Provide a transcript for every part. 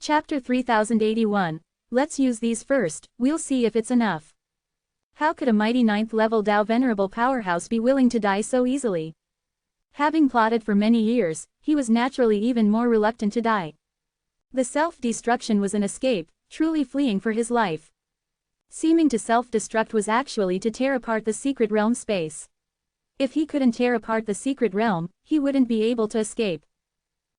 Chapter 3081. Let's use these first, we'll see if it's enough. How could a mighty 9th level Dao Venerable powerhouse be willing to die so easily? Having plotted for many years, he was naturally even more reluctant to die. The self-destruction was an escape, truly fleeing for his life. Seeming to self-destruct was actually to tear apart the secret realm space. If he couldn't tear apart the secret realm, he wouldn't be able to escape.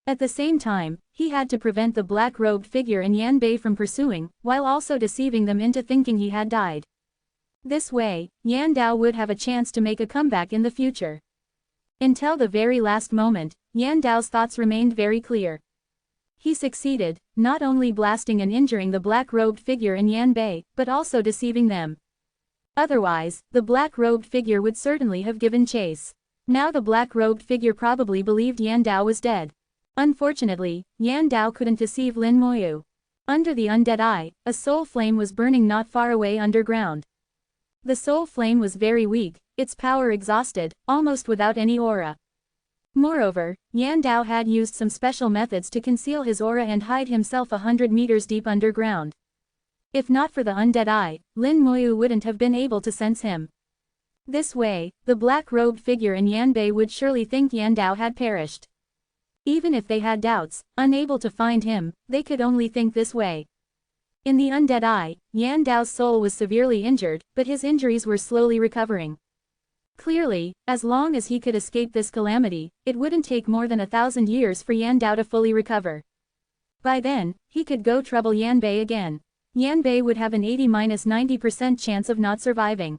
At the same time, he had to prevent the black-robed figure in Yanbei from pursuing, while also deceiving them into thinking he had died. This way, Yan Dao would have a chance to make a comeback in the future. Until the very last moment, Yan Dao's thoughts remained very clear. He succeeded, not only blasting and injuring the black-robed figure in Yanbei, but also deceiving them. Otherwise, the black-robed figure would certainly have given chase. Now the black-robed figure probably believed Yan Dao was dead. Unfortunately, Yan Dao couldn't deceive Lin Moyu. Under the undead eye, a soul flame was burning not far away underground. The soul flame was very weak, its power exhausted, almost without any aura. Moreover, Yan Dao had used some special methods to conceal his aura and hide himself 100 meters deep underground. If not for the undead eye, Lin Moyu wouldn't have been able to sense him. This way, the black-robed figure in Yanbei would surely think Yan Dao had perished. Even if they had doubts, unable to find him, they could only think this way. In the undead eye, Yan Dao's soul was severely injured, but his injuries were slowly recovering. Clearly, as long as he could escape this calamity, it wouldn't take more than 1,000 years for Yan Dao to fully recover. By then, he could go trouble Yanbei again. Yanbei would have an 80–90% chance of not surviving.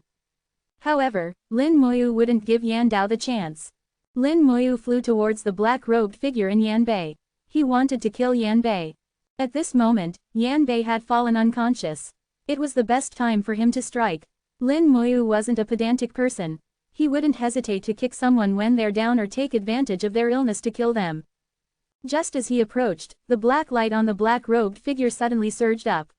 However, Lin Moyu wouldn't give Yan Dao the chance. Lin Moyu flew towards the black-robed figure in Yanbei. He wanted to kill Yanbei. At this moment, Yanbei had fallen unconscious. It was the best time for him to strike. Lin Moyu wasn't a pedantic person. He wouldn't hesitate to kick someone when they're down or take advantage of their illness to kill them. Just as he approached, the black light on the black-robed figure suddenly surged up.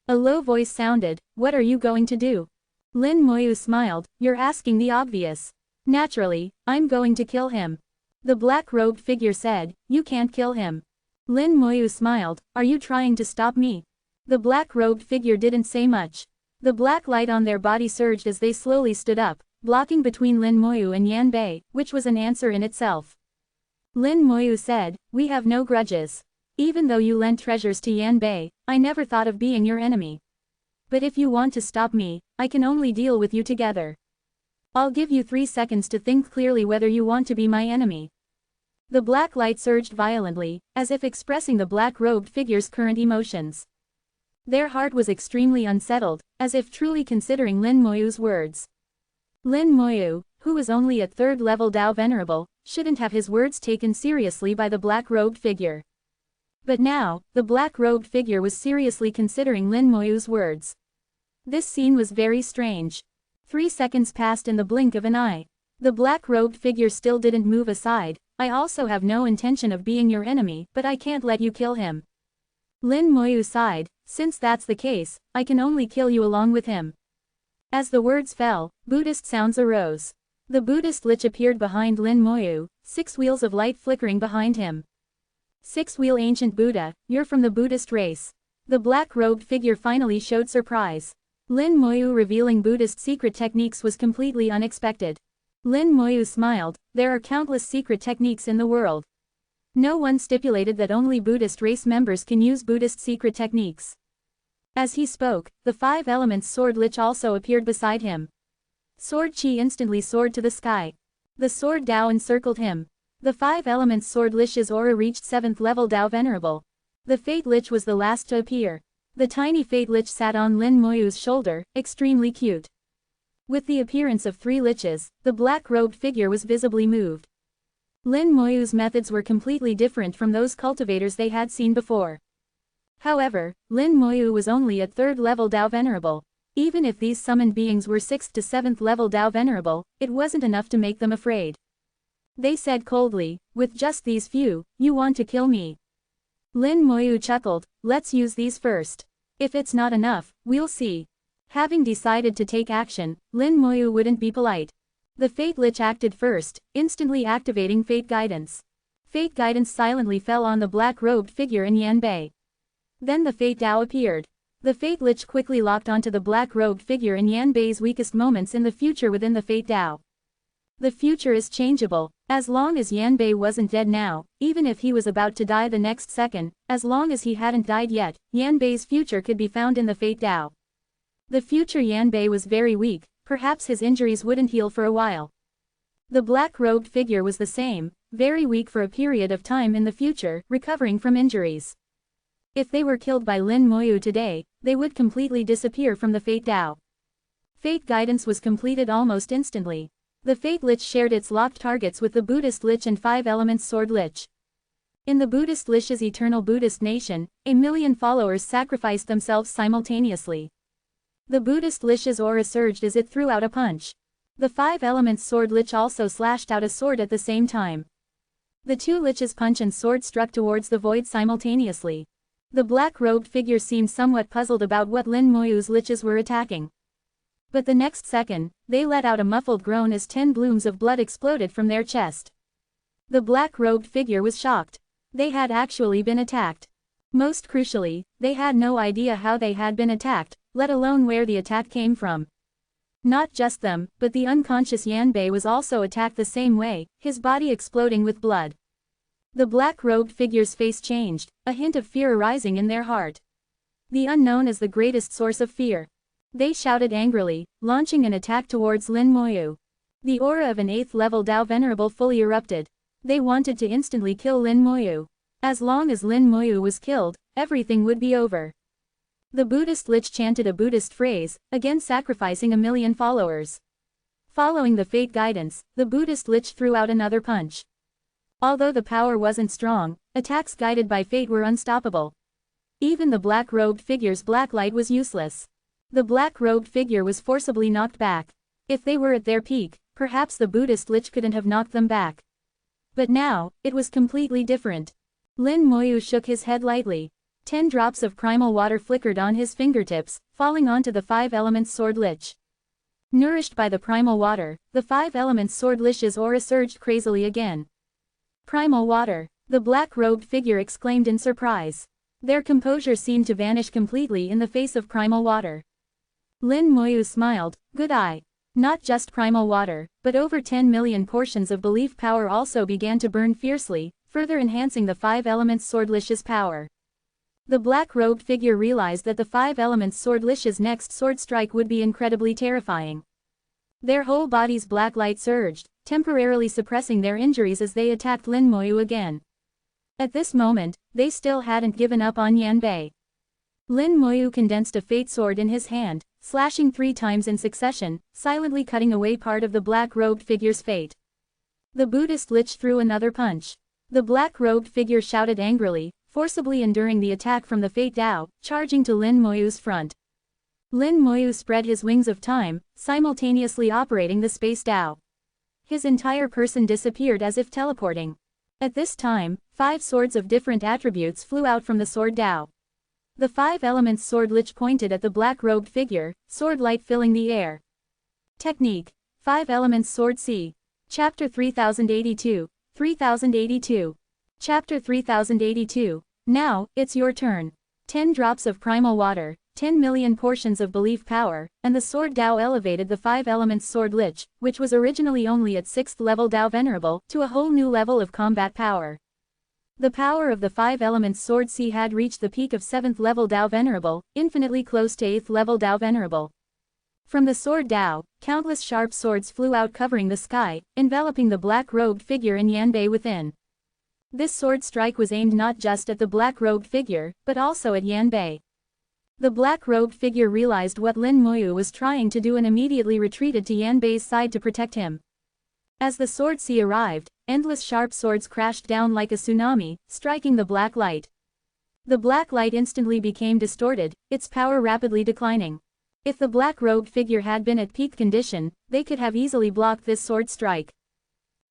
A low voice sounded, "What are you going to do?" Lin Moyu smiled, "You're asking the obvious. Naturally, I'm going to kill him." The black-robed figure said, "You can't kill him." Lin Moyu smiled, "Are you trying to stop me?" The black-robed figure didn't say much. The black light on their body surged as they slowly stood up, blocking between Lin Moyu and Yanbei, which was an answer in itself. Lin Moyu said, "We have no grudges. Even though you lent treasures to Yanbei, I never thought of being your enemy. But if you want to stop me, I can only deal with you together. I'll give you 3 seconds to think clearly whether you want to be my enemy." The black light surged violently, as if expressing the black-robed figure's current emotions. Their heart was extremely unsettled, as if truly considering Lin Moyu's words. Lin Moyu, who was only at 3rd level Dao Venerable, shouldn't have his words taken seriously by the black-robed figure. But now, the black-robed figure was seriously considering Lin Moyu's words. This scene was very strange. 3 seconds passed in the blink of an eye. The black-robed figure still didn't move aside. "I also have no intention of being your enemy, but I can't let you kill him." Lin Moyu sighed, "Since that's the case, I can only kill you along with him." As the words fell, Buddhist sounds arose. The Buddhist lich appeared behind Lin Moyu, 6 wheels of light flickering behind him. "6-wheel ancient Buddha, you're from the Buddhist race." The black-robed figure finally showed surprise. Lin Moyu revealing Buddhist secret techniques was completely unexpected. Lin Moyu smiled, "There are countless secret techniques in the world. No one stipulated that only Buddhist race members can use Buddhist secret techniques." As he spoke, the 5 elements sword lich also appeared beside him. Sword chi instantly soared to the sky. The sword Dao encircled him. The 5 elements sword lich's aura reached 7th level Dao Venerable. The fate lich was the last to appear. The tiny fate lich sat on Lin Moyu's shoulder, extremely cute. With the appearance of 3 liches, the black-robed figure was visibly moved. Lin Moyu's methods were completely different from those cultivators they had seen before. However, Lin Moyu was only at 3rd level Dao Venerable. Even if these summoned beings were 6th to 7th level Dao Venerable, it wasn't enough to make them afraid. They said coldly, "With just these few, you want to kill me?" Lin Moyu chuckled, "Let's use these first. If it's not enough, we'll see." Having decided to take action, Lin Moyu wouldn't be polite. The Fate Lich acted first, instantly activating Fate Guidance. Fate Guidance silently fell on the black-robed figure in Yanbei. Then the Fate Dao appeared. The Fate Lich quickly locked onto the black-robed figure in Yanbei's weakest moments in the future within the Fate Dao. The future is changeable. As long as Yanbei wasn't dead now, even if he was about to die the next second, as long as he hadn't died yet, Yanbei's future could be found in the Fate Dao. The future Yanbei was very weak, perhaps his injuries wouldn't heal for a while. The black-robed figure was the same, very weak for a period of time in the future, recovering from injuries. If they were killed by Lin Moyu today, they would completely disappear from the Fate Dao. Fate guidance was completed almost instantly. The Fate Lich shared its locked targets with the Buddhist Lich and 5 Elements Sword Lich. In the Buddhist Lich's eternal Buddhist nation, 1 million followers sacrificed themselves simultaneously. The Buddhist Lich's aura surged as it threw out a punch. The 5 Elements Sword Lich also slashed out a sword at the same time. The 2 Liches' punch and sword struck towards the void simultaneously. The black-robed figure seemed somewhat puzzled about what Lin Moyu's Liches were attacking. But the next second, they let out a muffled groan as 10 blooms of blood exploded from their chest. The black-robed figure was shocked. They had actually been attacked. Most crucially, they had no idea how they had been attacked, let alone where the attack came from. Not just them, but the unconscious Yanbei was also attacked the same way, his body exploding with blood. The black-robed figure's face changed, a hint of fear arising in their heart. The unknown is the greatest source of fear. They shouted angrily, launching an attack towards Lin Moyu. The aura of an 8th level Dao Venerable fully erupted. They wanted to instantly kill Lin Moyu. As long as Lin Moyu was killed, everything would be over. The Buddhist Lich chanted a Buddhist phrase, again sacrificing 1 million followers. Following the fate guidance, the Buddhist Lich threw out another punch. Although the power wasn't strong, attacks guided by fate were unstoppable. Even the black-robed figure's black light was useless. The black-robed figure was forcibly knocked back. If they were at their peak, perhaps the Buddhist Lich couldn't have knocked them back. But now, it was completely different. Lin Moyu shook his head lightly. 10 drops of primal water flickered on his fingertips, falling onto the 5 Elements Sword Lich. Nourished by the primal water, the 5 Elements Sword Lich's aura surged crazily again. Primal water, the black-robed figure exclaimed in surprise. Their composure seemed to vanish completely in the face of primal water. Lin Moyu smiled, good eye. Not just primal water, but over 10 million portions of belief power also began to burn fiercely, further enhancing the 5 Elements Sword Lich's power. The black-robed figure realized that the 5 Elements Sword Lich's next sword strike would be incredibly terrifying. Their whole body's black light surged, temporarily suppressing their injuries as they attacked Lin Moyu again. At this moment, they still hadn't given up on Yanbei. Lin Moyu condensed a fate sword in his hand, slashing 3 times in succession, silently cutting away part of the black-robed figure's fate. The Buddhist Lich threw another punch. The black-robed figure shouted angrily, forcibly enduring the attack from the Fate Dao, charging to Lin Moyu's front. Lin Moyu spread his wings of time, simultaneously operating the Space Dao. His entire person disappeared as if teleporting. At this time, 5 swords of different attributes flew out from the Sword Dao. The 5 Elements Sword Lich pointed at the black-robed figure, sword light filling the air. Technique: 5 Elements Sword C. Chapter 3082, 3082. Chapter 3082. Now, it's your turn. 10 drops of primal water, 10 million portions of belief power, and the Sword Dao elevated the 5 Elements Sword Lich, which was originally only at 6th level Dao Venerable, to a whole new level of combat power. The power of the 5 Elements Sword C had reached the peak of 7th level Dao Venerable, infinitely close to 8th level Dao Venerable. From the Sword Dao, countless sharp swords flew out covering the sky, enveloping the black-robed figure and Yanbei within. This sword strike was aimed not just at the black-robed figure, but also at Yanbei. The black-robed figure realized what Lin Moyu was trying to do and immediately retreated to Yanbei's side to protect him. As the Sword Sea arrived, endless sharp swords crashed down like a tsunami, striking the black light. The black light instantly became distorted, its power rapidly declining. If the black-robed figure had been at peak condition, they could have easily blocked this sword strike.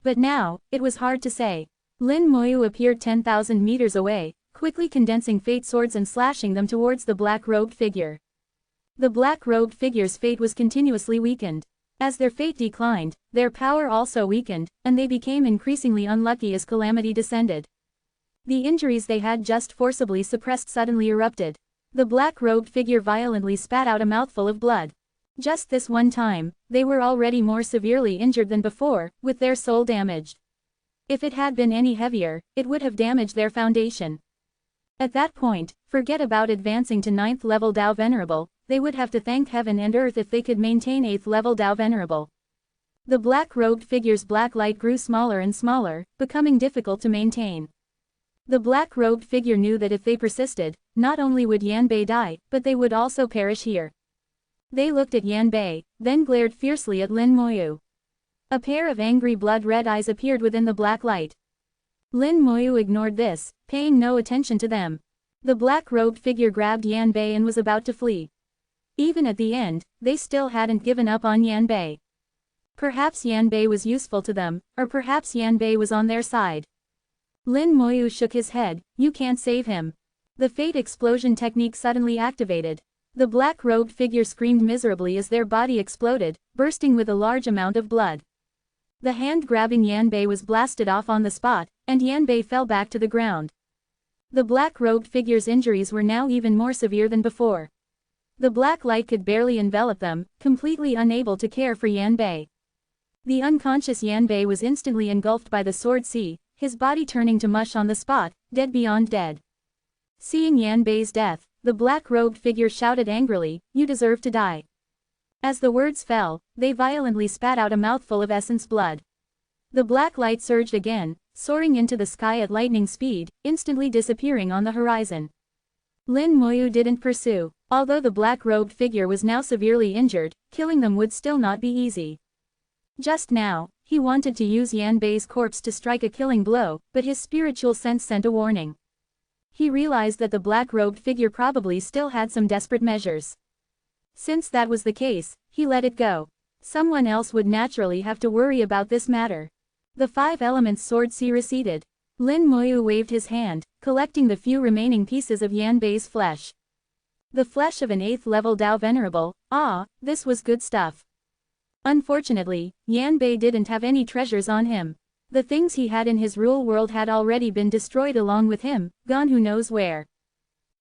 But now, it was hard to say. Lin Moyu appeared 10,000 meters away, quickly condensing fate swords and slashing them towards the black-robed figure. The black-robed figure's fate was continuously weakened. As their fate declined, their power also weakened, and they became increasingly unlucky as calamity descended. The injuries they had just forcibly suppressed suddenly erupted. The black-robed figure violently spat out a mouthful of blood. Just this one time, they were already more severely injured than before, with their soul damaged. If it had been any heavier, it would have damaged their foundation. At that point, forget about advancing to 9th level Tao Venerable, they would have to thank heaven and earth if they could maintain 8th level Tao Venerable. The black-robed figure's black light grew smaller and smaller, becoming difficult to maintain. The black-robed figure knew that if they persisted, not only would Yanbei die, but they would also perish here. They looked at Yanbei, then glared fiercely at Lin Moyu. A pair of angry blood-red eyes appeared within the black light. Lin Moyu ignored this, paying no attention to them. The black-robed figure grabbed Yanbei and was about to flee. Even at the end, they still hadn't given up on Yanbei. Perhaps Yanbei was useful to them, or perhaps Yanbei was on their side. Lin Moyu shook his head, you can't save him. The fate explosion technique suddenly activated. The black-robed figure screamed miserably as their body exploded, bursting with a large amount of blood. The hand grabbing Yanbei was blasted off on the spot, and Yanbei fell back to the ground. The black-robed figure's injuries were now even more severe than before. The black light could barely envelop them, completely unable to care for Yanbei. The unconscious Yanbei was instantly engulfed by the sword sea, his body turning to mush on the spot, dead beyond dead. Seeing Yanbei's death, the black-robed figure shouted angrily, you deserve to die. As the words fell, they violently spat out a mouthful of essence blood. The black light surged again, soaring into the sky at lightning speed, instantly disappearing on the horizon. Lin Moyu didn't pursue. Although the black-robed figure was now severely injured, killing them would still not be easy. Just now, he wanted to use Yanbei's corpse to strike a killing blow, but his spiritual sense sent a warning. He realized that the black-robed figure probably still had some desperate measures. Since that was the case, he let it go. Someone else would naturally have to worry about this matter. The 5 elements sword sea receded. Lin Moyu waved his hand, collecting the few remaining pieces of Yanbei's flesh. The flesh of an 8th level Tao Venerable, this was good stuff. Unfortunately, Yanbei didn't have any treasures on him. The things he had in his rule world had already been destroyed along with him, gone who knows where.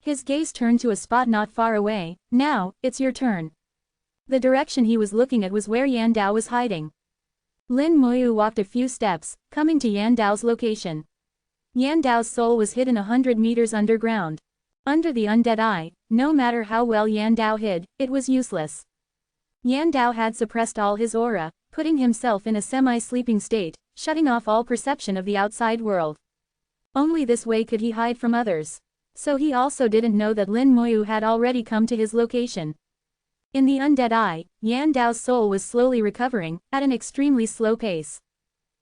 His gaze turned to a spot not far away. Now, it's your turn. The direction he was looking at was where Yan Dao was hiding. Lin Moyu walked a few steps, coming to Yan Dao's location. Yan Dao's soul was hidden 100 meters underground. Under the undead eye, no matter how well Yan Dao hid, it was useless. Yan Dao had suppressed all his aura, putting himself in a semi-sleeping state, shutting off all perception of the outside world. Only this way could he hide from others. So he also didn't know that Lin Moyu had already come to his location. In the undead eye, Yan Dao's soul was slowly recovering, at an extremely slow pace.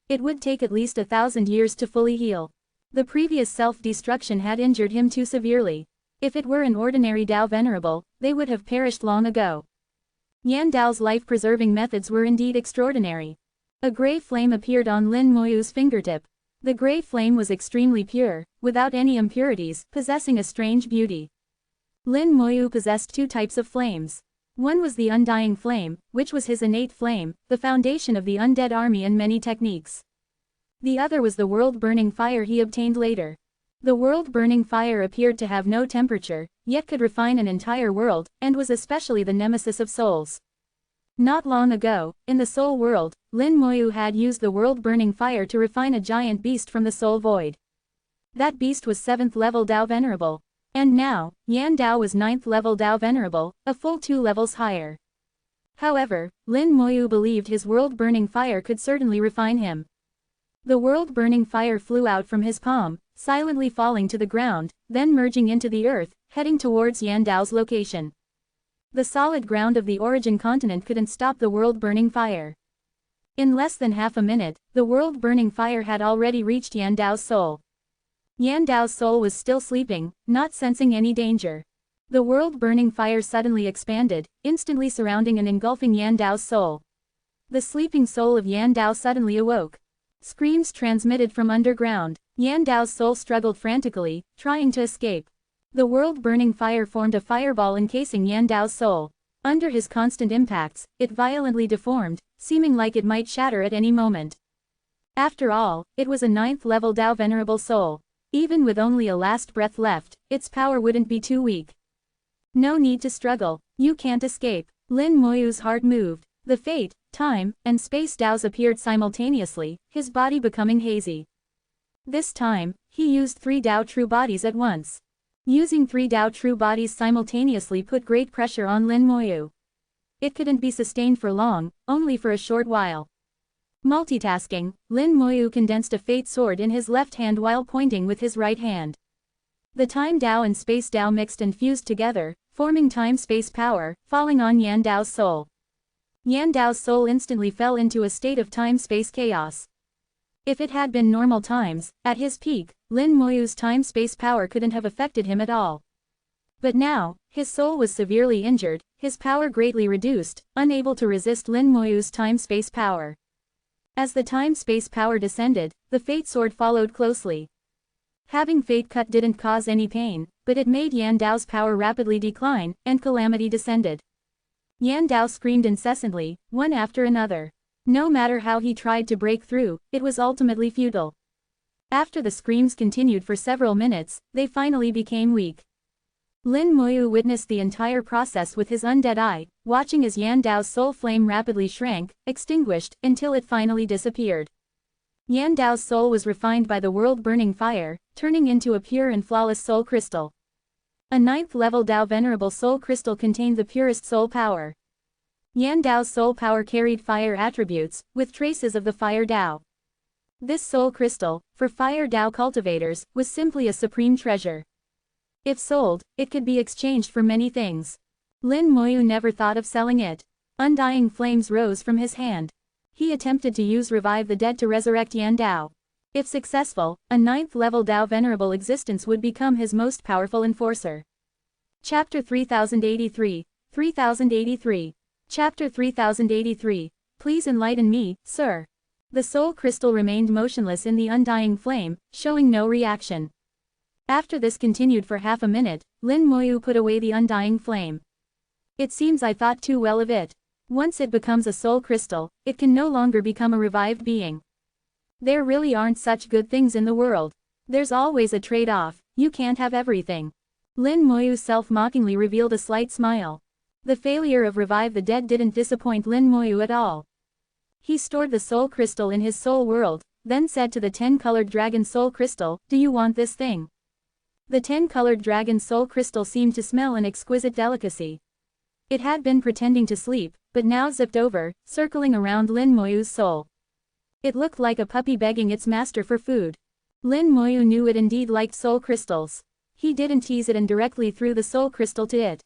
It would take at least 1,000 years to fully heal. The previous self-destruction had injured him too severely. If it were an ordinary Tao Venerable, they would have perished long ago. Yan Dao's life-preserving methods were indeed extraordinary. A gray flame appeared on Lin Moyu's fingertip. The gray flame was extremely pure, without any impurities, possessing a strange beauty. Lin Moyu possessed 2 types of flames. One was the undying flame, which was his innate flame, the foundation of the undead army and many techniques. The other was the world-burning fire he obtained later. The world-burning fire appeared to have no temperature, yet could refine an entire world, and was especially the nemesis of souls. Not long ago, in the soul world, Lin Moyu had used the world-burning fire to refine a giant beast from the soul void. That beast was 7th level Tao Venerable. And now, Yan Dao was 9th level Tao Venerable, a full 2 levels higher. However, Lin Moyu believed his world-burning fire could certainly refine him. The world-burning fire flew out from his palm, silently falling to the ground, then merging into the earth, heading towards Yan Dao's location. The solid ground of the origin continent couldn't stop the world-burning fire. In less than half a minute, the world-burning fire had already reached Yan Dao's soul. Yan Dao's soul was still sleeping, not sensing any danger. The world-burning fire suddenly expanded, instantly surrounding and engulfing Yan Dao's soul. The sleeping soul of Yan Dao suddenly awoke. Screams transmitted from underground. Yan Dao's soul struggled frantically, trying to escape. The world-burning fire formed a fireball encasing Yan Dao's soul. Under his constant impacts, it violently deformed, seeming like it might shatter at any moment. After all, it was a 9th level Tao Venerable soul. Even with only a last breath left, its power wouldn't be too weak. No need to struggle, you can't escape. Lin Moyu's heart moved. The fate, time, and space Daos appeared simultaneously, his body becoming hazy. This time, he used 3 Dao true bodies at once. Using 3 Dao true bodies simultaneously put great pressure on Lin Moyu. It couldn't be sustained for long, only for a short while. Multitasking, Lin Moyu condensed a fate sword in his left hand while pointing with his right hand. The time Dao and space Dao mixed and fused together, forming time-space power, falling on Yan Dao's soul. Yan Dao's soul instantly fell into a state of time-space chaos. If it had been normal times, at his peak, Lin Moyu's time-space power couldn't have affected him at all. But now, his soul was severely injured, his power greatly reduced, unable to resist Lin Moyu's time-space power. As the time-space power descended, the fate sword followed closely. Having fate cut didn't cause any pain, but it made Yan Dao's power rapidly decline, and calamity descended. Yan Dao screamed incessantly, one after another. No matter how he tried to break through, it was ultimately futile. After the screams continued for several minutes, they finally became weak. Lin Moyu witnessed the entire process with his undead eye, watching as Yan Dao's soul flame rapidly shrank, extinguished, until it finally disappeared. Yan Dao's soul was refined by the world-burning fire, turning into a pure and flawless soul crystal. A 9th-level Dao Venerable soul crystal contained the purest soul power. Yan Dao's soul power carried fire attributes, with traces of the fire Dao. This soul crystal, for fire Dao cultivators, was simply a supreme treasure. If sold, it could be exchanged for many things. Lin Moyu never thought of selling it. Undying flames rose from his hand. He attempted to use Revive the Dead to resurrect Yan Dao. If successful, a 9th-level Dao Venerable existence would become his most powerful enforcer. Chapter 3083, 3083. Chapter 3083. Please enlighten me, sir. The soul crystal remained motionless in the undying flame, showing no reaction. After this continued for half a minute, Lin Moyu put away the undying flame. It seems I thought too well of it. Once it becomes a soul crystal, it can no longer become a revived being. There really aren't such good things in the world. There's always a trade-off, you can't have everything. Lin Moyu self-mockingly revealed a slight smile. The failure of Revive the Dead didn't disappoint Lin Moyu at all. He stored the soul crystal in his soul world, then said to the 10-colored dragon soul crystal, "Do you want this thing?" The 10-colored dragon soul crystal seemed to smell an exquisite delicacy. It had been pretending to sleep, but now zipped over, circling around Lin Moyu's soul. It looked like a puppy begging its master for food. Lin Moyu knew it indeed liked soul crystals. He didn't tease it and directly threw the soul crystal to it.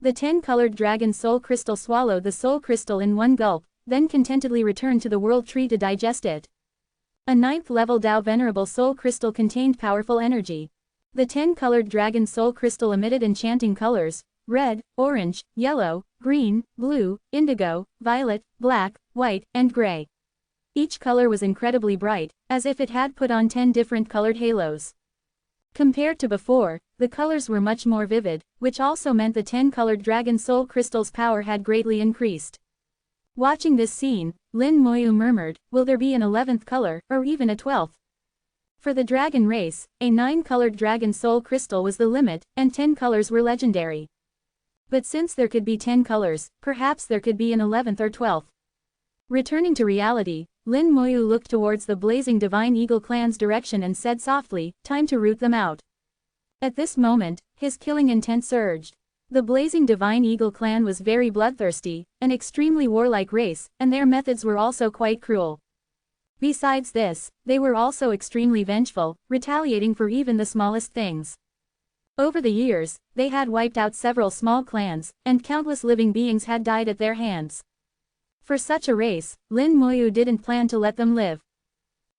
The 10-colored dragon soul crystal swallowed the soul crystal in one gulp, then contentedly returned to the world tree to digest it. A 9th-level Dao Venerable soul crystal contained powerful energy. The 10-colored dragon soul crystal emitted enchanting colors: red, orange, yellow, green, blue, indigo, violet, black, white, and gray. Each color was incredibly bright, as if it had put on 10 different colored halos. Compared to before, the colors were much more vivid, which also meant the 10-colored dragon soul crystal's power had greatly increased. Watching this scene, Lin Moyu murmured, "Will there be an 11th color, or even a 12th? For the dragon race, a 9-colored dragon soul crystal was the limit, and 10 colors were legendary. But since there could be 10 colors, perhaps there could be an 11th or 12th. Returning to reality, Lin Moyu looked towards the blazing Divine Eagle clan's direction and said softly, "Time to root them out." At this moment, his killing intent surged. The blazing Divine Eagle clan was very bloodthirsty, an extremely warlike race, and their methods were also quite cruel. Besides this, they were also extremely vengeful, retaliating for even the smallest things. Over the years, they had wiped out several small clans, and countless living beings had died at their hands. For such a race, Lin Moyu didn't plan to let them live.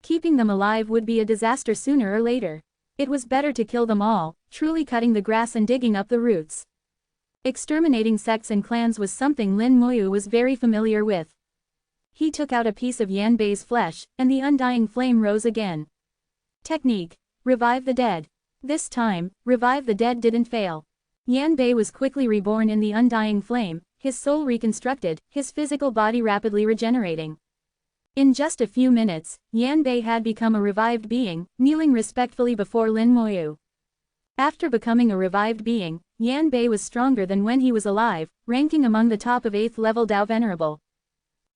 Keeping them alive would be a disaster sooner or later. It was better to kill them all, truly cutting the grass and digging up the roots. Exterminating sects and clans was something Lin Moyu was very familiar with. He took out a piece of Yan Bei's flesh, and the undying flame rose again. Technique: Revive the Dead. This time, Revive the Dead didn't fail. Yan Bei was quickly reborn in the undying flame, his soul reconstructed, his physical body rapidly regenerating. In just a few minutes, Yan Bei had become a revived being, kneeling respectfully before Lin Moyu. After becoming a revived being, Yan Bei was stronger than when he was alive, ranking among the top of 8th level Dao Venerable.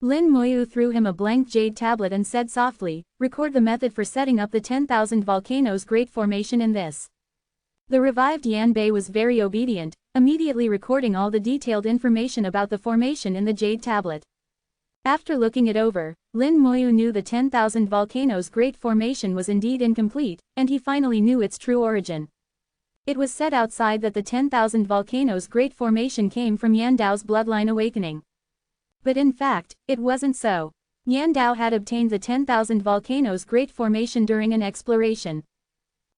Lin Moyu threw him a blank jade tablet and said softly, "Record the method for setting up the 10,000 volcanoes great formation in this." The revived Yan Bei was very obedient, immediately recording all the detailed information about the formation in the jade tablet. After looking it over, Lin Moyu knew the 10,000 volcanoes great formation was indeed incomplete, and he finally knew its true origin. It was said outside that the 10,000 volcanoes great formation came from Yan Dao's bloodline awakening. But in fact, it wasn't so. Yan Dao had obtained the 10,000 volcanoes great formation during an exploration.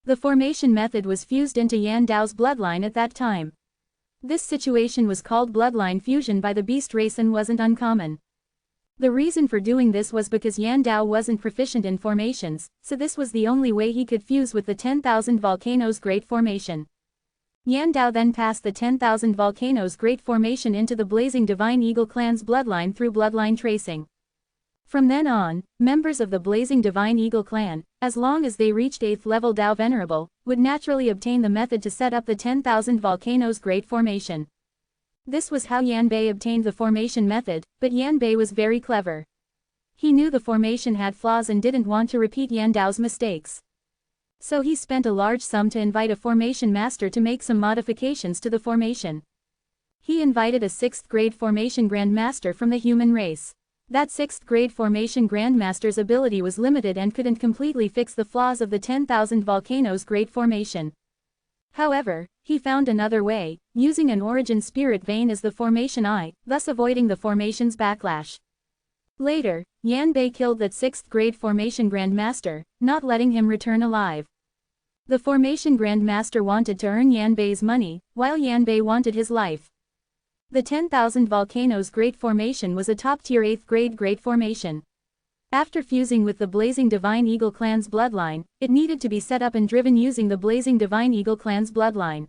The formation method was fused into Yan Dao's bloodline at that time. This situation was called bloodline fusion by the beast race and wasn't uncommon. The reason for doing this was because Yan Dao wasn't proficient in formations, so this was the only way he could fuse with the 10,000 volcanoes great formation. Yan Dao then passed the 10,000 volcanoes great formation into the blazing divine eagle clan's bloodline through bloodline tracing. From then on, members of the blazing divine eagle clan, as long as they reached 8th level Dao Venerable, would naturally obtain the method to set up the 10,000 volcanoes great formation. This was how Yan Bei obtained the formation method, but Yan Bei was very clever. He knew the formation had flaws and didn't want to repeat Yan Dao's mistakes. So he spent a large sum to invite a formation master to make some modifications to the formation. He invited a 6th grade formation grandmaster from the human race. That 6th grade formation grandmaster's ability was limited and couldn't completely fix the flaws of the 10,000 volcanoes great formation. However, he found another way, using an origin spirit vein as the formation eye, thus avoiding the formation's backlash. Later, Yan Bei killed that 6th grade formation grandmaster, not letting him return alive. The formation grandmaster wanted to earn Yan Bei's money, while Yan Bei wanted his life. The 10,000 volcanoes great formation was a top-tier 8th grade great formation. After fusing with the blazing divine eagle clan's bloodline, it needed to be set up and driven using the blazing divine eagle clan's bloodline.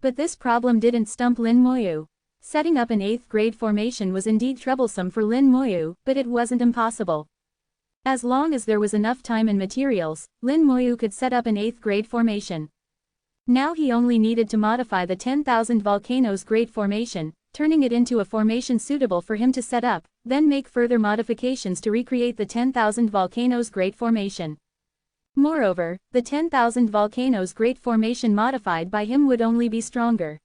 But this problem didn't stump Lin Moyu. Setting up an 8th grade formation was indeed troublesome for Lin Moyu, but it wasn't impossible. As long as there was enough time and materials, Lin Moyu could set up an 8th grade formation. Now he only needed to modify the 10,000 volcanoes great formation, turning it into a formation suitable for him to set up, then make further modifications to recreate the 10,000 volcanoes great formation. Moreover, the 10,000 volcanoes great formation modified by him would only be stronger.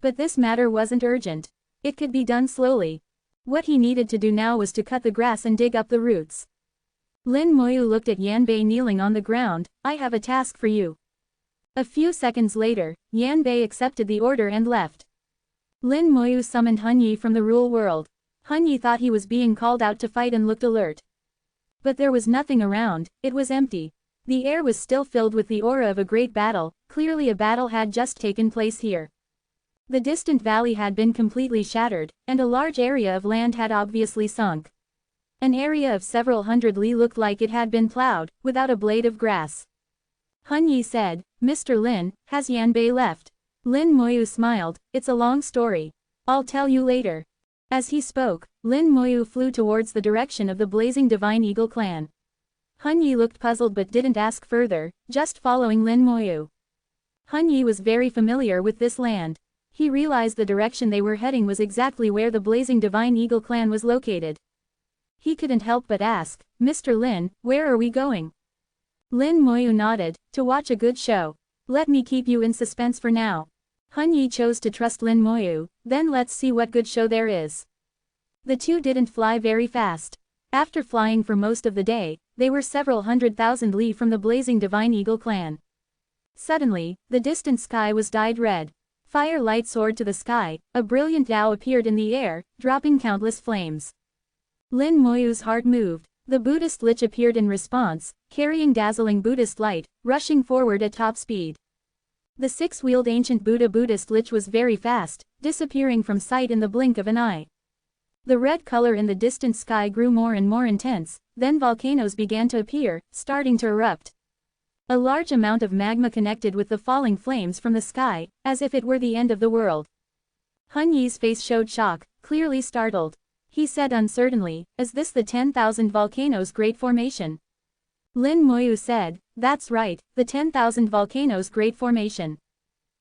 But this matter wasn't urgent. It could be done slowly. What he needed to do now was to cut the grass and dig up the roots. Lin Moyu looked at Yan Bei kneeling on the ground. "I have a task for you." A few seconds later, Yan Bei accepted the order and left. Lin Moyu summoned Hun Yi from the Rule World. Hun Yi thought he was being called out to fight and looked alert. But there was nothing around, it was empty. The air was still filled with the aura of a great battle, clearly a battle had just taken place here. The distant valley had been completely shattered, and a large area of land had obviously sunk. An area of several hundred li looked like it had been plowed, without a blade of grass. Hun Yi said, "Mr. Lin, has Yan Bei left?" Lin Moyu smiled, "It's a long story. I'll tell you later." As he spoke, Lin Moyu flew towards the direction of the blazing divine eagle clan. Hun Yi looked puzzled but didn't ask further, just following Lin Moyu. Hun Yi was very familiar with this land. He realized the direction they were heading was exactly where the blazing divine eagle clan was located. He couldn't help but ask, "Mr. Lin, where are we going?" Lin Moyu nodded, "To watch a good show. Let me keep you in suspense for now." Hun Yi chose to trust Lin Moyu, "Then let's see what good show there is." The two didn't fly very fast. After flying for most of the day, they were several 100,000 li from the blazing divine eagle clan. Suddenly, the distant sky was dyed red. Fire light soared to the sky, a brilliant Dao appeared in the air, dropping countless flames. Lin Moyu's heart moved. The Buddhist lich appeared in response, carrying dazzling Buddhist light, rushing forward at top speed. The six-wheeled ancient Buddhist lich was very fast, disappearing from sight in the blink of an eye. The red color in the distant sky grew more and more intense, then volcanoes began to appear, starting to erupt. A large amount of magma connected with the falling flames from the sky, as if it were the end of the world. Hun Yi's face showed shock, clearly startled. he said uncertainly, is this the 10,000 volcanoes Great Formation? Lin Moyu said, that's right, the 10,000 volcanoes Great Formation.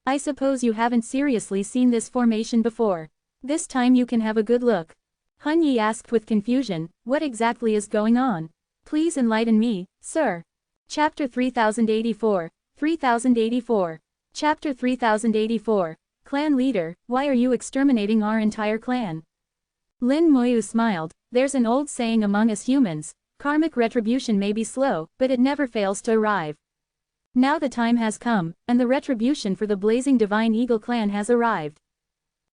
I suppose you haven't seriously seen this formation before. This time you can have a good look. Hun Yi asked with confusion, what exactly is going on? Please enlighten me, sir. Chapter 3084, 3084. Chapter 3084. Clan leader, why are you exterminating our entire clan? Lin Moyu smiled, there's an old saying among us humans, karmic retribution may be slow, but it never fails to arrive. Now the time has come, and the retribution for the Blazing Divine Eagle clan has arrived.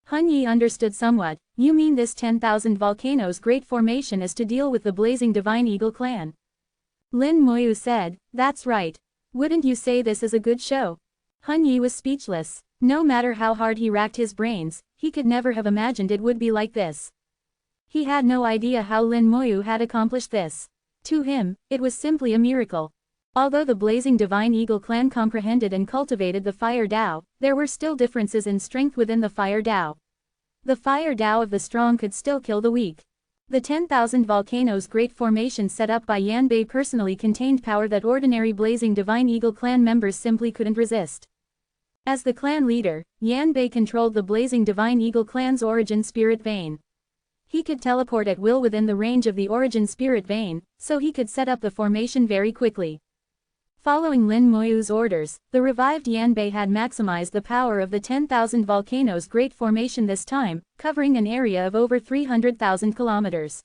Hun Yi understood somewhat, you mean this 10,000 volcanoes Great Formation is to deal with the Blazing Divine Eagle clan? Lin Moyu said, that's right. Wouldn't you say this is a good show? Hun Yi was speechless. No matter how hard he racked his brains, he could never have imagined it would be like this. He had no idea how Lin Moyu had accomplished this. To him, it was simply a miracle. Although the Blazing Divine Eagle clan comprehended and cultivated the Fire Tao, there were still differences in strength within the Fire Tao. The Fire Tao of the strong could still kill the weak. The 10,000 volcanoes Great Formation set up by Yanbei personally contained power that ordinary Blazing Divine Eagle clan members simply couldn't resist. As the clan leader, Yanbei controlled the Blazing Divine Eagle clan's origin spirit vein. He could teleport at will within the range of the origin spirit vein, so he could set up the formation very quickly. Following Lin Moyu's orders, the revived Yanbei had maximized the power of the 10,000 volcanoes Great Formation this time, covering an area of over 300,000 kilometers.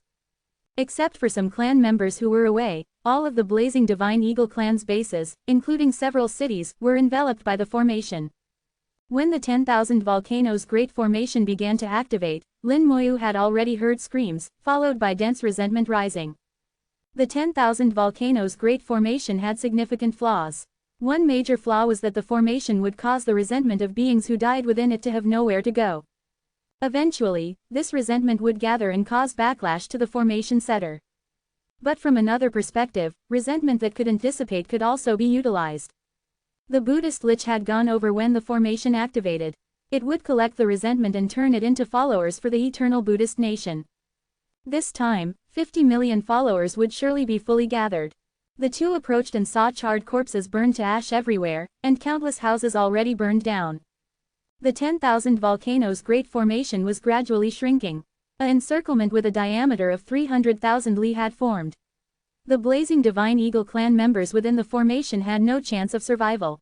Except for some clan members who were away, all of the Blazing Divine Eagle clan's bases, including several cities, were enveloped by the formation. When the 10,000 volcanoes Great Formation began to activate, Lin Moyu had already heard screams, followed by dense resentment rising. The 10,000 volcanoes Great Formation had significant flaws. One major flaw was that the formation would cause the resentment of beings who died within it to have nowhere to go. Eventually, this resentment would gather and cause backlash to the formation setter. But from another perspective, resentment that couldn't dissipate could also be utilized. The Buddhist Lich had gone over when the formation activated. It would collect the resentment and turn it into followers for the eternal Buddhist nation. This time, 50 million followers would surely be fully gathered. The two approached and saw charred corpses burned to ash everywhere, and countless houses already burned down. The 10,000 volcanoes Great Formation was gradually shrinking. An encirclement with a diameter of 300,000 li had formed. The Blazing Divine Eagle clan members within the formation had no chance of survival.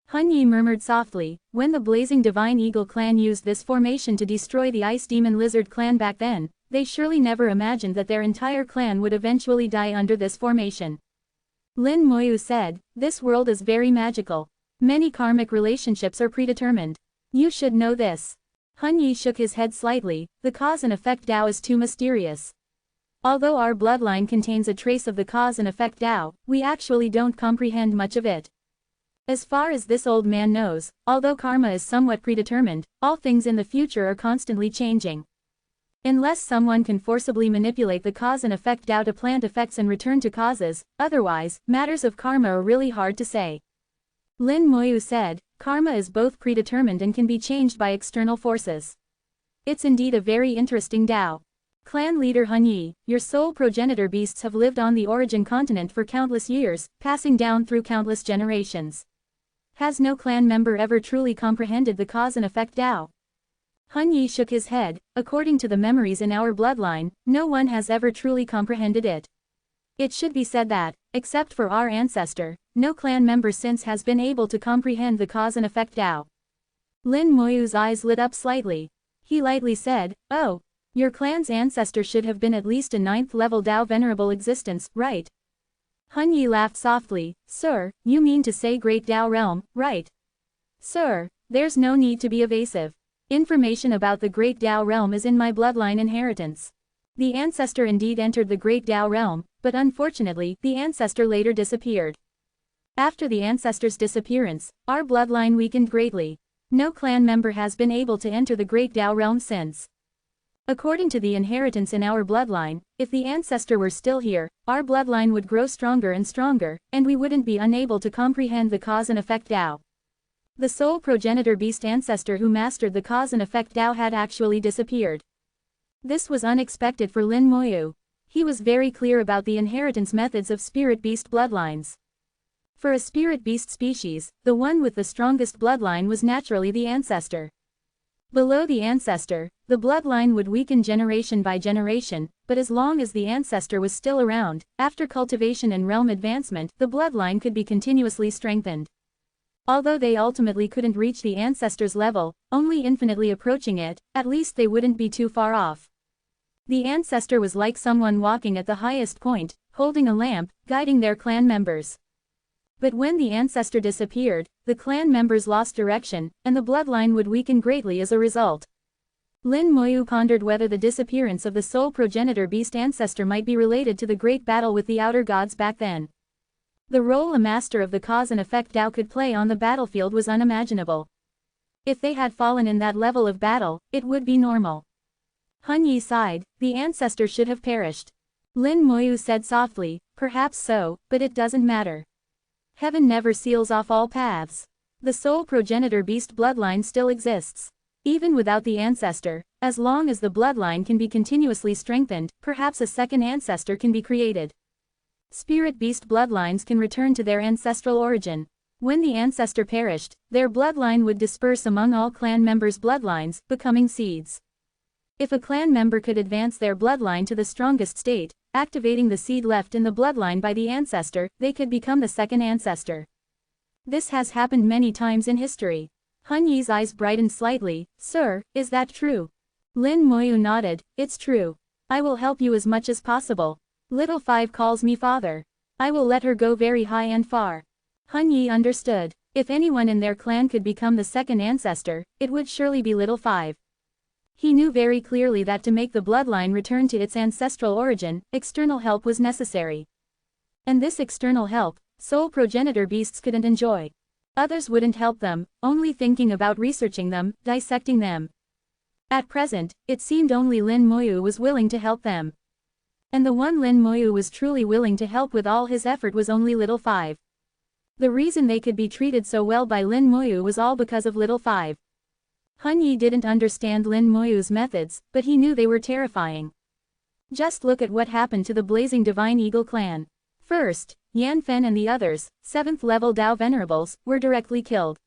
Hun Yi murmured softly, when the Blazing Divine Eagle clan used this formation to destroy the Ice Demon Lizard clan back then, they surely never imagined that their entire clan would eventually die under this formation. Lin Moyu said, this world is very magical. Many karmic relationships are predetermined. You should know this. Hun Yi shook his head slightly, the cause and effect Tao is too mysterious. Although our bloodline contains a trace of the cause and effect Tao, we actually don't comprehend much of it. As far as this old man knows, although karma is somewhat predetermined, all things in the future are constantly changing. Unless someone can forcibly manipulate the cause and effect Tao to plant effects and return to causes, otherwise, matters of karma are really hard to say. Lin Moyu said, karma is both predetermined and can be changed by external forces. It's indeed a very interesting Tao. Clan leader Hun Yi, your soul progenitor beasts have lived on the origin continent for countless years, passing down through countless generations. Has no clan member ever truly comprehended the cause and effect Tao? Hun Yi shook his head, according to the memories in our bloodline, no one has ever truly comprehended it. It should be said that, except for our ancestor, no clan member since has been able to comprehend the cause and effect Tao. Lin Moyu's eyes lit up slightly. He lightly said, oh, your clan's ancestor should have been at least a 9th level Tao Venerable existence, right? Hun Yi laughed softly, sir, you mean to say Great Tao Realm, right? Sir, there's no need to be evasive. Information about the Great Tao Realm is in my bloodline inheritance. The ancestor indeed entered the Great Tao Realm, but unfortunately, the ancestor later disappeared. After the ancestor's disappearance, our bloodline weakened greatly. No clan member has been able to enter the Great Tao Realm since. According to the inheritance in our bloodline, if the ancestor were still here, our bloodline would grow stronger and stronger, and we wouldn't be unable to comprehend the cause and effect Tao. The sole progenitor beast ancestor who mastered the cause and effect Tao had actually disappeared. This was unexpected for Lin Moyu. He was very clear about the inheritance methods of spirit beast bloodlines. For a spirit beast species, the one with the strongest bloodline was naturally the ancestor. Below the ancestor, the bloodline would weaken generation by generation, but as long as the ancestor was still around, after cultivation and realm advancement, the bloodline could be continuously strengthened. Although they ultimately couldn't reach the ancestor's level, only infinitely approaching it, at least they wouldn't be too far off. The ancestor was like someone walking at the highest point, holding a lamp, guiding their clan members. But when the ancestor disappeared, the clan members lost direction, and the bloodline would weaken greatly as a result. Lin Moyu pondered whether the disappearance of the sole progenitor beast ancestor might be related to the great battle with the outer gods back then. The role a master of the cause and effect Tao could play on the battlefield was unimaginable. If they had fallen in that level of battle, it would be normal. Hun Yi sighed, the ancestor should have perished. Lin Moyu said softly, perhaps so, but it doesn't matter. Heaven never seals off all paths. The sole progenitor beast bloodline still exists. Even without the ancestor, as long as the bloodline can be continuously strengthened, perhaps a second ancestor can be created. Spirit beast bloodlines can return to their ancestral origin. When the ancestor perished, their bloodline would disperse among all clan members' bloodlines, becoming seeds. If a clan member could advance their bloodline to the strongest state, activating the seed left in the bloodline by the ancestor, they could become the second ancestor. This has happened many times in history. Hun Yi's eyes brightened slightly. Sir, is that true? Lin Moyu nodded. It's true. I will help you as much as possible. Little Five calls me father. I will let her go very high and far. Hun Yi understood. If anyone in their clan could become the second ancestor, it would surely be Little Five. He knew very clearly that to make the bloodline return to its ancestral origin, external help was necessary. And this external help, sole progenitor beasts couldn't enjoy. Others wouldn't help them, only thinking about researching them, dissecting them. At present, it seemed only Lin Moyu was willing to help them. And the one Lin Moyu was truly willing to help with all his effort was only Little Five. The reason they could be treated so well by Lin Moyu was all because of Little Five. Hun Yi didn't understand Lin Moyu's methods, but he knew they were terrifying. Just look at what happened to the Blazing Divine Eagle clan. First, Yan Fen and the others, 7th level Dao Venerables, were directly killed.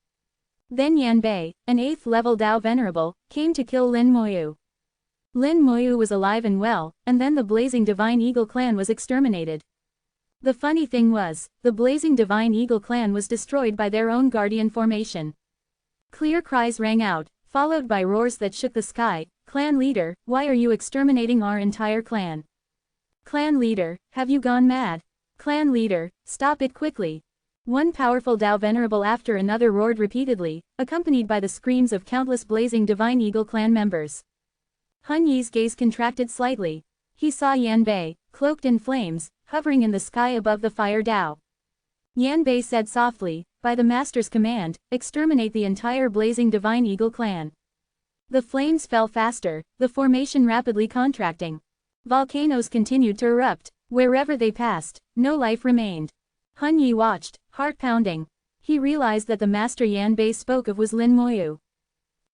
Then Yan Bei, an 8th level Dao Venerable, came to kill Lin Moyu. Lin Moyu was alive and well, and then the Blazing Divine Eagle clan was exterminated. The funny thing was, the Blazing Divine Eagle clan was destroyed by their own guardian formation. Clear cries rang out, followed by roars that shook the sky. Clan leader, why are you exterminating our entire clan? Clan leader, have you gone mad? Clan leader, stop it quickly. One powerful Dao Venerable after another roared repeatedly, accompanied by the screams of countless Blazing Divine Eagle clan members. Hun Yi's gaze contracted slightly. He saw Yan Bei, cloaked in flames, hovering in the sky above the fire Dao. Yan Bei said softly, by the master's command, exterminate the entire Blazing Divine Eagle clan. The flames fell faster, the formation rapidly contracting. Volcanoes continued to erupt. Wherever they passed, no life remained. Hun Yi watched, heart pounding. He realized that the master Yan Bei spoke of was Lin Moyu.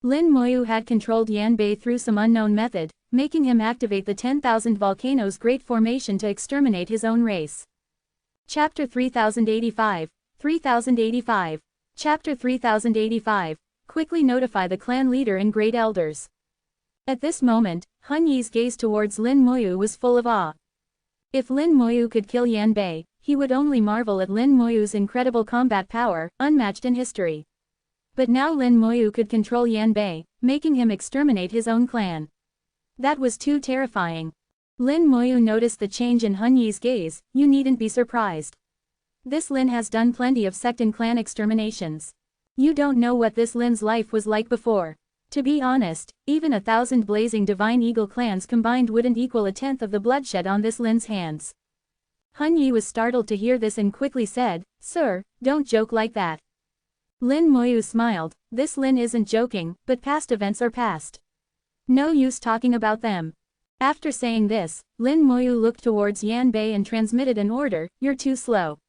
Lin Moyu had controlled Yan Bei through some unknown method, making him activate the 10,000 volcanoes' great formation to exterminate his own race. Chapter 3085. 3085. Chapter 3085. Quickly notify the clan leader and great elders. At this moment, Hun Yi's gaze towards Lin Moyu was full of awe. If Lin Moyu could kill Yan Bei, he would only marvel at Lin Moyu's incredible combat power, unmatched in history. But now Lin Moyu could control Yan Bei, making him exterminate his own clan. That was too terrifying. Lin Moyu noticed the change in Hun Yi's gaze. You needn't be surprised. This Lin has done plenty of sect and clan exterminations. You don't know what this Lin's life was like before. To be honest, even 1,000 Blazing Divine Eagle clans combined wouldn't equal 1/10 of the bloodshed on this Lin's hands. Hun Yi was startled to hear this and quickly said, Sir, don't joke like that. Lin Moyu smiled. This Lin isn't joking, but past events are past. No use talking about them. After saying this, Lin Moyu looked towards Yan Bei and transmitted an order, you're too slow.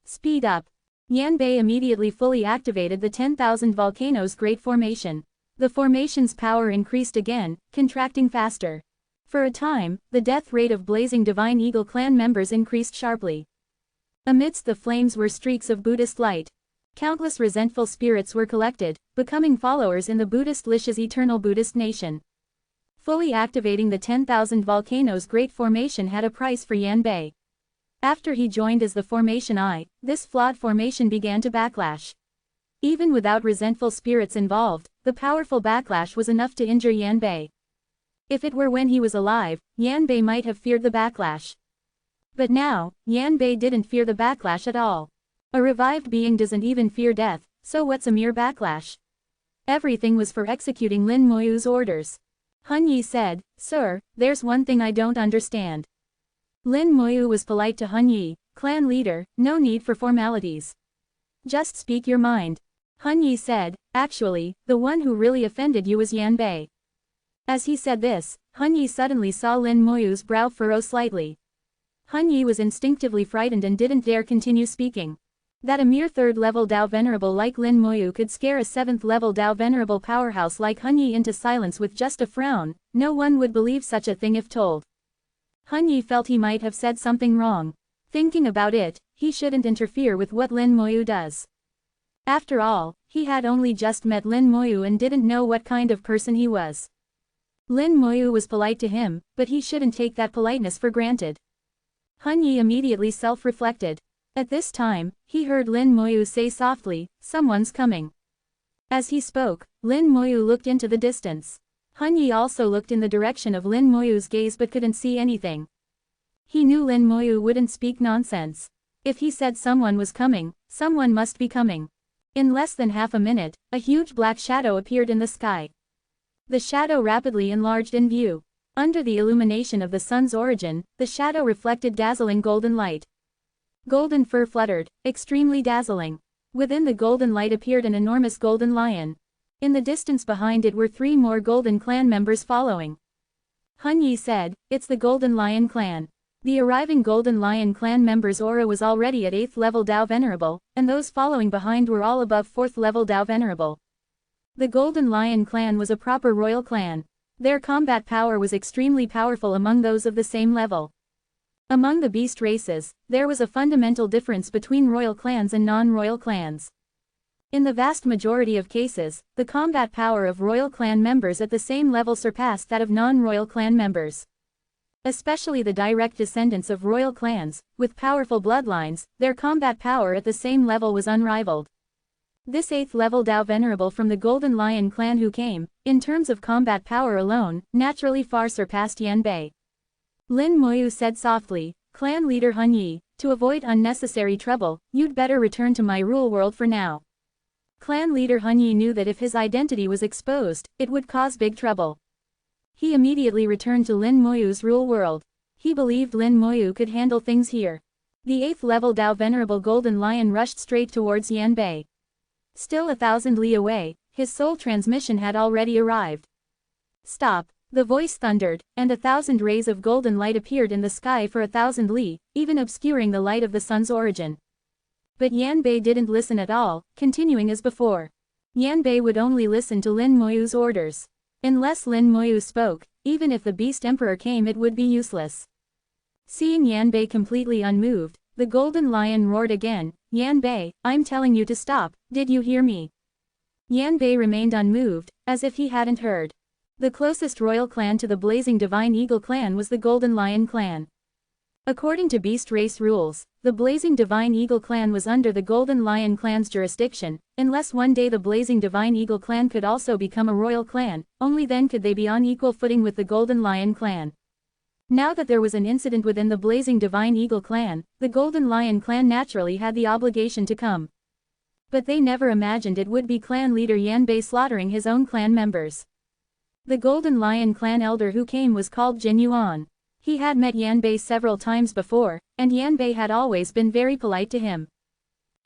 Speed up. Yan Bei immediately fully activated the 10,000 volcanoes' great formation. The formation's power increased again, contracting faster. For a time, the death rate of Blazing Divine Eagle clan members increased sharply. Amidst the flames were streaks of Buddhist light. Countless resentful spirits were collected, becoming followers in the Buddhist Lish's eternal Buddhist nation. Fully activating the 10,000 volcanoes Great Formation had a price for Yanbei. After he joined as the Formation I, this flawed formation began to backlash. Even without resentful spirits involved, the powerful backlash was enough to injure Yanbei. If it were when he was alive, Yanbei might have feared the backlash. But now, Yanbei didn't fear the backlash at all. A revived being doesn't even fear death, so what's a mere backlash? Everything was for executing Lin Moyu's orders. Hun Yi said, "Sir, there's one thing I don't understand." Lin Moyu was polite to Hun Yi, "Clan leader, no need for formalities. Just speak your mind." Hun Yi said, "Actually, the one who really offended you was Yanbei." As he said this, Hun Yi suddenly saw Lin Moyu's brow furrow slightly. Hun Yi was instinctively frightened and didn't dare continue speaking. That a mere 3rd-level Dao Venerable like Lin Moyu could scare a 7th-level Dao Venerable powerhouse like Hun Yi into silence with just a frown, no one would believe such a thing if told. Hun Yi felt he might have said something wrong. Thinking about it, he shouldn't interfere with what Lin Moyu does. After all, he had only just met Lin Moyu and didn't know what kind of person he was. Lin Moyu was polite to him, but he shouldn't take that politeness for granted. Hun Yi immediately self-reflected. At this time, he heard Lin Moyu say softly, "Someone's coming." As he spoke, Lin Moyu looked into the distance. Hun Yi also looked in the direction of Lin Moyu's gaze but couldn't see anything. He knew Lin Moyu wouldn't speak nonsense. If he said someone was coming, someone must be coming. In less than half a minute, a huge black shadow appeared in the sky. The shadow rapidly enlarged in view. Under the illumination of the sun's origin, the shadow reflected dazzling golden light. Golden fur fluttered, extremely dazzling. Within the golden light appeared an enormous golden lion. In the distance behind it were 3 more golden clan members following. Hun Yi said, "It's the Golden Lion clan." The arriving Golden Lion clan members' aura was already at 8th level Dao Venerable, and those following behind were all above 4th level Dao Venerable. The Golden Lion clan was a proper royal clan. Their combat power was extremely powerful among those of the same level. Among the beast races, there was a fundamental difference between royal clans and non-royal clans. In the vast majority of cases, the combat power of royal clan members at the same level surpassed that of non-royal clan members. Especially the direct descendants of royal clans, with powerful bloodlines, their combat power at the same level was unrivaled. This 8th level Dao Venerable from the Golden Lion clan who came, in terms of combat power alone, naturally far surpassed Yanbei. Lin Moyu said softly, "Clan leader Hun Yi, to avoid unnecessary trouble, you'd better return to my rule world for now." Clan leader Hun Yi knew that if his identity was exposed, it would cause big trouble. He immediately returned to Lin Moyu's rule world. He believed Lin Moyu could handle things here. The 8th level Dao Venerable Golden Lion rushed straight towards Yanbei. Still 1,000 li away, his soul transmission had already arrived. "Stop!" The voice thundered, and 1,000 rays of golden light appeared in the sky for 1,000 li, even obscuring the light of the sun's origin. But Yanbei didn't listen at all, continuing as before. Yanbei would only listen to Lin Moyu's orders. Unless Lin Moyu spoke, even if the Beast Emperor came it would be useless. Seeing Yanbei completely unmoved, the Golden Lion roared again, "Yanbei, I'm telling you to stop, did you hear me?" Yanbei remained unmoved, as if he hadn't heard. The closest royal clan to the Blazing Divine Eagle clan was the Golden Lion clan. According to beast race rules, the Blazing Divine Eagle clan was under the Golden Lion clan's jurisdiction, unless one day the Blazing Divine Eagle clan could also become a royal clan, only then could they be on equal footing with the Golden Lion clan. Now that there was an incident within the Blazing Divine Eagle clan, the Golden Lion clan naturally had the obligation to come. But they never imagined it would be clan leader Yanbei slaughtering his own clan members. The Golden Lion clan elder who came was called Jin Yuan. He had met Yanbei several times before, and Yanbei had always been very polite to him.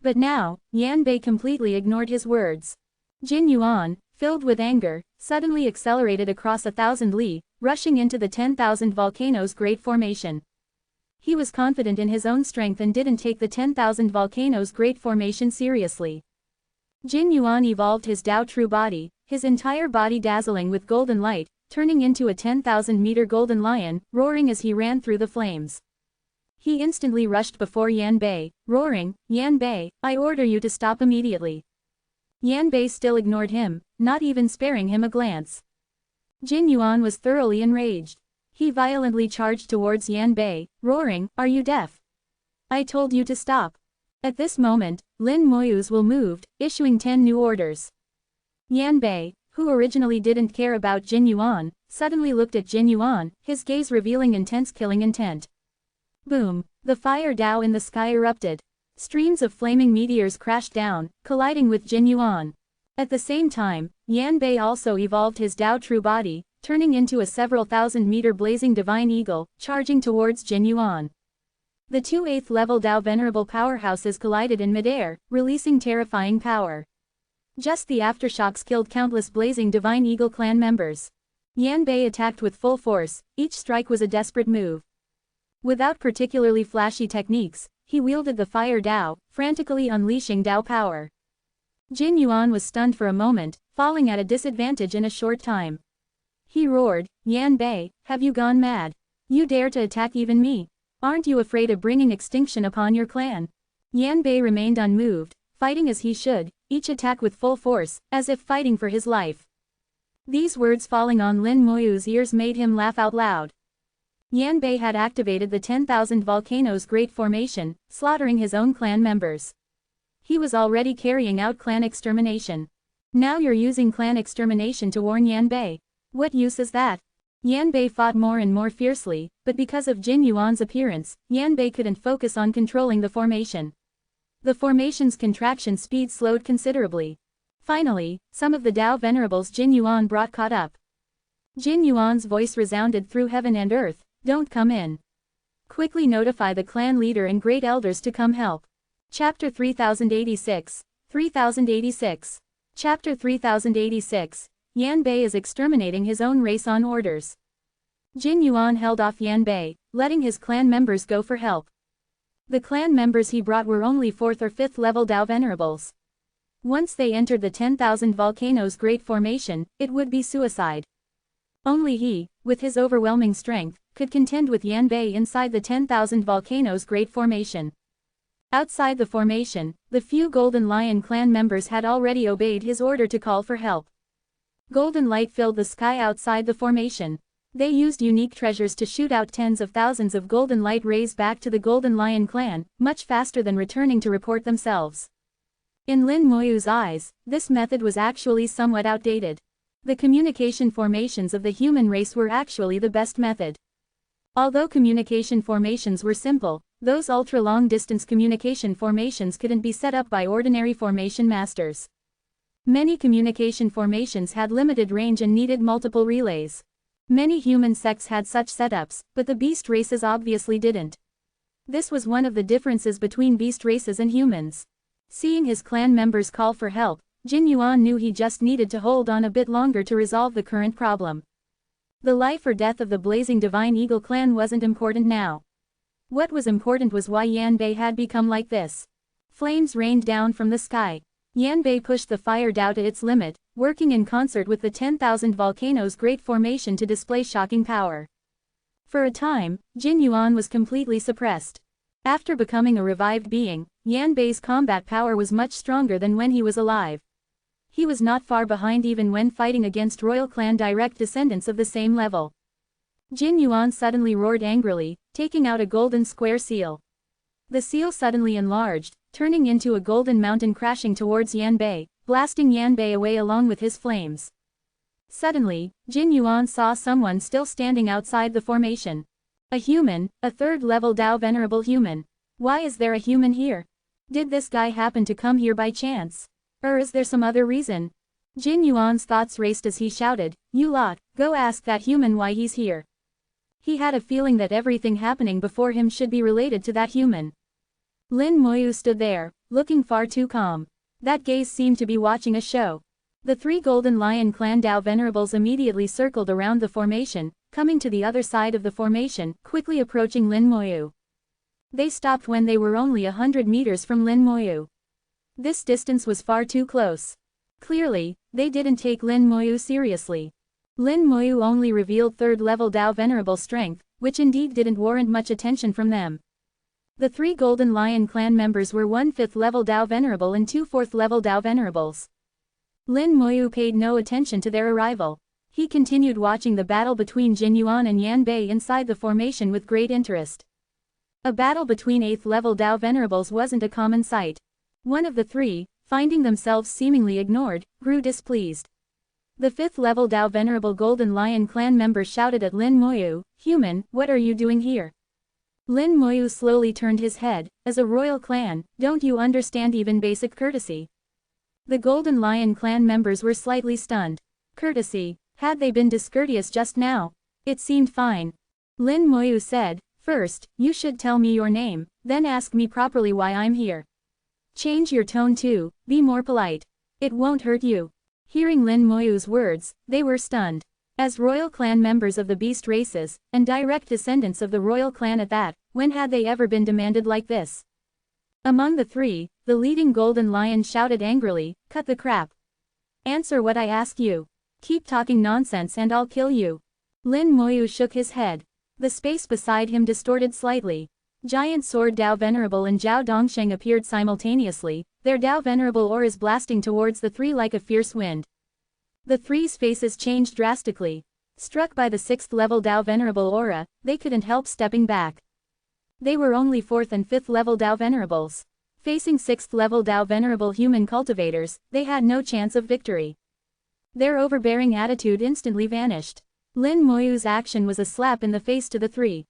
But now, Yanbei completely ignored his words. Jin Yuan, filled with anger, suddenly accelerated across 1,000 li, rushing into the 10,000 volcanoes Great Formation. He was confident in his own strength and didn't take the 10,000 volcanoes Great Formation seriously. Jin Yuan evolved his Dao True Body, his entire body dazzling with golden light, turning into a 10,000-meter golden lion, roaring as he ran through the flames. He instantly rushed before Yan Bei, roaring, "Yan Bei, I order you to stop immediately." Yan Bei still ignored him, not even sparing him a glance. Jin Yuan was thoroughly enraged. He violently charged towards Yan Bei, roaring, "Are you deaf? I told you to stop." At this moment, Lin Moyu's will moved, issuing 10 new orders. Yan Bei, who originally didn't care about Jin Yuan, suddenly looked at Jin Yuan, his gaze revealing intense killing intent. Boom! The fire Dao in the sky erupted. Streams of flaming meteors crashed down, colliding with Jin Yuan. At the same time, Yan Bei also evolved his Dao true body, turning into a several thousand-meter blazing divine eagle, charging towards Jin Yuan. The two 8th level Dao Venerable powerhouses collided in midair, releasing terrifying power. Just the aftershocks killed countless blazing divine eagle clan members. Yan Bei attacked with full force, each strike was a desperate move. Without particularly flashy techniques, he wielded the fire Dao, frantically unleashing Dao power. Jin Yuan was stunned for a moment, falling at a disadvantage in a short time. He roared, "Yan Bei, have you gone mad? You dare to attack even me? Aren't you afraid of bringing extinction upon your clan?" Yan Bei remained unmoved, fighting as he should, each attack with full force, as if fighting for his life. These words falling on Lin Moyu's ears made him laugh out loud. Yan Bei had activated the 10,000 volcanoes Great Formation, slaughtering his own clan members. He was already carrying out clan extermination. Now you're using clan extermination to warn Yan Bei. What use is that? Yan Bei fought more and more fiercely, but because of Jin Yuan's appearance, Yan Bei couldn't focus on controlling the formation. The formation's contraction speed slowed considerably. Finally, some of the Dao Venerables Jin Yuan brought caught up. Jin Yuan's voice resounded through heaven and earth, "Don't come in. Quickly notify the clan leader and great elders to come help." Chapter 3086. 3086. Chapter 3086. Yan Bei is exterminating his own race on orders. Jin Yuan held off Yan Bei, letting his clan members go for help. The clan members he brought were only 4th or 5th level Dao Venerables. Once they entered the 10,000 volcanoes Great Formation, it would be suicide. Only he, with his overwhelming strength, could contend with Yan Bei inside the 10,000 volcanoes Great Formation. Outside the formation, the few Golden Lion clan members had already obeyed his order to call for help. Golden light filled the sky outside the formation. They used unique treasures to shoot out tens of thousands of golden light rays back to the Golden Lion clan, much faster than returning to report themselves. In Lin Moyu's eyes, this method was actually somewhat outdated. The communication formations of the human race were actually the best method. Although communication formations were simple, those ultra-long-distance communication formations couldn't be set up by ordinary formation masters. Many communication formations had limited range and needed multiple relays. Many human sects had such setups, but the beast races obviously didn't. This was one of the differences between beast races and humans. Seeing his clan members call for help, Jin Yuan knew he just needed to hold on a bit longer to resolve the current problem. The life or death of the blazing Divine Eagle clan wasn't important now. What was important was why Yan Bei had become like this. Flames rained down from the sky. Yan Bei pushed the fire Dao to its limit, working in concert with the 10,000 volcanoes Great Formation to display shocking power. For a time, Jin Yuan was completely suppressed. After becoming a revived being, Yan Bei's combat power was much stronger than when he was alive. He was not far behind even when fighting against royal clan direct descendants of the same level. Jin Yuan suddenly roared angrily, taking out a golden square seal. The seal suddenly enlarged, turning into a golden mountain crashing towards Yan Bei, blasting Yan Bei away along with his flames. Suddenly, Jin Yuan saw someone still standing outside the formation. A human, a 3rd level Dao Venerable human. Why is there a human here? Did this guy happen to come here by chance? Or is there some other reason? Jin Yuan's thoughts raced as he shouted, "You lot, go ask that human why he's here." He had a feeling that everything happening before him should be related to that human. Lin Moyu stood there, looking far too calm. That gaze seemed to be watching a show. The 3 Golden Lion clan Dao Venerables immediately circled around the formation, coming to the other side of the formation, quickly approaching Lin Moyu. They stopped when they were only 100 meters from Lin Moyu. This distance was far too close. Clearly, they didn't take Lin Moyu seriously. Lin Moyu only revealed 3rd level Dao Venerable strength, which indeed didn't warrant much attention from them. The 3 Golden Lion clan members were 1 5th level Dao Venerable and 2 4th level Dao Venerables. Lin Moyu paid no attention to their arrival. He continued watching the battle between Jin Yuan and Yan Bei inside the formation with great interest. A battle between 8th level Dao Venerables wasn't a common sight. One of the 3, finding themselves seemingly ignored, grew displeased. The 5th level Dao Venerable Golden Lion clan member shouted at Lin Moyu, "Human, what are you doing here?" Lin Moyu slowly turned his head. "As a royal clan, don't you understand even basic courtesy?" The Golden Lion clan members were slightly stunned. Courtesy? Had they been discourteous just now? It seemed fine. Lin Moyu said, "First, you should tell me your name, then ask me properly why I'm here. Change your tone too, be more polite. It won't hurt you." Hearing Lin Moyu's words, they were stunned. As royal clan members of the beast races, and direct descendants of the royal clan at that, when had they ever been demanded like this? Among the 3, the leading Golden Lion shouted angrily, "Cut the crap. Answer what I ask you. Keep talking nonsense and I'll kill you." Lin Moyu shook his head. The space beside him distorted slightly. Giant Sword Dao Venerable and Zhao Dongsheng appeared simultaneously, their Dao Venerable auras blasting towards the 3 like a fierce wind. The 3's faces changed drastically. Struck by the 6th level Dao Venerable aura, they couldn't help stepping back. They were only 4th and 5th level Dao Venerables. Facing 6th level Dao Venerable human cultivators, they had no chance of victory. Their overbearing attitude instantly vanished. Lin Moyu's action was a slap in the face to the 3.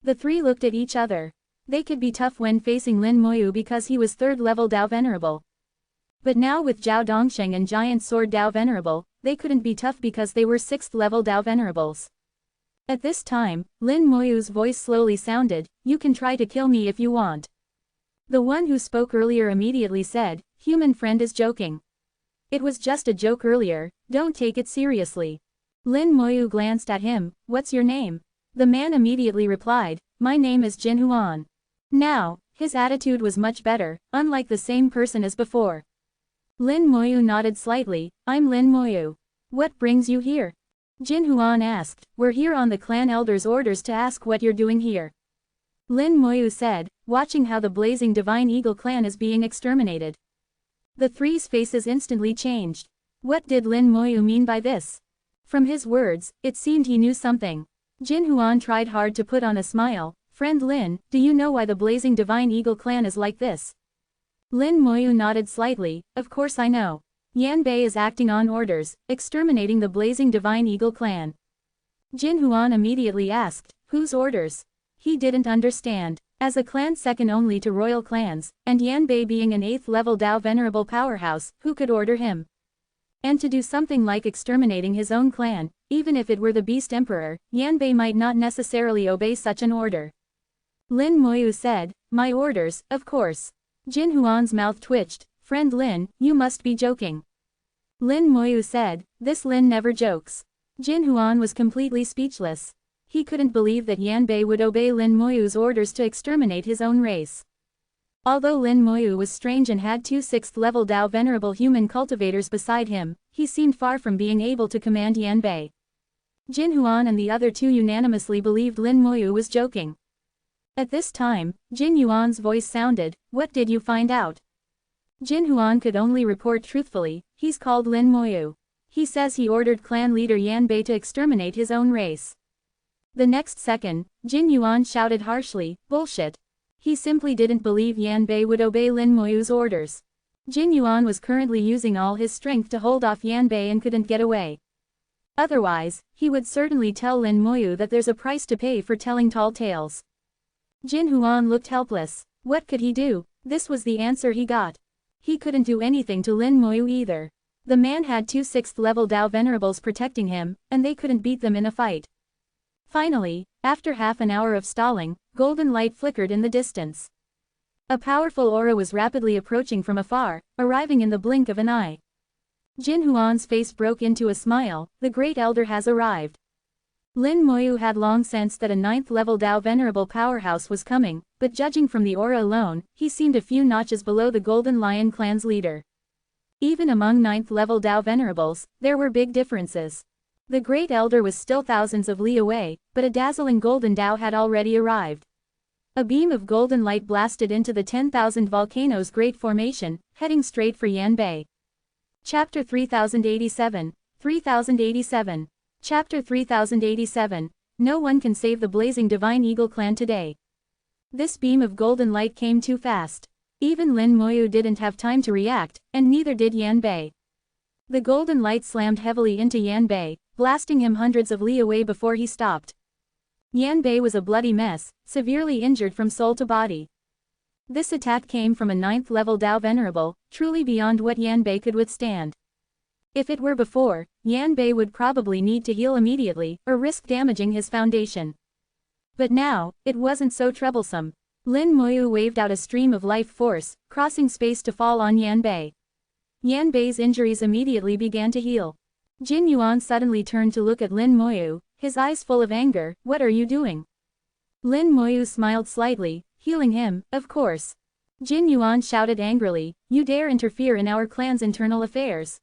The 3 looked at each other. They could be tough when facing Lin Moyu because he was 3rd level Dao Venerable. But now with Zhao Dongsheng and Giant Sword Dao Venerable, they couldn't be tough because they were 6th level Dao Venerables. At this time, Lin Moyu's voice slowly sounded, "You can try to kill me if you want." The one who spoke earlier immediately said, "Human friend is joking. It was just a joke earlier, don't take it seriously." Lin Moyu glanced at him, "What's your name?" The man immediately replied, "My name is Jin Huan." Now, his attitude was much better, unlike the same person as before. Lin Moyu nodded slightly, "I'm Lin Moyu. What brings you here?" Jin Huan asked, "We're here on the clan elder's orders to ask what you're doing here." Lin Moyu said, "Watching how the blazing Divine Eagle clan is being exterminated." The 3's faces instantly changed. What did Lin Moyu mean by this? From his words, it seemed he knew something. Jin Huan tried hard to put on a smile. "Friend Lin, do you know why the blazing Divine Eagle clan is like this?" Lin Moyu nodded slightly, "Of course I know. Yan Bei is acting on orders, exterminating the blazing Divine Eagle clan." Jin Huan immediately asked, "Whose orders?" He didn't understand. As a clan second only to royal clans, and Yan Bei being an 8th level Dao Venerable powerhouse, who could order him? And to do something like exterminating his own clan, even if it were the Beast Emperor, Yan Bei might not necessarily obey such an order. Lin Moyu said, "My orders, of course." Jin Huan's mouth twitched. "Friend Lin, you must be joking." Lin Moyu said, "This Lin never jokes." Jin Huan was completely speechless. He couldn't believe that Yan Bei would obey Lin Moyu's orders to exterminate his own race. Although Lin Moyu was strange and had 2 6th level Dao Venerable human cultivators beside him, he seemed far from being able to command Yan Bei. Jin Huan and the other 2 unanimously believed Lin Moyu was joking. At this time, Jin Yuan's voice sounded, "What did you find out?" Jin Huan could only report truthfully, "He's called Lin Moyu. He says he ordered clan leader Yan Bei to exterminate his own race." The next second, Jin Yuan shouted harshly, "Bullshit." He simply didn't believe Yan Bei would obey Lin Moyu's orders. Jin Yuan was currently using all his strength to hold off Yan Bei and couldn't get away. Otherwise, he would certainly tell Lin Moyu that there's a price to pay for telling tall tales. Jin Huan looked helpless. What could he do? This was the answer he got. He couldn't do anything to Lin Moyu either. The man had 2 6th level Dao Venerables protecting him, and they couldn't beat them in a fight. Finally, after half an hour of stalling, golden light flickered in the distance. A powerful aura was rapidly approaching from afar, arriving in the blink of an eye. Jin Huan's face broke into a smile. The Great Elder has arrived. Lin Moyu had long sensed that a 9th level Dao Venerable powerhouse was coming, but judging from the aura alone, he seemed a few notches below the Golden Lion clan's leader. Even among 9th level Dao Venerables, there were big differences. The Great Elder was still thousands of li away, but a dazzling golden Tao had already arrived. A beam of golden light blasted into the 10,000 volcanoes Great Formation, heading straight for Yanbei. Chapter 3087, 3087. Chapter 3087. No one can save the blazing Divine Eagle clan today. This beam of golden light came too fast. Even Lin Moyu didn't have time to react, and neither did Yanbei. The golden light slammed heavily into Yanbei, blasting him hundreds of li away before he stopped. Yanbei was a bloody mess, severely injured from soul to body. This attack came from a 9th level Dao Venerable, truly beyond what Yanbei could withstand. If it were before, Yanbei would probably need to heal immediately, or risk damaging his foundation. But now, it wasn't so troublesome. Lin Moyu waved out a stream of life force, crossing space to fall on Yanbei. Yanbei's injuries immediately began to heal. Jin Yuan suddenly turned to look at Lin Moyu, his eyes full of anger. "What are you doing?" Lin Moyu smiled slightly. "Healing him, of course." Jin Yuan shouted angrily, "You dare interfere in our clan's internal affairs."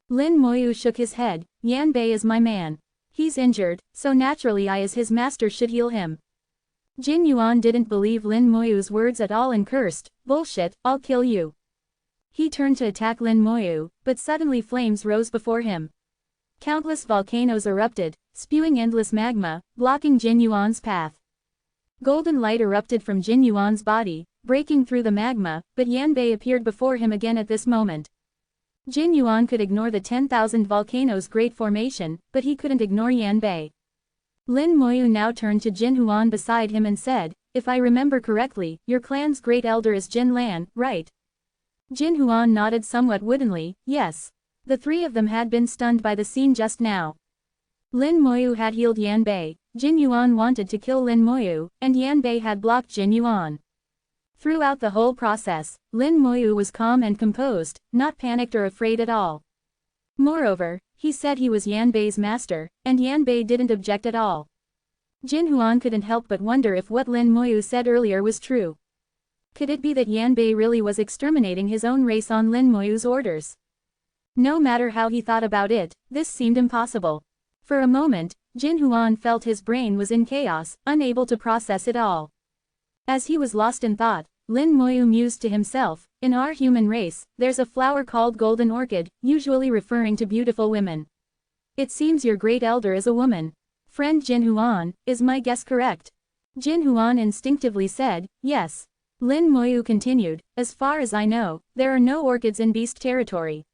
Lin Moyu shook his head. "Yanbei is my man. He's injured, so naturally I as his master should heal him." Jin Yuan didn't believe Lin Moyu's words at all and cursed, "Bullshit, I'll kill you." He turned to attack Lin Moyu, but suddenly flames rose before him. Countless volcanoes erupted, spewing endless magma, blocking Jin Yuan's path. Golden light erupted from Jin Yuan's body, breaking through the magma, but Yanbei appeared before him again at this moment. Jin Yuan could ignore the 10,000 volcanoes Great Formation, but he couldn't ignore Yanbei. Lin Moyu now turned to Jin Huan beside him and said, "If I remember correctly, your clan's Great Elder is Jin Lan, right?" Jin Huan nodded somewhat woodenly, "Yes." The three of them had been stunned by the scene just now. Lin Moyu had healed Yanbei, Jin Yuan wanted to kill Lin Moyu, and Yanbei had blocked Jin Yuan. Throughout the whole process, Lin Moyu was calm and composed, not panicked or afraid at all. Moreover, he said he was Yanbei's master, and Yanbei didn't object at all. Jin Huan couldn't help but wonder if what Lin Moyu said earlier was true. Could it be that Yanbei really was exterminating his own race on Lin Moyu's orders? No matter how he thought about it, this seemed impossible. For a moment, Jin Huan felt his brain was in chaos, unable to process it all. As he was lost in thought, Lin Moyu mused to himself, "In our human race, there's a flower called golden orchid, usually referring to beautiful women. It seems your great elder is a woman. Friend Jin Huan, is my guess correct?" Jin Huan instinctively said, "Yes." Lin Moyu continued, "As far as I know, there are no orchids in beast territory.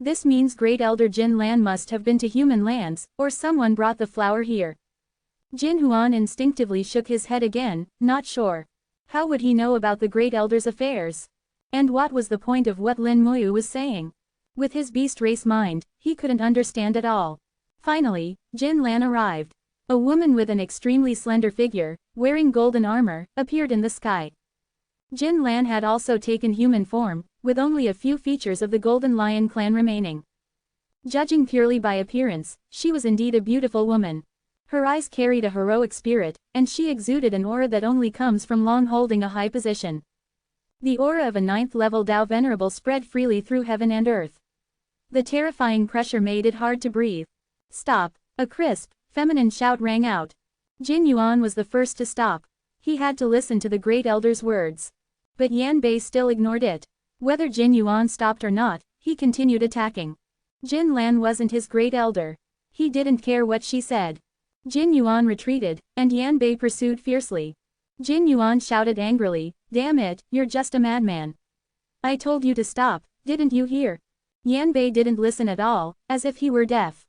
This means Great Elder Jin Lan must have been to human lands, or someone brought the flower here." Jin Huan instinctively shook his head again, not sure. How would he know about the Great Elder's affairs? And what was the point of what Lin Moyu was saying? With his beast race mind, he couldn't understand at all. Finally, Jin Lan arrived. A woman with an extremely slender figure, wearing golden armor, appeared in the sky. Jin Lan had also taken human form, with only a few features of the Golden Lion clan remaining. Judging purely by appearance, she was indeed a beautiful woman. Her eyes carried a heroic spirit, and she exuded an aura that only comes from long holding a high position. The aura of a 9th level Dao Venerable spread freely through heaven and earth. The terrifying pressure made it hard to breathe. "Stop!" A crisp, feminine shout rang out. Jin Yuan was the first to stop. He had to listen to the Great Elder's words. But Yanbei still ignored it. Whether Jin Yuan stopped or not, he continued attacking. Jin Lan wasn't his Great Elder. He didn't care what she said. Jin Yuan retreated, and Yanbei pursued fiercely. Jin Yuan shouted angrily, "Damn it, you're just a madman. I told you to stop, didn't you hear?" Yanbei didn't listen at all, as if he were deaf.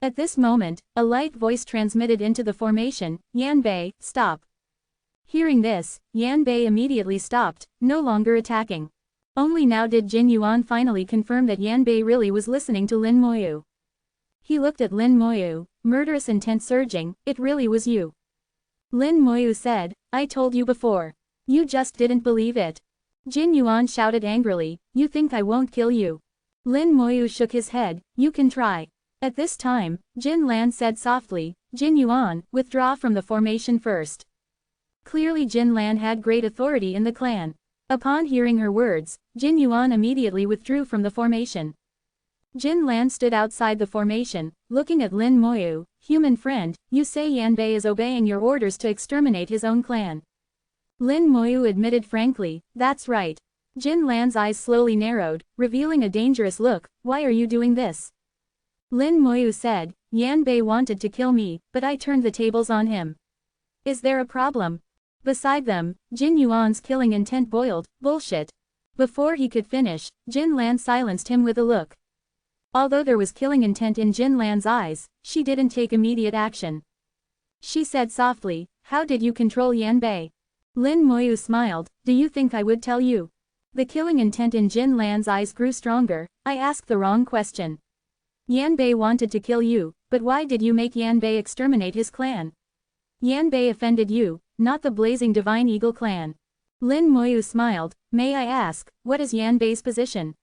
At this moment, a light voice transmitted into the formation, "Yanbei, stop." Hearing this, Yanbei immediately stopped, no longer attacking. Only now did Jin Yuan finally confirm that Yanbei really was listening to Lin Moyu. He looked at Lin Moyu, murderous intent surging, "It really was you." Lin Moyu said, "I told you before. You just didn't believe it." Jin Yuan shouted angrily, "You think I won't kill you?" Lin Moyu shook his head, "You can try." At this time, Jin Lan said softly, "Jin Yuan, withdraw from the formation first." Clearly Jin Lan had great authority in the clan. Upon hearing her words, Jin Yuan immediately withdrew from the formation. Jin Lan stood outside the formation, looking at Lin Moyu. Human friend, you say Yanbei is obeying your orders to exterminate his own clan. Lin Moyu admitted frankly, that's right. Jin Lan's eyes slowly narrowed, revealing a dangerous look. Why are you doing this? Lin Moyu said, Yanbei wanted to kill me, but I turned the tables on him. Is there a problem? Beside them, Jin Yuan's killing intent boiled. Bullshit. Before he could finish, Jin Lan silenced him with a look. Although there was killing intent in Jin Lan's eyes, she didn't take immediate action. She said softly, how did you control Yanbei? Lin Moyu smiled, do you think I would tell you? The killing intent in Jin Lan's eyes grew stronger. I asked the wrong question. Yanbei wanted to kill you, but why did you make Yanbei exterminate his clan? Yanbei offended you, not the Blazing Divine Eagle clan. Lin Moyu smiled, may I ask, what is Yanbei's position?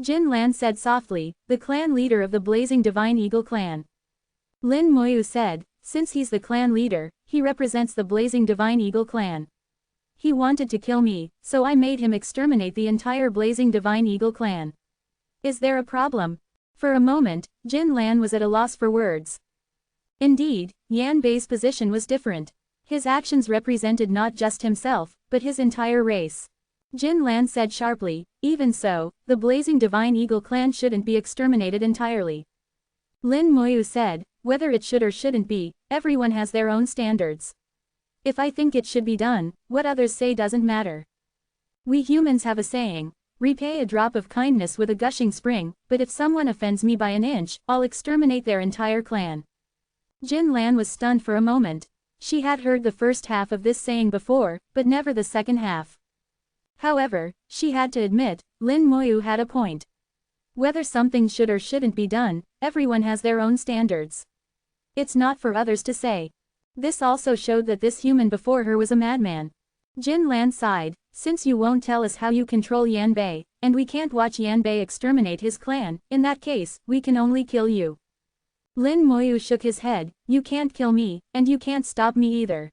Jin Lan said softly, the clan leader of the Blazing Divine Eagle clan. Lin Moyu said, since he's the clan leader, he represents the Blazing Divine Eagle clan. He wanted to kill me, so I made him exterminate the entire Blazing Divine Eagle clan. Is there a problem? For a moment, Jin Lan was at a loss for words. Indeed, Yanbei's position was different. His actions represented not just himself, but his entire race. Jin Lan said sharply, even so, the Blazing Divine Eagle clan shouldn't be exterminated entirely. Lin Moyu said, whether it should or shouldn't be, everyone has their own standards. If I think it should be done, what others say doesn't matter. We humans have a saying, repay a drop of kindness with a gushing spring, but if someone offends me by an inch, I'll exterminate their entire clan. Jin Lan was stunned for a moment. She had heard the first half of this saying before, but never the second half. However, she had to admit, Lin Moyu had a point. Whether something should or shouldn't be done, everyone has their own standards. It's not for others to say. This also showed that this human before her was a madman. Jin Lan sighed, since you won't tell us how you control Yanbei, and we can't watch Yanbei exterminate his clan, in that case, we can only kill you. Lin Moyu shook his head, you can't kill me, and you can't stop me either.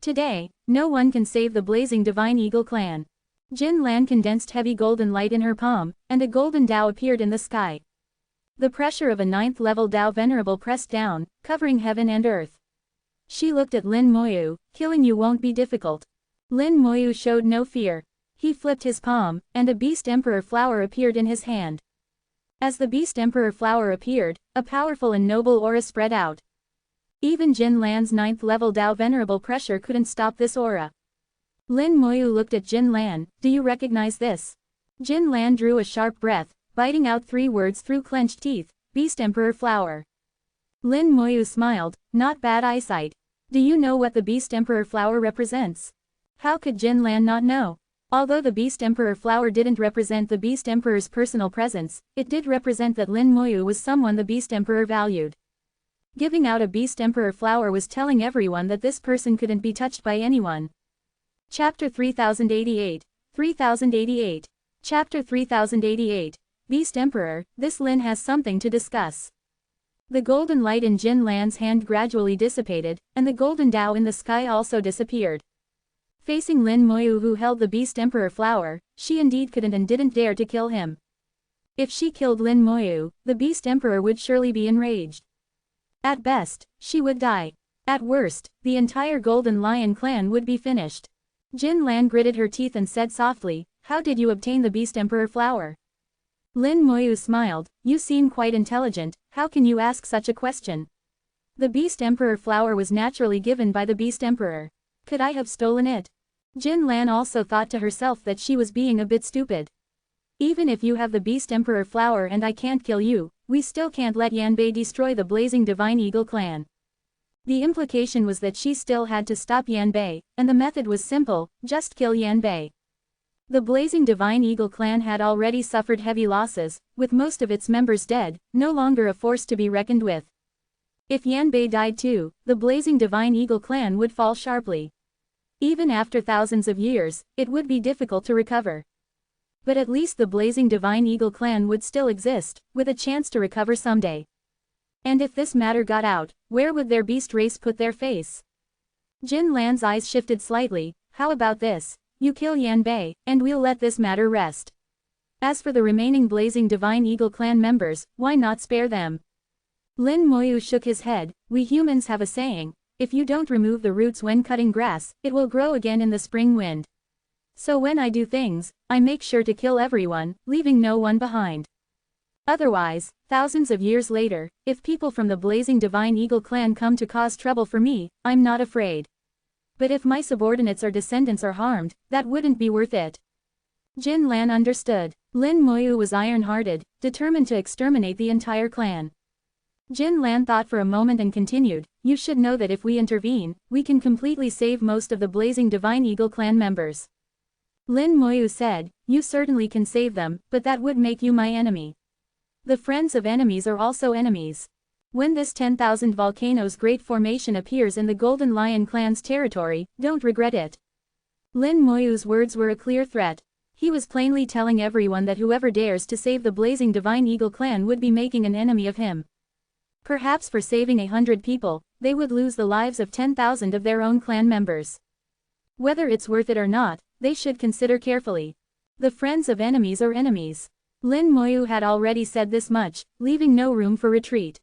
Today, no one can save the Blazing Divine Eagle clan. Jin Lan condensed heavy golden light in her palm, and a golden Dao appeared in the sky. The pressure of a 9th level Dao Venerable pressed down, covering heaven and earth. She looked at Lin Moyu, killing you won't be difficult. Lin Moyu showed no fear. He flipped his palm, and a Beast Emperor flower appeared in his hand. As the Beast Emperor flower appeared, a powerful and noble aura spread out. Even Jin Lan's 9th level Dao Venerable pressure couldn't stop this aura. Lin Moyu looked at Jin Lan, do you recognize this? Jin Lan drew a sharp breath, biting out 3 words through clenched teeth, Beast Emperor flower. Lin Moyu smiled, not bad eyesight. Do you know what the Beast Emperor flower represents? How could Jin Lan not know? Although the Beast Emperor flower didn't represent the Beast Emperor's personal presence, it did represent that Lin Moyu was someone the Beast Emperor valued. Giving out a Beast Emperor flower was telling everyone that this person couldn't be touched by anyone. Chapter 3088. 3088. Chapter 3088. Beast Emperor, this Lin has something to discuss. The golden light in Jin Lan's hand gradually dissipated, and the golden Dao in the sky also disappeared. Facing Lin Moyu who held the Beast Emperor flower, she indeed couldn't and didn't dare to kill him. If she killed Lin Moyu, the Beast Emperor would surely be enraged. At best, she would die. At worst, the entire Golden Lion clan would be finished. Jin Lan gritted her teeth and said softly, how did you obtain the Beast Emperor flower? Lin Moyu smiled, you seem quite intelligent, how can you ask such a question? The Beast Emperor flower was naturally given by the Beast Emperor. Could I have stolen it? Jin Lan also thought to herself that she was being a bit stupid. Even if you have the Beast Emperor flower and I can't kill you, we still can't let Yanbei destroy the Blazing Divine Eagle clan. The implication was that she still had to stop Yanbei, and the method was simple, just kill Yanbei. The Blazing Divine Eagle clan had already suffered heavy losses, with most of its members dead, no longer a force to be reckoned with. If Yanbei died too, the Blazing Divine Eagle clan would fall sharply. Even after thousands of years, it would be difficult to recover. But at least the Blazing Divine Eagle clan would still exist, with a chance to recover someday. And if this matter got out, where would their beast race put their face? Jin Lan's eyes shifted slightly, how about this? You kill Yanbei, and we'll let this matter rest. As for the remaining Blazing Divine Eagle clan members, why not spare them? Lin Moyu shook his head. We humans have a saying, if you don't remove the roots when cutting grass, it will grow again in the spring wind. So when I do things, I make sure to kill everyone, leaving no one behind. Otherwise, thousands of years later, if people from the blazing Divine Eagle clan come to cause trouble for me, I'm not afraid. But if my subordinates or descendants are harmed, that wouldn't be worth it. Jin Lan understood. Lin Moyu was iron-hearted, determined to exterminate the entire clan. Jin Lan thought for a moment and continued, you should know that if we intervene, we can completely save most of the blazing Divine Eagle clan members. Lin Moyu said, you certainly can save them, but that would make you my enemy. The friends of enemies are also enemies. When this 10,000 volcanoes great formation appears in the Golden Lion clan's territory, don't regret it. Lin Moyu's words were a clear threat. He was plainly telling everyone that whoever dares to save the blazing Divine Eagle clan would be making an enemy of him. Perhaps for saving 100 people, they would lose the lives of 10,000 of their own clan members. Whether it's worth it or not, they should consider carefully. The friends of enemies are enemies. Lin Moyu had already said this much, leaving no room for retreat.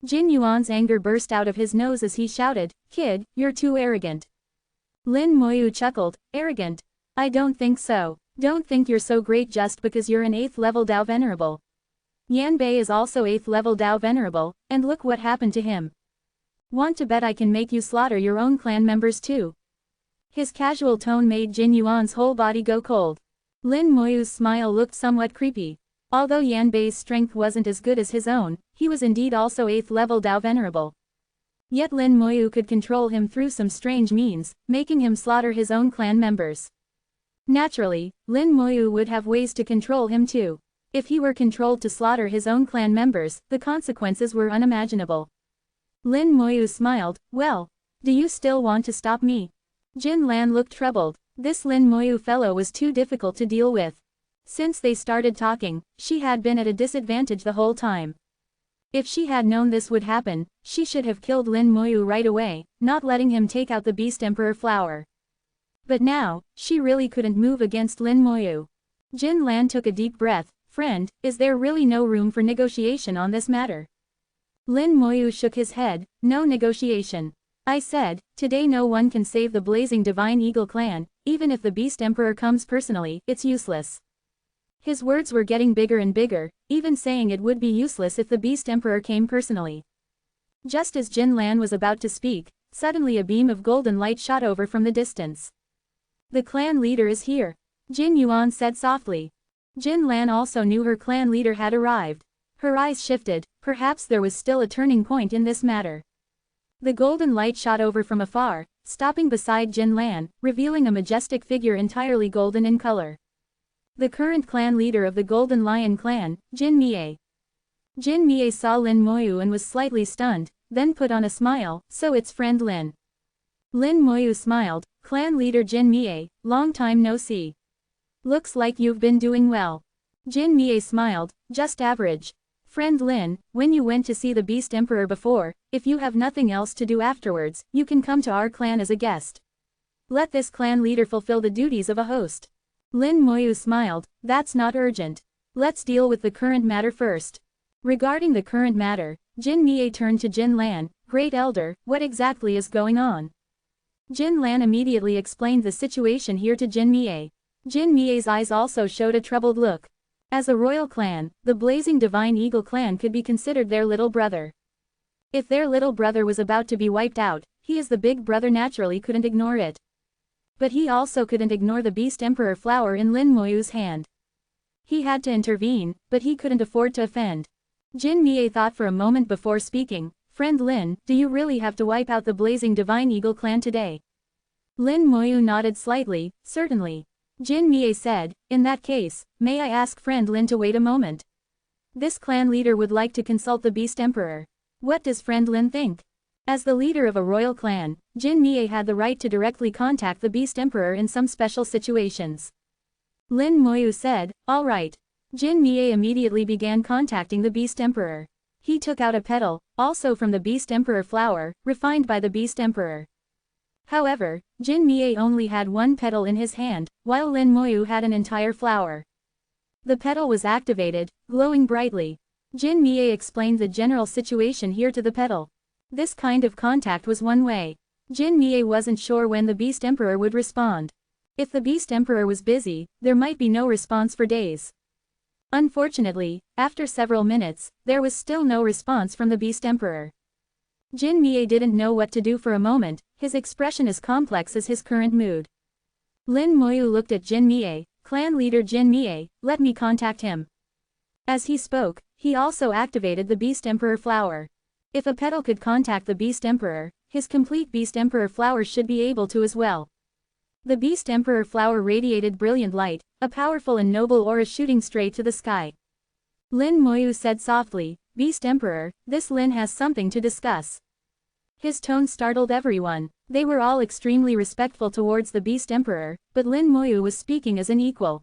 Jin Yuan's anger burst out of his nose as he shouted, kid, you're too arrogant. Lin Moyu chuckled, arrogant? I don't think so. Don't think you're so great just because you're an 8th level Dao Venerable. Yan Bei is also 8th level Dao Venerable, and look what happened to him. Want to bet I can make you slaughter your own clan members too? His casual tone made Jin Yuan's whole body go cold. Lin Moyu's smile looked somewhat creepy. Although Yan Bei's strength wasn't as good as his own, he was indeed also 8th level Dao Venerable. Yet Lin Moyu could control him through some strange means, making him slaughter his own clan members. Naturally, Lin Moyu would have ways to control him too. If he were controlled to slaughter his own clan members, the consequences were unimaginable. Lin Moyu smiled, well, do you still want to stop me? Jin Lan looked troubled. This Lin Moyu fellow was too difficult to deal with. Since they started talking, she had been at a disadvantage the whole time. If she had known this would happen, she should have killed Lin Moyu right away, not letting him take out the Beast Emperor flower. But now, she really couldn't move against Lin Moyu. Jin Lan took a deep breath. Friend, is there really no room for negotiation on this matter? Lin Moyu shook his head, no negotiation. I said, today no one can save the blazing Divine Eagle clan, even if the Beast Emperor comes personally, it's useless. His words were getting bigger and bigger, even saying it would be useless if the Beast Emperor came personally. Just as Jin Lan was about to speak, suddenly a beam of golden light shot over from the distance. The clan leader is here, Jin Yuan said softly. Jin Lan also knew her clan leader had arrived. Her eyes shifted, perhaps there was still a turning point in this matter. The golden light shot over from afar, stopping beside Jin Lan, revealing a majestic figure entirely golden in color. The current clan leader of the Golden Lion clan, Jin Mie. Jin Mie saw Lin Moyu and was slightly stunned, then put on a smile, so it's friend Lin. Lin Moyu smiled, clan leader Jin Mie, long time no see. Looks like you've been doing well. Jin Mie smiled, just average. Friend Lin, when you went to see the Beast Emperor before, if you have nothing else to do afterwards, you can come to our clan as a guest. Let this clan leader fulfill the duties of a host. Lin Moyu smiled, that's not urgent. Let's deal with the current matter first. Regarding the current matter, Jin Mie turned to Jin Lan, Great Elder, what exactly is going on? Jin Lan immediately explained the situation here to Jin Mie. Jin Mie's eyes also showed a troubled look. As a royal clan, the blazing Divine Eagle clan could be considered their little brother. If their little brother was about to be wiped out, he as the big brother naturally couldn't ignore it. But he also couldn't ignore the Beast Emperor flower in Lin Moyu's hand. He had to intervene, but he couldn't afford to offend. Jin Mie thought for a moment before speaking, Friend Lin, do you really have to wipe out the blazing Divine Eagle clan today? Lin Moyu nodded slightly, certainly. Jin Mie said, in that case, may I ask friend Lin to wait a moment? This clan leader would like to consult the Beast Emperor. What does friend Lin think? As the leader of a royal clan, Jin Mie had the right to directly contact the Beast Emperor in some special situations. Lin Moyu said, all right. Jin Mie immediately began contacting the Beast Emperor. He took out a petal, also from the Beast Emperor flower, refined by the Beast Emperor. However, Jin Mie only had one petal in his hand, while Lin Moyu had an entire flower. The petal was activated, glowing brightly. Jin Mie explained the general situation here to the petal. This kind of contact was one way. Jin Mie wasn't sure when the Beast Emperor would respond. If the Beast Emperor was busy, there might be no response for days. Unfortunately, after several minutes, there was still no response from the Beast Emperor. Jin Mie didn't know what to do for a moment, his expression as complex as his current mood. Lin Moyu looked at Jin Mie, clan leader Jin Mie, let me contact him. As he spoke, he also activated the Beast Emperor flower. If a petal could contact the Beast Emperor, his complete Beast Emperor flower should be able to as well. The Beast Emperor flower radiated brilliant light, a powerful and noble aura shooting straight to the sky. Lin Moyu said softly, Beast Emperor, this Lin has something to discuss. His tone startled everyone. They were all extremely respectful towards the Beast Emperor, but Lin Moyu was speaking as an equal.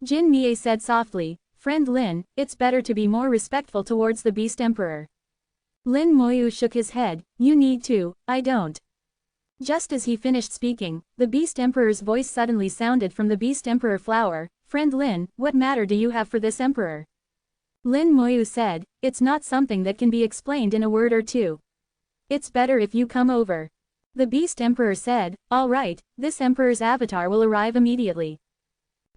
Jin Mie said softly, Friend Lin, it's better to be more respectful towards the Beast Emperor. Lin Moyu shook his head, you need to, I don't. Just as he finished speaking, the Beast Emperor's voice suddenly sounded from the Beast Emperor flower, Friend Lin, what matter do you have for this emperor? Lin Moyu said, it's not something that can be explained in a word or two. It's better if you come over. The Beast Emperor said, all right, this emperor's avatar will arrive immediately.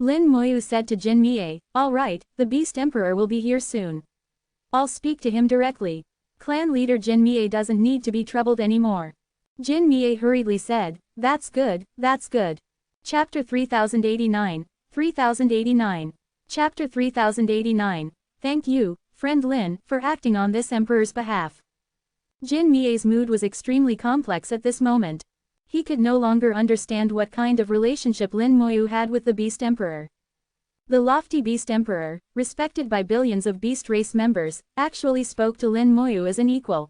Lin Moyu said to Jin Mie, all right, the Beast Emperor will be here soon. I'll speak to him directly. Clan leader Jin Mie doesn't need to be troubled anymore. Jin Mie hurriedly said, that's good, that's good. Chapter 3089, 3089. Chapter 3089. Thank you, friend Lin, for acting on this emperor's behalf. Jin Mie's mood was extremely complex at this moment. He could no longer understand what kind of relationship Lin Moyu had with the Beast Emperor. The lofty Beast Emperor, respected by billions of Beast race members, actually spoke to Lin Moyu as an equal.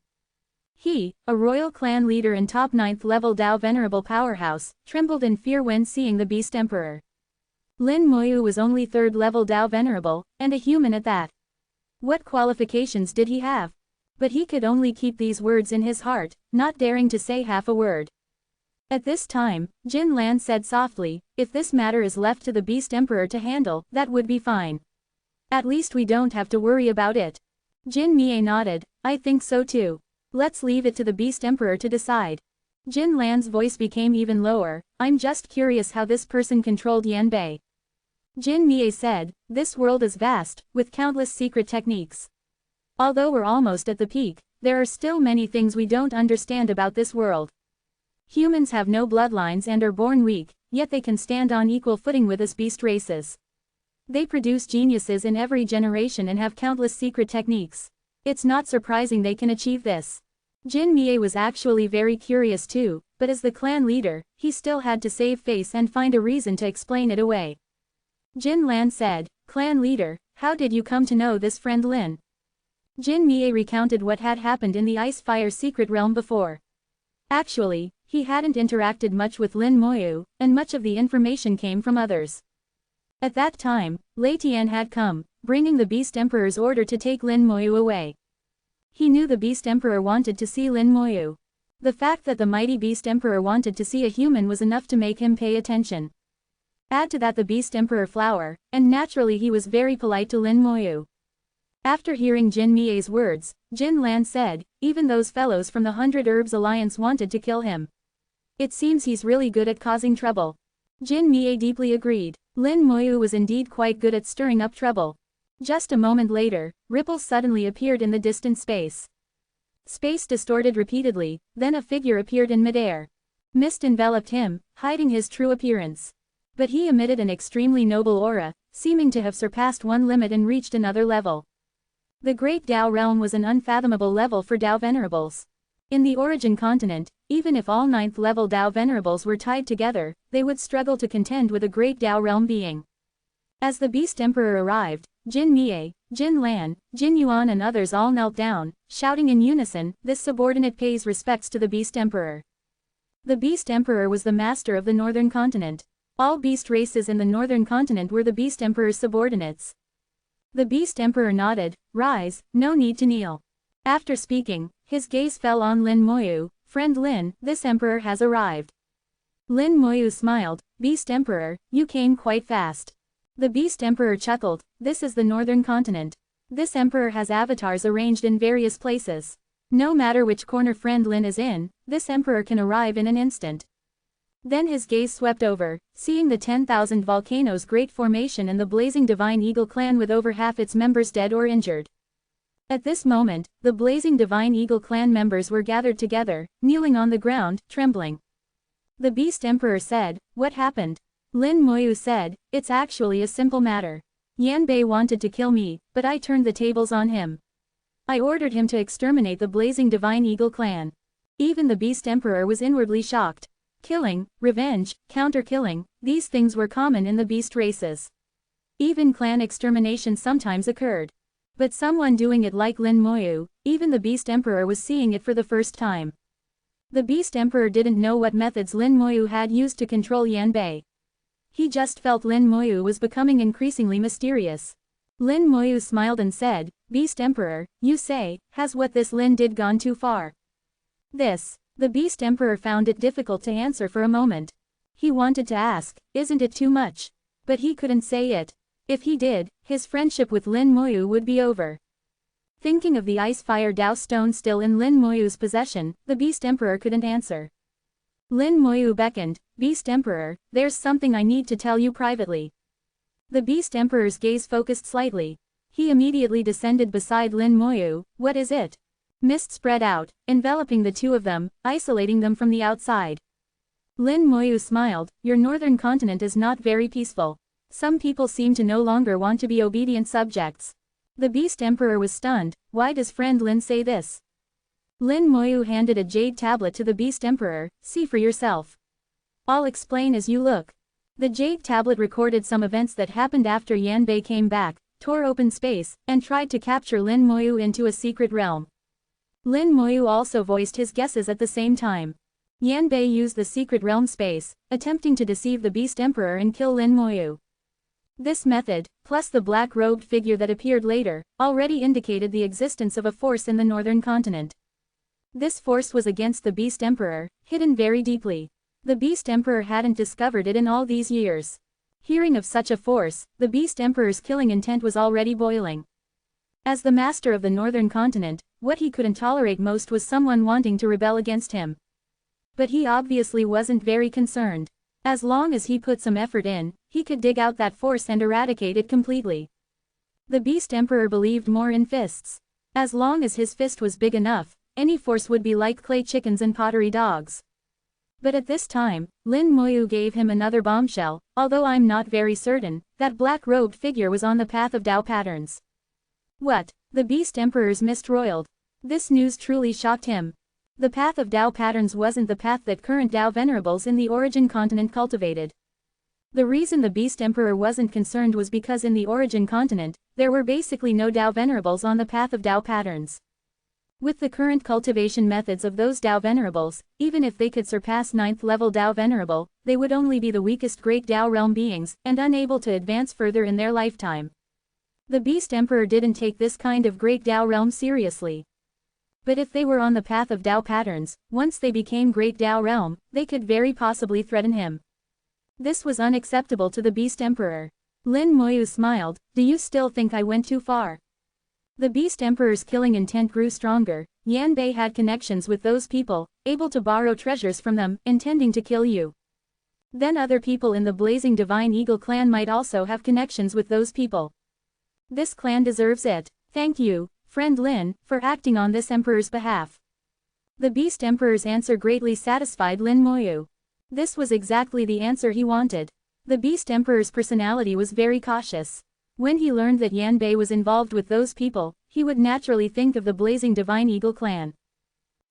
He, a royal clan leader and top 9th level Dao Venerable powerhouse, trembled in fear when seeing the Beast Emperor. Lin Moyu was only 3rd level Dao Venerable, and a human at that. What qualifications did he have? But he could only keep these words in his heart, not daring to say half a word. At this time, Jin Lan said softly, if this matter is left to the Beast Emperor to handle, that would be fine. At least we don't have to worry about it. Jin Mie nodded, I think so too. Let's leave it to the Beast Emperor to decide. Jin Lan's voice became even lower, I'm just curious how this person controlled Yanbei. Jin Mie said, this world is vast, with countless secret techniques. Although we're almost at the peak, there are still many things we don't understand about this world. Humans have no bloodlines and are born weak, yet they can stand on equal footing with us beast races. They produce geniuses in every generation and have countless secret techniques. It's not surprising they can achieve this. Jin Mie was actually very curious too, but as the clan leader, he still had to save face and find a reason to explain it away. Jin Lan said, Clan leader, how did you come to know this friend Lin? Jin Mie recounted what had happened in the Ice-Fire secret realm before. Actually, he hadn't interacted much with Lin Moyu, and much of the information came from others. At that time, Lei Tian had come, bringing the Beast Emperor's order to take Lin Moyu away. He knew the Beast Emperor wanted to see Lin Moyu. The fact that the mighty Beast Emperor wanted to see a human was enough to make him pay attention. Add to that the Beast Emperor flower, and naturally he was very polite to Lin Moyu. After hearing Jin Mie's words, Jin Lan said, even those fellows from the 100 Herbs Alliance wanted to kill him. It seems he's really good at causing trouble. Jin Mie deeply agreed. Lin Moyu was indeed quite good at stirring up trouble. Just a moment later, ripples suddenly appeared in the distant space. Space distorted repeatedly, then a figure appeared in midair. Mist enveloped him, hiding his true appearance. But he emitted an extremely noble aura, seeming to have surpassed one limit and reached another level. The Great Dao Realm was an unfathomable level for Dao Venerables. In the Origin Continent, even if all 9th level Dao Venerables were tied together, they would struggle to contend with a Great Dao Realm being. As the Beast Emperor arrived, Jin Mie, Jin Lan, Jin Yuan and others all knelt down, shouting in unison, this subordinate pays respects to the Beast Emperor. The Beast Emperor was the master of the Northern Continent. All beast races in the Northern Continent were the Beast Emperor's subordinates. The Beast Emperor nodded, rise, no need to kneel. After speaking, his gaze fell on Lin Moyu, friend Lin, this emperor has arrived. Lin Moyu smiled, Beast Emperor, you came quite fast. The Beast Emperor chuckled, this is the Northern Continent. This emperor has avatars arranged in various places. No matter which corner friend Lin is in, this emperor can arrive in an instant. Then his gaze swept over, seeing the 10,000 volcanoes great formation and the blazing Divine Eagle clan with over half its members dead or injured. At this moment, the blazing Divine Eagle clan members were gathered together, kneeling on the ground, trembling. The Beast Emperor said, "What happened?" Lin Moyu said, "It's actually a simple matter. Yanbei wanted to kill me, but I turned the tables on him. I ordered him to exterminate the blazing Divine Eagle clan." Even the Beast Emperor was inwardly shocked. Killing, revenge, counter-killing, these things were common in the beast races. Even clan extermination sometimes occurred. But someone doing it like Lin Moyu, even the Beast Emperor was seeing it for the first time. The Beast Emperor didn't know what methods Lin Moyu had used to control Yanbei. He just felt Lin Moyu was becoming increasingly mysterious. Lin Moyu smiled and said, "Beast Emperor, you say, has what this Lin did gone too far?" The Beast Emperor found it difficult to answer for a moment. He wanted to ask, "Isn't it too much?" But he couldn't say it. If he did, his friendship with Lin Moyu would be over. Thinking of the ice-fire Dao stone still in Lin Moyu's possession, the Beast Emperor couldn't answer. Lin Moyu beckoned, "Beast Emperor, there's something I need to tell you privately." The Beast Emperor's gaze focused slightly. He immediately descended beside Lin Moyu. "What is it?" Mist spread out, enveloping the two of them, isolating them from the outside. Lin Moyu smiled, "Your northern continent is not very peaceful. Some people seem to no longer want to be obedient subjects." The Beast Emperor was stunned. "Why does friend Lin say this?" Lin Moyu handed a jade tablet to the Beast Emperor. "See for yourself. I'll explain as you look." The jade tablet recorded some events that happened after Yanbei came back, tore open space, and tried to capture Lin Moyu into a secret realm. Lin Moyu also voiced his guesses at the same time. Yanbei used the secret realm space, attempting to deceive the Beast Emperor and kill Lin Moyu. This method, plus the black-robed figure that appeared later, already indicated the existence of a force in the northern continent. This force was against the Beast Emperor, hidden very deeply. The Beast Emperor hadn't discovered it in all these years. Hearing of such a force, the Beast Emperor's killing intent was already boiling. As the master of the northern continent, what he couldn't tolerate most was someone wanting to rebel against him. But he obviously wasn't very concerned. As long as he put some effort in, he could dig out that force and eradicate it completely. The Beast Emperor believed more in fists. As long as his fist was big enough, any force would be like clay chickens and pottery dogs. But at this time, Lin Moyu gave him another bombshell, although I'm not very certain, that black-robed figure was on the path of Dao patterns. What? The Beast Emperor's mist roiled. This news truly shocked him. The path of Dao patterns wasn't the path that current Dao venerables in the origin continent cultivated. The reason the Beast Emperor wasn't concerned was because in the origin continent, there were basically no Dao venerables on the path of Dao patterns. With the current cultivation methods of those Dao venerables, even if they could surpass 9th level Dao venerable, they would only be the weakest great Dao realm beings, and unable to advance further in their lifetime. The Beast Emperor didn't take this kind of great Dao realm seriously. But if they were on the path of Dao patterns, once they became great Dao realm, they could very possibly threaten him. This was unacceptable to the Beast Emperor. Lin Moyu smiled, "Do you still think I went too far?" The Beast Emperor's killing intent grew stronger. Yanbei had connections with those people, able to borrow treasures from them, intending to kill you. Then other people in the blazing Divine Eagle clan might also have connections with those people. This clan deserves it. Thank you, friend Lin, for acting on this emperor's behalf. The Beast Emperor's answer greatly satisfied Lin Moyu. This was exactly the answer he wanted. The Beast Emperor's personality was very cautious. When he learned that Yanbei was involved with those people, he would naturally think of the blazing Divine Eagle clan.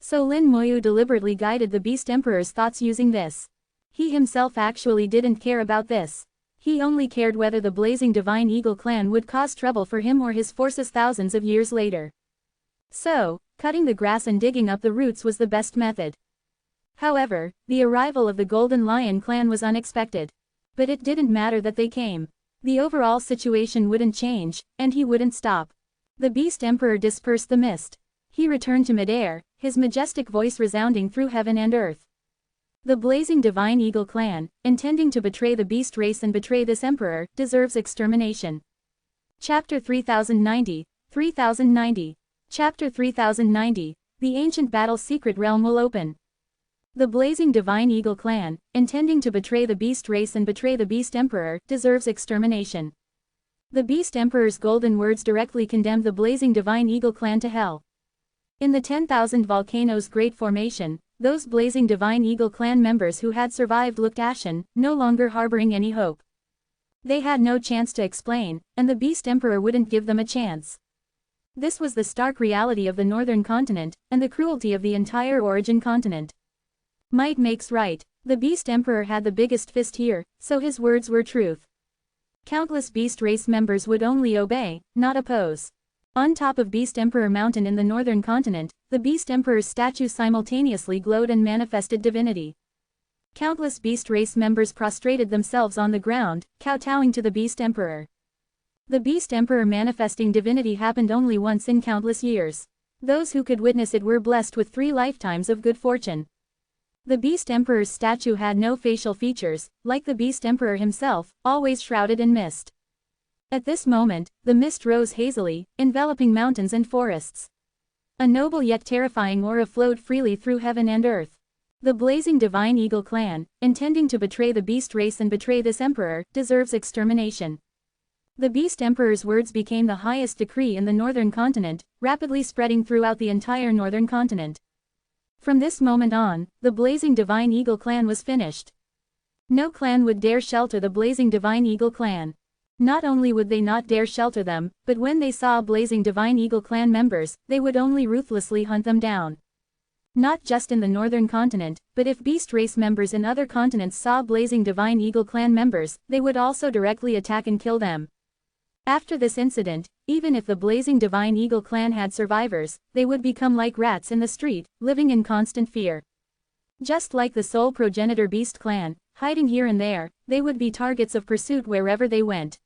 So Lin Moyu deliberately guided the Beast Emperor's thoughts using this. He himself actually didn't care about this. He only cared whether the blazing Divine Eagle clan would cause trouble for him or his forces thousands of years later. So, cutting the grass and digging up the roots was the best method. However, the arrival of the Golden Lion clan was unexpected. But it didn't matter that they came. The overall situation wouldn't change, and he wouldn't stop. The Beast Emperor dispersed the mist. He returned to midair, his majestic voice resounding through heaven and earth. The blazing Divine Eagle clan, intending to betray the beast race and betray this emperor, deserves extermination. Chapter 3090, 3090. Chapter 3090. The Ancient Battle Secret Realm will open. The blazing Divine Eagle clan, intending to betray the Beast race and betray the Beast Emperor, deserves extermination. The Beast Emperor's golden words directly condemned the blazing Divine Eagle clan to hell. In the 10,000 volcanoes Great Formation, those blazing Divine Eagle clan members who had survived looked ashen, no longer harboring any hope. They had no chance to explain, and the Beast Emperor wouldn't give them a chance. This was the stark reality of the Northern Continent, and the cruelty of the entire Origin Continent. Might makes right. The Beast Emperor had the biggest fist here, so his words were truth. Countless Beast race members would only obey, not oppose. On top of Beast Emperor Mountain in the Northern Continent, the Beast Emperor's statue simultaneously glowed and manifested divinity. Countless Beast race members prostrated themselves on the ground, kowtowing to the Beast Emperor. The Beast Emperor manifesting divinity happened only once in countless years. Those who could witness it were blessed with 3 lifetimes of good fortune. The Beast Emperor's statue had no facial features, like the Beast Emperor himself, always shrouded in mist. At this moment, the mist rose hazily, enveloping mountains and forests. A noble yet terrifying aura flowed freely through heaven and earth. The blazing Divine Eagle clan, intending to betray the Beast race and betray this emperor, deserves extermination. The Beast Emperor's words became the highest decree in the Northern Continent, rapidly spreading throughout the entire Northern Continent. From this moment on, the blazing Divine Eagle clan was finished. No clan would dare shelter the blazing Divine Eagle clan. Not only would they not dare shelter them, but when they saw blazing Divine Eagle clan members, they would only ruthlessly hunt them down. Not just in the Northern Continent, but if Beast race members in other continents saw blazing Divine Eagle clan members, they would also directly attack and kill them. After this incident, even if the blazing Divine Eagle clan had survivors, they would become like rats in the street, living in constant fear. Just like the sole progenitor Beast clan, hiding here and there, they would be targets of pursuit wherever they went.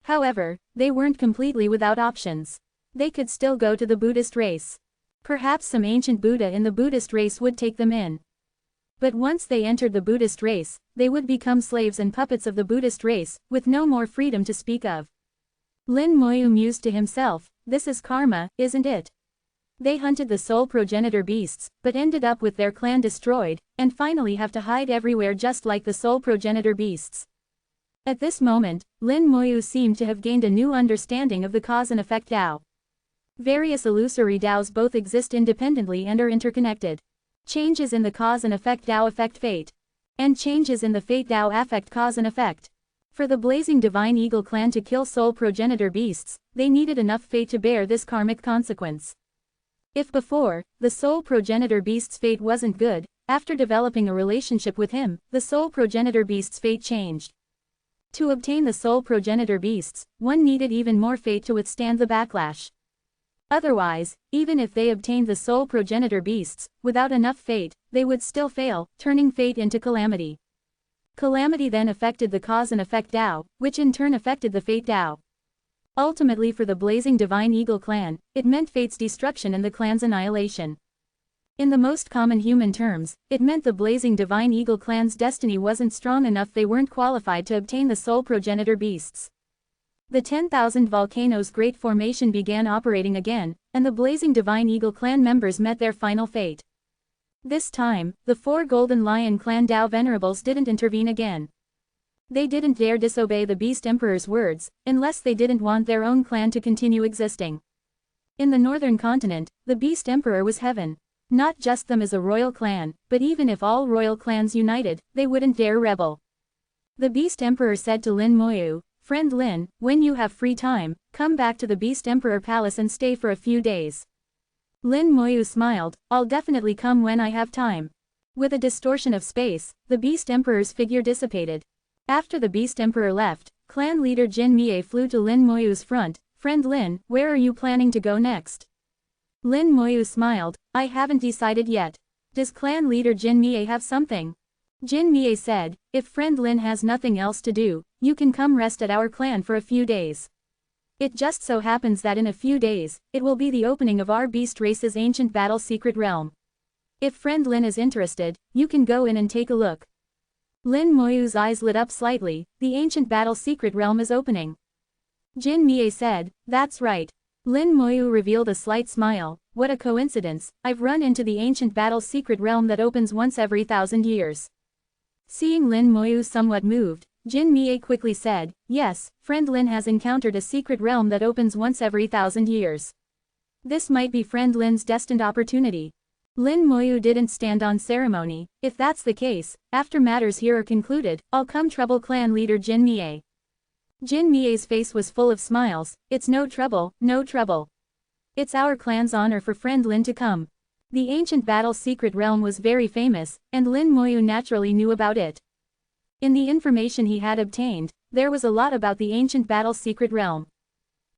However, they weren't completely without options. They could still go to the Buddhist race. Perhaps some ancient Buddha in the Buddhist race would take them in. But once they entered the Buddhist race, they would become slaves and puppets of the Buddhist race, with no more freedom to speak of. Lin Moyu mused to himself, this is karma, isn't it? They hunted the sole progenitor beasts, but ended up with their clan destroyed, and finally have to hide everywhere just like the sole progenitor beasts. At this moment, Lin Moyu seemed to have gained a new understanding of the cause and effect Tao. Various illusory Taos both exist independently and are interconnected. Changes in the cause and effect Tao affect fate. And changes in the fate Tao affect cause and effect. For the blazing Divine Eagle clan to kill sole progenitor beasts, they needed enough fate to bear this karmic consequence. If before, the sole progenitor beast's fate wasn't good, after developing a relationship with him, the sole progenitor beast's fate changed. To obtain the sole progenitor beasts, one needed even more fate to withstand the backlash. Otherwise, even if they obtained the sole progenitor beasts, without enough fate, they would still fail, turning fate into calamity. Calamity then affected the cause and effect Tao, which in turn affected the fate Tao. Ultimately for the blazing Divine Eagle clan, it meant fate's destruction and the clan's annihilation. In the most common human terms, it meant the blazing Divine Eagle clan's destiny wasn't strong enough, they weren't qualified to obtain the sole progenitor beasts. The 10,000 volcanoes Great Formation began operating again, and the blazing Divine Eagle clan members met their final fate. This time, the 4 Golden Lion clan Tao Venerables didn't intervene again. They didn't dare disobey the Beast Emperor's words, unless they didn't want their own clan to continue existing. In the Northern Continent, the Beast Emperor was heaven. Not just them as a royal clan, but even if all royal clans united, they wouldn't dare rebel. The Beast Emperor said to Lin Moyu, "Friend Lin, when you have free time, come back to the Beast Emperor Palace and stay for a few days." Lin Moyu smiled, "I'll definitely come when I have time." With a distortion of space, the Beast Emperor's figure dissipated. After the Beast Emperor left, clan leader Jin Mie flew to Lin Moyu's front. "Friend Lin, where are you planning to go next?" Lin Moyu smiled, "I haven't decided yet. Does clan leader Jin Mie have something?" Jin Mie said, "If friend Lin has nothing else to do, you can come rest at our clan for a few days. It just so happens that in a few days, it will be the opening of our beast race's ancient battle secret realm. If friend Lin is interested, you can go in and take a look." Lin Moyu's eyes lit up slightly. "The ancient battle secret realm is opening." Jin Mie said, "That's right. Lin Moyu revealed a slight smile. What a coincidence, I've run into the ancient battle's secret realm that opens once every 1,000 years. Seeing Lin Moyu somewhat moved, Jin Mie quickly said, yes, friend Lin has encountered a secret realm that opens once every 1,000 years. This might be friend Lin's destined opportunity. Lin Moyu didn't stand on ceremony. If that's the case, after matters here are concluded, I'll come trouble clan leader Jin Mie. Jin Mie's face was full of smiles. It's no trouble, no trouble. It's our clan's honor for friend Lin to come. The ancient battle's secret realm was very famous, and Lin Moyu naturally knew about it. In the information he had obtained, there was a lot about the ancient battle's secret realm.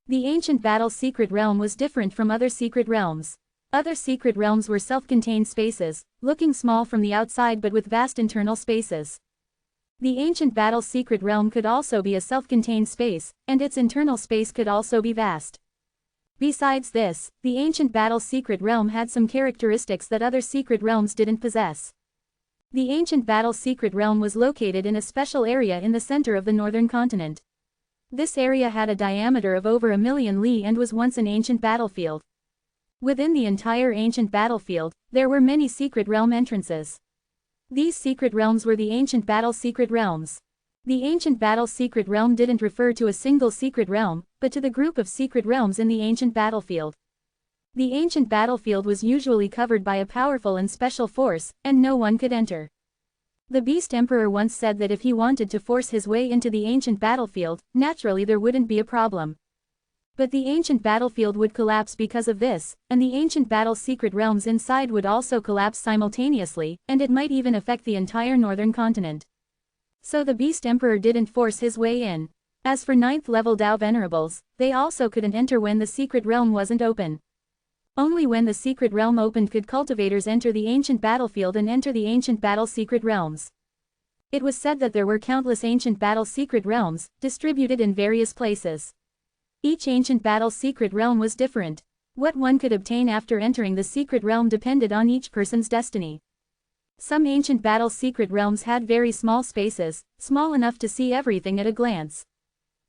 The ancient battle's secret realm was different from other secret realms. Other secret realms were self-contained spaces, looking small from the outside but with vast internal spaces. The ancient battle's secret realm could also be a self-contained space, and its internal space could also be vast. Besides this, the ancient battle's secret realm had some characteristics that other secret realms didn't possess. The ancient battle's secret realm was located in a special area in the center of the northern continent. This area had a diameter of over 1,000,000 li and was once an ancient battlefield. Within the entire ancient battlefield, there were many secret realm entrances. These secret realms were the ancient battle's secret realms. The ancient battle's secret realm didn't refer to a single secret realm, but to the group of secret realms in the ancient battlefield. The ancient battlefield was usually covered by a powerful and special force, and no one could enter. The Beast Emperor once said that if he wanted to force his way into the ancient battlefield, naturally there wouldn't be a problem. But the ancient battlefield would collapse because of this, and the ancient battle's secret realms inside would also collapse simultaneously, and it might even affect the entire northern continent. So the Beast Emperor didn't force his way in. As for 9th level Dao Venerables, they also couldn't enter when the secret realm wasn't open. Only when the secret realm opened could cultivators enter the ancient battlefield and enter the ancient battle's secret realms. It was said that there were countless ancient battle secret realms, distributed in various places. Each ancient battle's secret realm was different. What one could obtain after entering the secret realm depended on each person's destiny. Some ancient battle secret realms had very small spaces, small enough to see everything at a glance.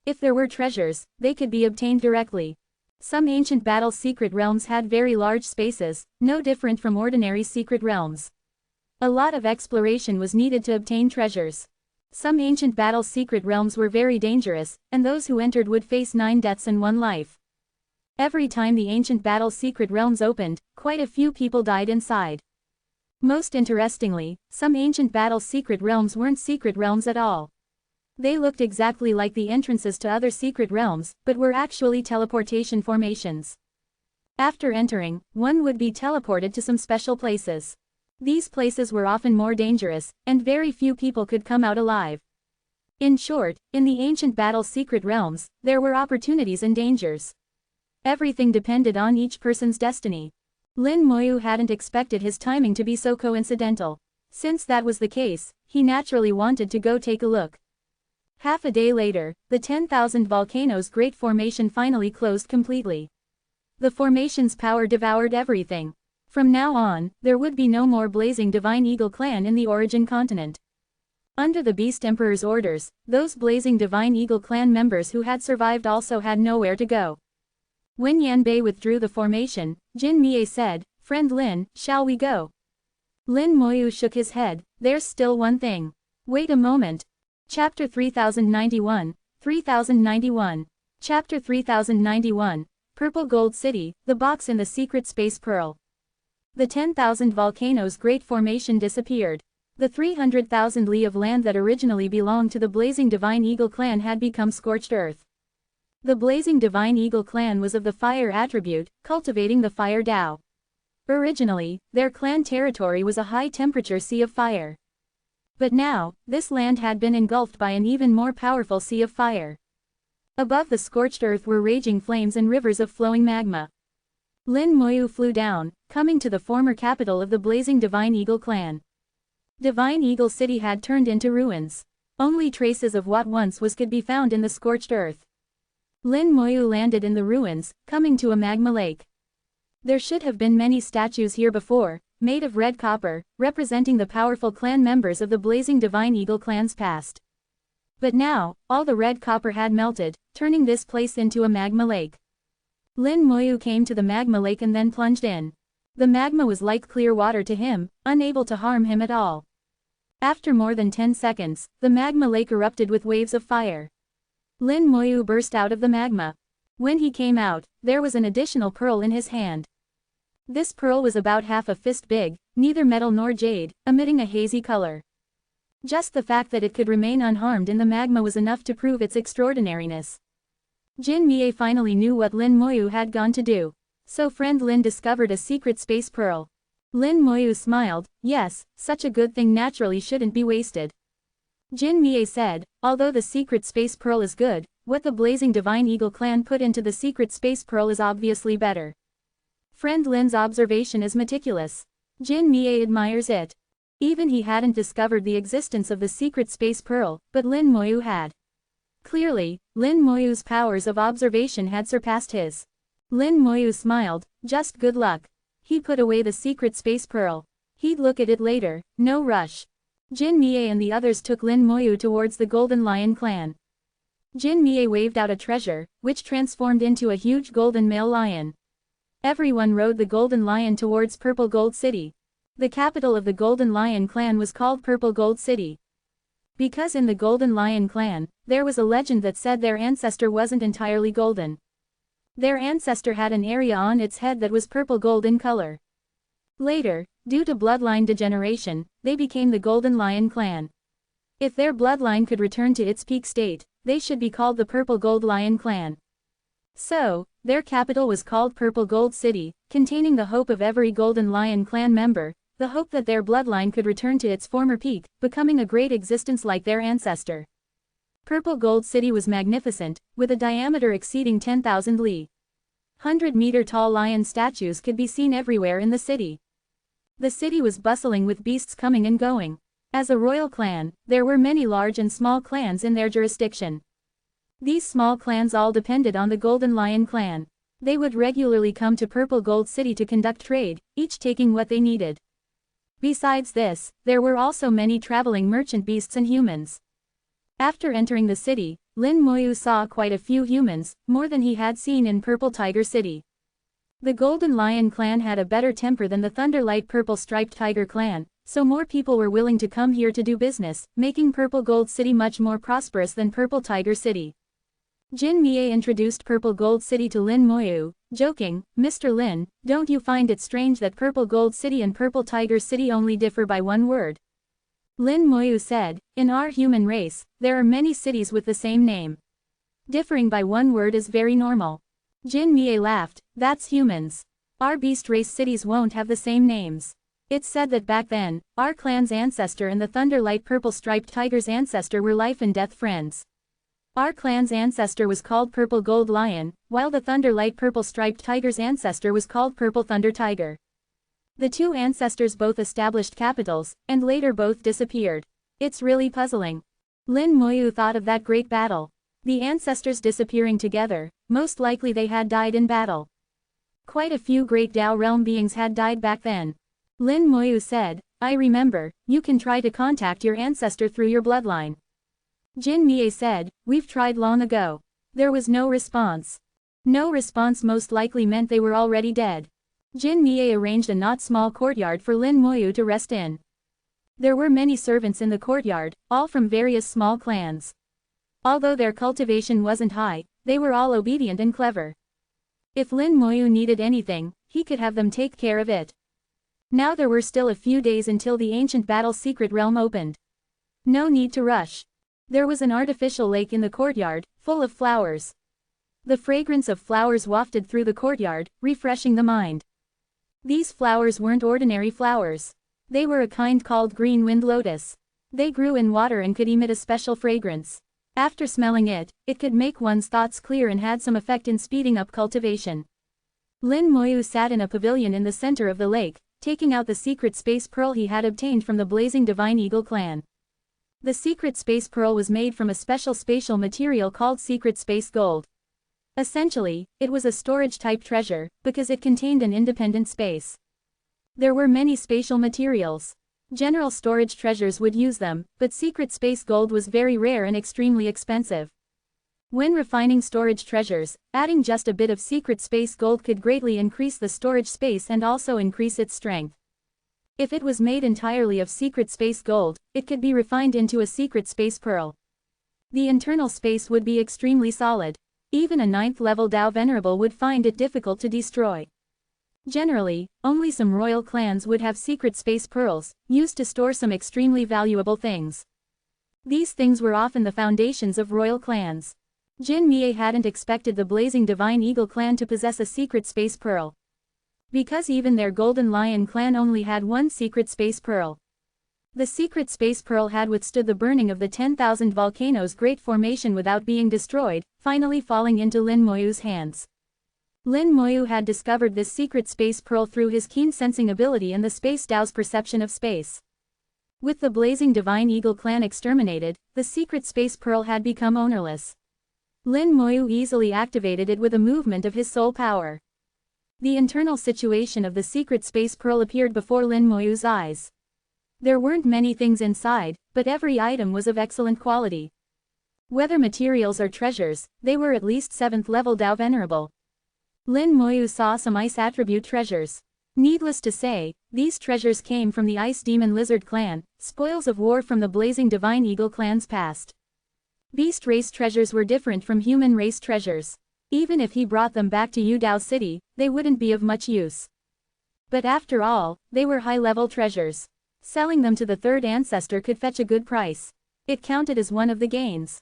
If there were treasures, they could be obtained directly. Some ancient battle secret realms had very large spaces, no different from ordinary secret realms. A lot of exploration was needed to obtain treasures. Some ancient battle secret realms were very dangerous, and those who entered would face 9 deaths and 1 life. Every time the ancient battle secret realms opened, quite a few people died inside. Most interestingly, some ancient battle secret realms weren't secret realms at all. They looked exactly like the entrances to other secret realms, but were actually teleportation formations. After entering, one would be teleported to some special places. These places were often more dangerous, and very few people could come out alive. In short, in the ancient battle secret realms, there were opportunities and dangers. Everything depended on each person's destiny. Lin Moyu hadn't expected his timing to be so coincidental. Since that was the case, he naturally wanted to go take a look. Half a day later, the 10,000 volcanoes Great Formation finally closed completely. The formation's power devoured everything. From now on, there would be no more blazing Divine Eagle clan in the origin continent. Under the Beast Emperor's orders, those blazing Divine Eagle clan members who had survived also had nowhere to go. When Yanbei withdrew the formation, Jin Mie said, "Friend Lin, shall we go?" Lin Moyu shook his head. "There's still one thing. Wait a moment." Chapter 3091, 3091. Chapter 3091, Purple Gold City, the box in the secret space pearl. The 10,000 volcanoes Great Formation disappeared. The 300,000 li of land that originally belonged to the Blazing Divine Eagle clan had become scorched earth. The Blazing Divine Eagle clan was of the fire attribute, cultivating the fire Tao. Originally, their clan territory was a high-temperature sea of fire. But now, this land had been engulfed by an even more powerful sea of fire. Above the scorched earth were raging flames and rivers of flowing magma. Lin Moyu flew down, coming to the former capital of the Blazing Divine Eagle clan. Divine Eagle City had turned into ruins. Only traces of what once was could be found in the scorched earth. Lin Moyu landed in the ruins, coming to a magma lake. There should have been many statues here before, made of red copper, representing the powerful clan members of the Blazing Divine Eagle clan's past. But now, all the red copper had melted, turning this place into a magma lake. Lin Moyu came to the magma lake and then plunged in. The magma was like clear water to him, unable to harm him at all. After more than 10 seconds, the magma lake erupted with waves of fire. Lin Moyu burst out of the magma. When he came out, there was an additional pearl in his hand. This pearl was about half a fist big, neither metal nor jade, emitting a hazy color. Just the fact that it could remain unharmed in the magma was enough to prove its extraordinariness. Jin Mie finally knew what Lin Moyu had gone to do. So friend Lin discovered a secret space pearl. Lin Moyu smiled, yes, such a good thing naturally shouldn't be wasted. Jin Mie said, although the secret space pearl is good, what the blazing divine eagle clan put into the secret space pearl is obviously better. Friend Lin's observation is meticulous. Jin Mie admires it. Even he hadn't discovered the existence of the secret space pearl, but Lin Moyu had. Clearly, Lin Moyu's powers of observation had surpassed his. Lin Moyu smiled, just good luck. He put away the secret space pearl. He'd look at it later, no rush. Jin Mie and the others took Lin Moyu towards the Golden Lion clan. Jin Mie waved out a treasure, which transformed into a huge golden male lion. Everyone rode the Golden Lion towards Purple Gold City. The capital of the Golden Lion clan was called Purple Gold City. Because in the Golden Lion clan, there was a legend that said their ancestor wasn't entirely golden. Their ancestor had an area on its head that was purple gold in color. Later, due to bloodline degeneration, they became the Golden Lion clan. If their bloodline could return to its peak state, they should be called the Purple Gold Lion clan. So, their capital was called Purple Gold City, containing the hope of every Golden Lion clan member, the hope that their bloodline could return to its former peak, becoming a great existence like their ancestor. Purple Gold City was magnificent, with a diameter exceeding 10,000 li. 100-meter-tall lion statues could be seen everywhere in the city. The city was bustling with beasts coming and going. As a royal clan, there were many large and small clans in their jurisdiction. These small clans all depended on the Golden Lion clan. They would regularly come to Purple Gold City to conduct trade, each taking what they needed. Besides this, there were also many traveling merchant beasts and humans. After entering the city, Lin Moyu saw quite a few humans, more than he had seen in Purple Tiger City. The Golden Lion clan had a better temper than the Thunderlight Purple Striped Tiger clan, so more people were willing to come here to do business, making Purple Gold City much more prosperous than Purple Tiger City. Jin Mie introduced Purple Gold City to Lin Moyu, joking, Mr. Lin, don't you find it strange that Purple Gold City and Purple Tiger City only differ by one word? Lin Moyu said, in our human race, there are many cities with the same name. Differing by one word is very normal. Jin Mie laughed, that's humans. Our beast race cities won't have the same names. It's said that back then, our clan's ancestor and the Thunderlight Purple Striped Tiger's ancestor were life and death friends. Our clan's ancestor was called Purple Gold Lion, while the Thunderlight Purple Striped Tiger's ancestor was called Purple Thunder Tiger. The two ancestors both established capitals, and later both disappeared. It's really puzzling. Lin Moyu thought of that great battle. The ancestors disappearing together, most likely they had died in battle. Quite a few great Dao realm beings had died back then. Lin Moyu said, I remember, you can try to contact your ancestor through your bloodline. Jin Mie said, we've tried long ago. There was no response. No response most likely meant they were already dead. Jin Mie arranged a not small courtyard for Lin Moyu to rest in. There were many servants in the courtyard, all from various small clans. Although their cultivation wasn't high, they were all obedient and clever. If Lin Moyu needed anything, he could have them take care of it. Now there were still a few days until the ancient battle secret realm opened. No need to rush. There was an artificial lake in the courtyard, full of flowers. The fragrance of flowers wafted through the courtyard, refreshing the mind. These flowers weren't ordinary flowers. They were a kind called green wind lotus. They grew in water and could emit a special fragrance. After smelling it, it could make one's thoughts clear and had some effect in speeding up cultivation. Lin Moyu sat in a pavilion in the center of the lake, taking out the secret space pearl he had obtained from the blazing divine eagle clan. The secret space pearl was made from a special spatial material called secret space gold. Essentially, it was a storage-type treasure, because it contained an independent space. There were many spatial materials. General storage treasures would use them, but secret space gold was very rare and extremely expensive. When refining storage treasures, adding just a bit of secret space gold could greatly increase the storage space and also increase its strength. If it was made entirely of secret space gold, it could be refined into a secret space pearl. The internal space would be extremely solid. Even a 9th level Dao Venerable would find it difficult to destroy. Generally, only some royal clans would have secret space pearls, used to store some extremely valuable things. These things were often the foundations of royal clans. Jin Mie hadn't expected the Blazing Divine Eagle clan to possess a secret space pearl. Because even their Golden Lion clan only had one secret space pearl. The secret space pearl had withstood the burning of the 10,000 volcanoes Great Formation without being destroyed, finally falling into Lin Moyu's hands. Lin Moyu had discovered this secret space pearl through his keen sensing ability and the Space Dao's perception of space. With the Blazing Divine Eagle clan exterminated, the secret space pearl had become ownerless. Lin Moyu easily activated it with a movement of his soul power. The internal situation of the secret space pearl appeared before Lin Moyu's eyes. There weren't many things inside, but every item was of excellent quality. Whether materials or treasures, they were at least 7th level Dao Venerable. Lin Moyu saw some ice attribute treasures. Needless to say, these treasures came from the Ice Demon Lizard clan, spoils of war from the Blazing Divine Eagle clan's past. Beast race treasures were different from human race treasures. Even if he brought them back to Yudao City, they wouldn't be of much use. But after all, they were high-level treasures. Selling them to the third ancestor could fetch a good price. It counted as one of the gains.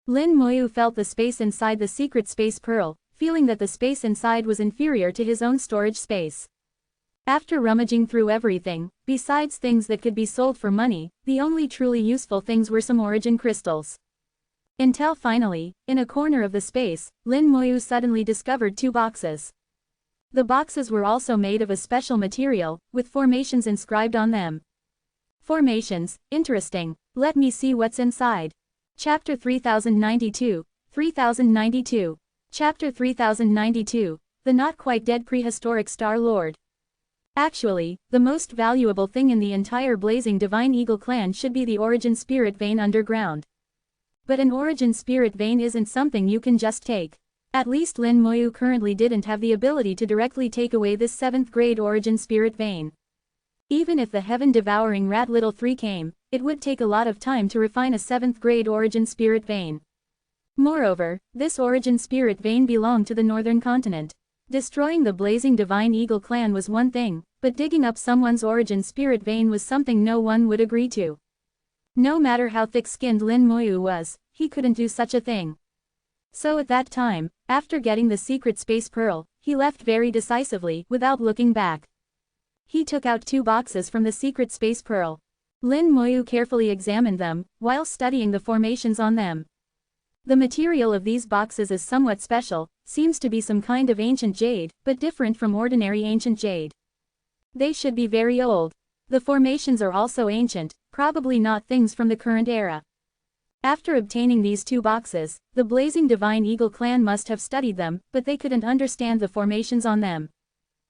Lin Moyu felt the space inside the secret space pearl, feeling that the space inside was inferior to his own storage space. After rummaging through everything, besides things that could be sold for money, the only truly useful things were some origin crystals. Until finally, in a corner of the space, Lin Moyu suddenly discovered 2 boxes. The boxes were also made of a special material, with formations inscribed on them. Formations, interesting. Let me see what's inside. Chapter 3092, 3092. Chapter 3092, The Not Quite Dead Prehistoric Star Lord. Actually, the most valuable thing in the entire Blazing Divine Eagle clan should be the Origin Spirit Vein underground. But an Origin Spirit Vein isn't something you can just take. At least Lin Moyu currently didn't have the ability to directly take away this 7th grade Origin Spirit Vein. Even if the Heaven-Devouring Rat Little 3 came, it would take a lot of time to refine a 7th grade Origin Spirit Vein. Moreover, this Origin Spirit Vein belonged to the northern continent. Destroying the Blazing Divine Eagle clan was one thing, but digging up someone's Origin Spirit Vein was something no one would agree to. No matter how thick-skinned Lin Moyu was, he couldn't do such a thing. So at that time, after getting the secret space pearl, he left very decisively, without looking back. He took out 2 boxes from the secret space pearl. Lin Moyu carefully examined them, while studying the formations on them. The material of these boxes is somewhat special, seems to be some kind of ancient jade, but different from ordinary ancient jade. They should be very old. The formations are also ancient, probably not things from the current era. After obtaining these 2 boxes, the Blazing Divine Eagle clan must have studied them, but they couldn't understand the formations on them.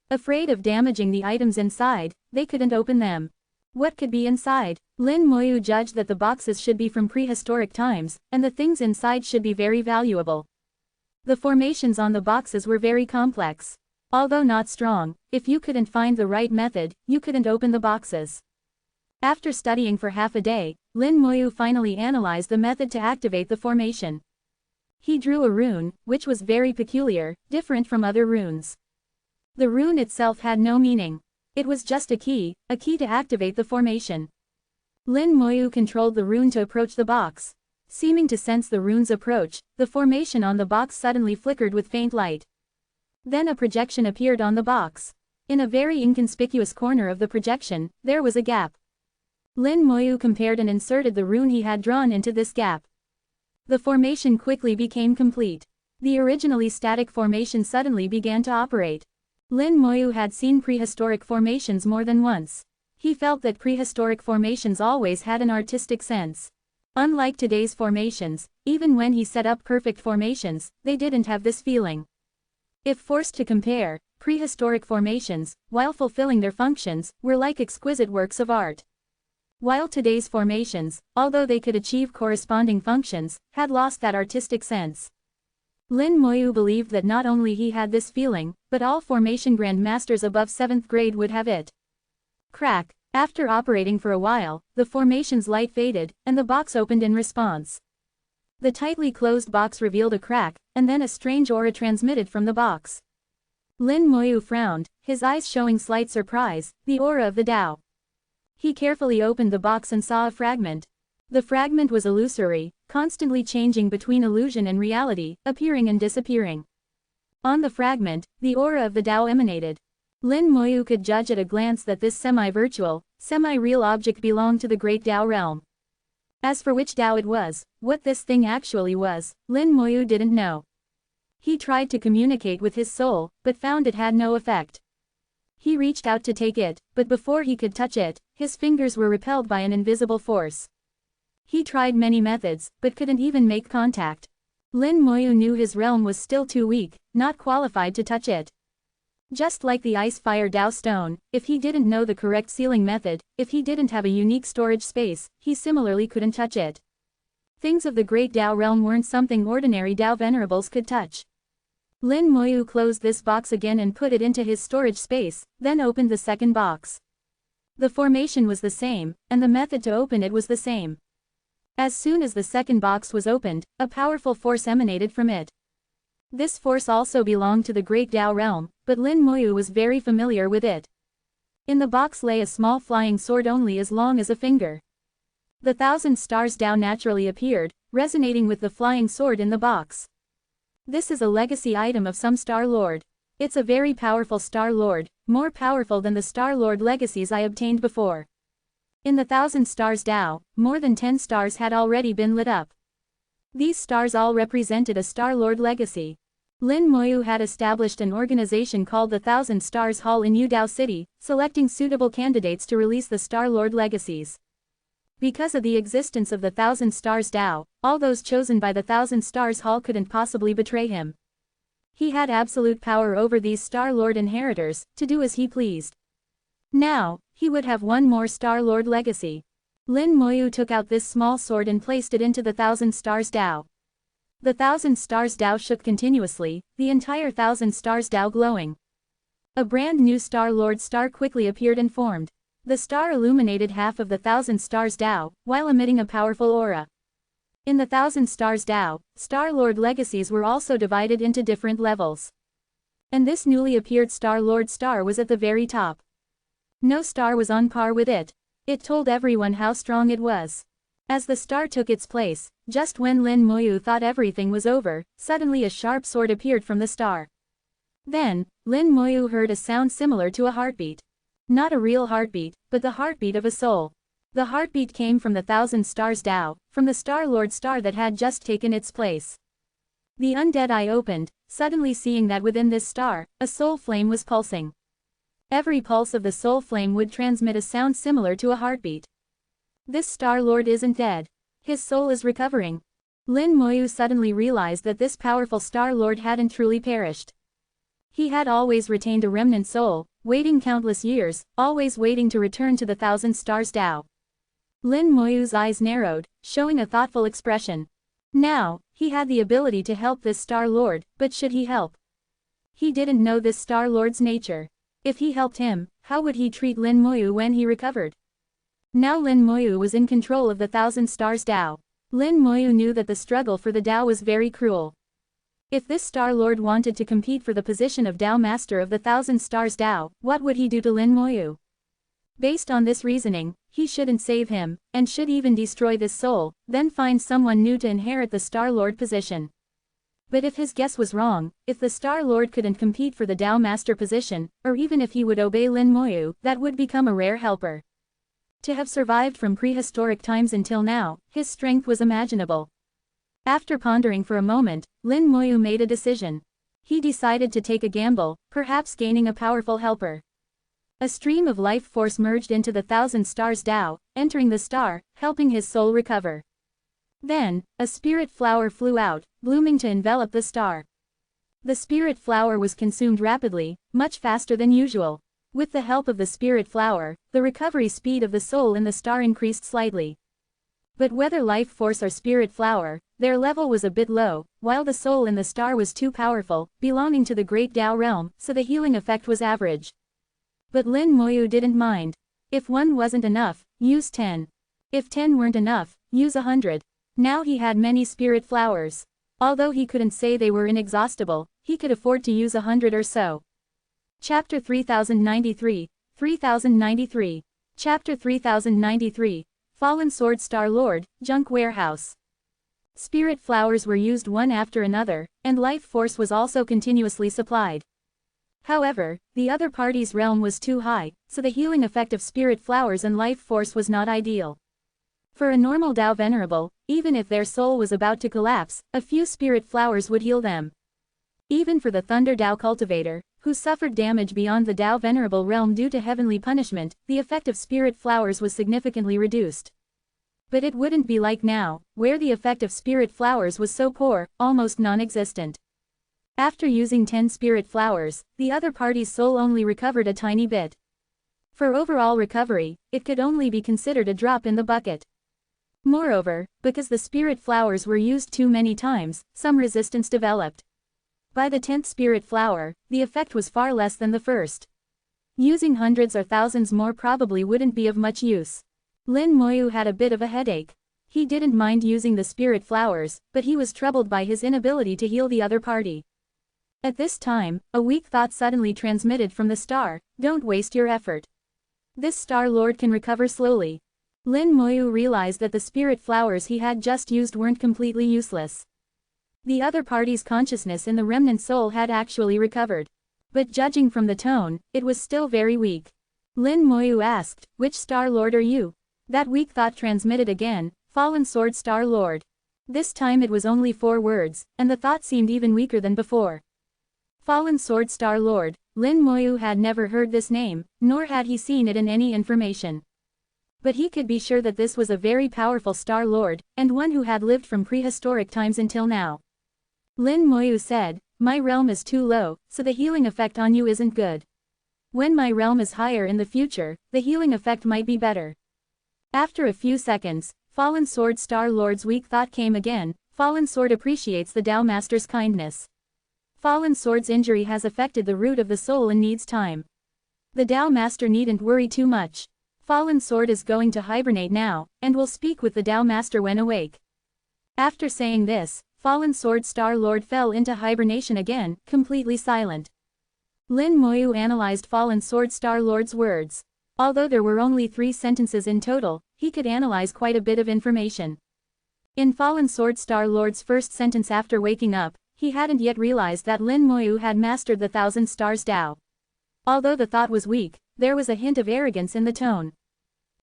Afraid of damaging the items inside, they couldn't open them. What could be inside? Lin Moyu judged that the boxes should be from prehistoric times, and the things inside should be very valuable. The formations on the boxes were very complex. Although not strong, if you couldn't find the right method, you couldn't open the boxes. After studying for half a day, Lin Moyu finally analyzed the method to activate the formation. He drew a rune, which was very peculiar, different from other runes. The rune itself had no meaning. It was just a key to activate the formation. Lin Moyu controlled the rune to approach the box. Seeming to sense the rune's approach, the formation on the box suddenly flickered with faint light. Then a projection appeared on the box. In a very inconspicuous corner of the projection, there was a gap. Lin Moyu compared and inserted the rune he had drawn into this gap. The formation quickly became complete. The originally static formation suddenly began to operate. Lin Moyu had seen prehistoric formations more than once. He felt that prehistoric formations always had an artistic sense. Unlike today's formations, even when he set up perfect formations, they didn't have this feeling. If forced to compare, prehistoric formations, while fulfilling their functions, were like exquisite works of art. While today's formations, although they could achieve corresponding functions, had lost that artistic sense. Lin Moyu believed that not only he had this feeling, but all formation grandmasters above 7th grade would have it. Crack. After operating for a while, the formation's light faded, and the box opened in response. The tightly closed box revealed a crack, and then a strange aura transmitted from the box. Lin Moyu frowned, his eyes showing slight surprise, the aura of the Tao. He carefully opened the box and saw a fragment. The fragment was illusory, constantly changing between illusion and reality, appearing and disappearing. On the fragment, the aura of the Tao emanated. Lin Moyu could judge at a glance that this semi-virtual, semi-real object belonged to the great Tao realm. As for which Tao it was, what this thing actually was, Lin Moyu didn't know. He tried to communicate with his soul, but found it had no effect. He reached out to take it, but before he could touch it, his fingers were repelled by an invisible force. He tried many methods, but couldn't even make contact. Lin Moyu knew his realm was still too weak, not qualified to touch it. Just like the ice-fire Tao stone, if he didn't know the correct sealing method, if he didn't have a unique storage space, he similarly couldn't touch it. Things of the great Tao realm weren't something ordinary Tao venerables could touch. Lin Moyu closed this box again and put it into his storage space, then opened the second box. The formation was the same, and the method to open it was the same. As soon as the second box was opened, a powerful force emanated from it. This force also belonged to the great Tao realm, but Lin Moyu was very familiar with it. In the box lay a small flying sword only as long as a finger. The 1,000 stars Tao naturally appeared, resonating with the flying sword in the box. This is a legacy item of some Star Lord. It's a very powerful Star Lord, more powerful than the Star Lord legacies I obtained before. In the 1,000 stars Tao, more than 10 stars had already been lit up. These stars all represented a Star Lord legacy. Lin Moyu had established an organization called the 1,000 Stars Hall in Yudao City, selecting suitable candidates to release the Star Lord legacies. Because of the existence of the 1,000 Stars Tao, all those chosen by the 1,000 Stars Hall couldn't possibly betray him. He had absolute power over these Star Lord inheritors, to do as he pleased. Now, he would have one more Star Lord legacy. Lin Moyu took out this small sword and placed it into the 1,000 Stars Tao. The 1,000 Stars Tao shook continuously, the entire 1,000 Stars Tao glowing. A brand new Star Lord star quickly appeared and formed. The star illuminated half of the 1,000 Stars Tao, while emitting a powerful aura. In the 1,000 Stars Tao, Star Lord legacies were also divided into different levels. And this newly appeared Star Lord star was at the very top. No star was on par with it. It told everyone how strong it was. As the star took its place, just when Lin Moyu thought everything was over, suddenly a sharp sword appeared from the star. Then, Lin Moyu heard a sound similar to a heartbeat. Not a real heartbeat, but the heartbeat of a soul. The heartbeat came from the 1,000 Stars Tao, from the Star Lord star that had just taken its place. The undead eye opened, suddenly seeing that within this star, a soul flame was pulsing. Every pulse of the soul flame would transmit a sound similar to a heartbeat. This Star Lord isn't dead. His soul is recovering. Lin Moyu suddenly realized that this powerful Star Lord hadn't truly perished. He had always retained a remnant soul, waiting countless years, always waiting to return to the 1,000 Stars Tao. Lin Moyu's eyes narrowed, showing a thoughtful expression. Now, he had the ability to help this Star Lord, but should he help? He didn't know this Star Lord's nature. If he helped him, how would he treat Lin Moyu when he recovered? Now Lin Moyu was in control of the 1,000 Stars Tao. Lin Moyu knew that the struggle for the Tao was very cruel. If this Star Lord wanted to compete for the position of Tao Master of the 1,000 Stars Tao, what would he do to Lin Moyu? Based on this reasoning, he shouldn't save him, and should even destroy this soul, then find someone new to inherit the Star Lord position. But if his guess was wrong, if the Star Lord couldn't compete for the Tao Master position, or even if he would obey Lin Moyu, that would become a rare helper. To have survived from prehistoric times until now, his strength was imaginable. After pondering for a moment, Lin Moyu made a decision. He decided to take a gamble, perhaps gaining a powerful helper. A stream of life force merged into the 1,000 Stars Tao, entering the star, helping his soul recover. Then, a spirit flower flew out, blooming to envelop the star. The spirit flower was consumed rapidly, much faster than usual. With the help of the spirit flower, the recovery speed of the soul in the star increased slightly. But whether life force or spirit flower, their level was a bit low, while the soul in the star was too powerful, belonging to the great Tao realm, so the healing effect was average. But Lin Moyu didn't mind. If 1 wasn't enough, use 10. If 10 weren't enough, use 100. Now he had many spirit flowers. Although he couldn't say they were inexhaustible, he could afford to use 100 or so. Chapter 3093, 3093. Chapter 3093, Fallen Sword Star Lord, Junk Warehouse. Spirit flowers were used one after another, and life force was also continuously supplied. However, the other party's realm was too high, so the healing effect of spirit flowers and life force was not ideal. For a normal Tao Venerable, even if their soul was about to collapse, a few spirit flowers would heal them. Even for the Thunder Tao cultivator, who suffered damage beyond the Tao Venerable realm due to heavenly punishment, the effect of spirit flowers was significantly reduced. But it wouldn't be like now, where the effect of spirit flowers was so poor, almost non-existent. After using 10 spirit flowers, the other party's soul only recovered a tiny bit. For overall recovery, it could only be considered a drop in the bucket. Moreover, because the spirit flowers were used too many times, some resistance developed. By the 10th spirit flower, the effect was far less than the first. Using hundreds or thousands more probably wouldn't be of much use. Lin Moyu had a bit of a headache. He didn't mind using the spirit flowers, but he was troubled by his inability to heal the other party. At this time, a weak thought suddenly transmitted from the star: don't waste your effort. This Star Lord can recover slowly. Lin Moyu realized that the spirit flowers he had just used weren't completely useless. The other party's consciousness in the remnant soul had actually recovered. But judging from the tone, it was still very weak. Lin Moyu asked, "Which Star Lord are you?" That weak thought transmitted again: "Fallen Sword Star Lord." This time it was only 4 words, and the thought seemed even weaker than before. Fallen Sword Star Lord. Lin Moyu had never heard this name, nor had he seen it in any information. But he could be sure that this was a very powerful Star Lord, and one who had lived from prehistoric times until now. Lin Moyu said, "My realm is too low, so the healing effect on you isn't good. When my realm is higher in the future, the healing effect might be better." After a few seconds, Fallen Sword Star Lord's weak thought came again: "Fallen Sword appreciates the Tao Master's kindness. Fallen Sword's injury has affected the root of the soul and needs time. The Tao Master needn't worry too much. Fallen Sword is going to hibernate now, and will speak with the Tao Master when awake." After saying this, Fallen Sword Star Lord fell into hibernation again, completely silent. Lin Moyu analyzed Fallen Sword Star Lord's words. Although there were only 3 sentences in total, he could analyze quite a bit of information. In Fallen Sword Star Lord's first sentence after waking up, he hadn't yet realized that Lin Moyu had mastered the Thousand Stars Tao. Although the thought was weak, there was a hint of arrogance in the tone.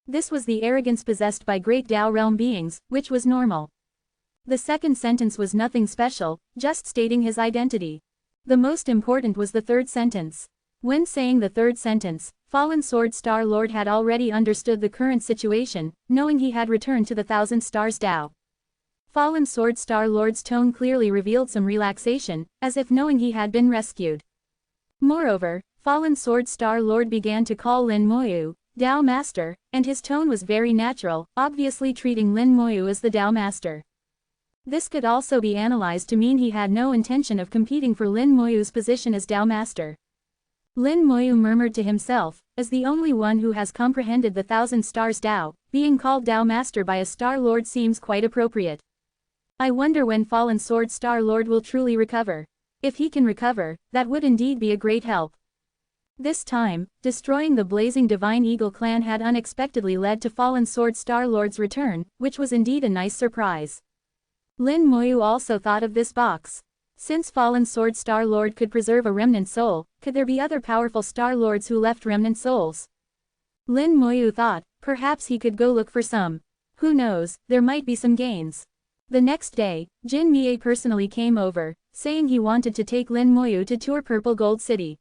This was the arrogance possessed by great Tao realm beings, which was normal. The second sentence was nothing special, just stating his identity. The most important was the third sentence. When saying the third sentence, Fallen Sword Star Lord had already understood the current situation, knowing he had returned to the Thousand Stars Tao. Fallen Sword Star Lord's tone clearly revealed some relaxation, as if knowing he had been rescued. Moreover, Fallen Sword Star Lord began to call Lin Moyu Tao Master, and his tone was very natural, obviously treating Lin Moyu as the Tao Master. This could also be analyzed to mean he had no intention of competing for Lin Moyu's position as Tao Master. Lin Moyu murmured to himself, as the only one who has comprehended the Thousand Stars Tao, being called Tao Master by a Star Lord seems quite appropriate. I wonder when Fallen Sword Star Lord will truly recover. If he can recover, that would indeed be a great help. This time, destroying the blazing Divine Eagle clan had unexpectedly led to Fallen Sword Star Lord's return, which was indeed a nice surprise. Lin Moyu also thought of this box. Since Fallen Sword Star Lord could preserve a remnant soul, could there be other powerful Star Lords who left remnant souls? Lin Moyu thought, perhaps he could go look for some. Who knows, there might be some gains. The next day, Jin Mie personally came over, saying he wanted to take Lin Moyu to tour Purple Gold City.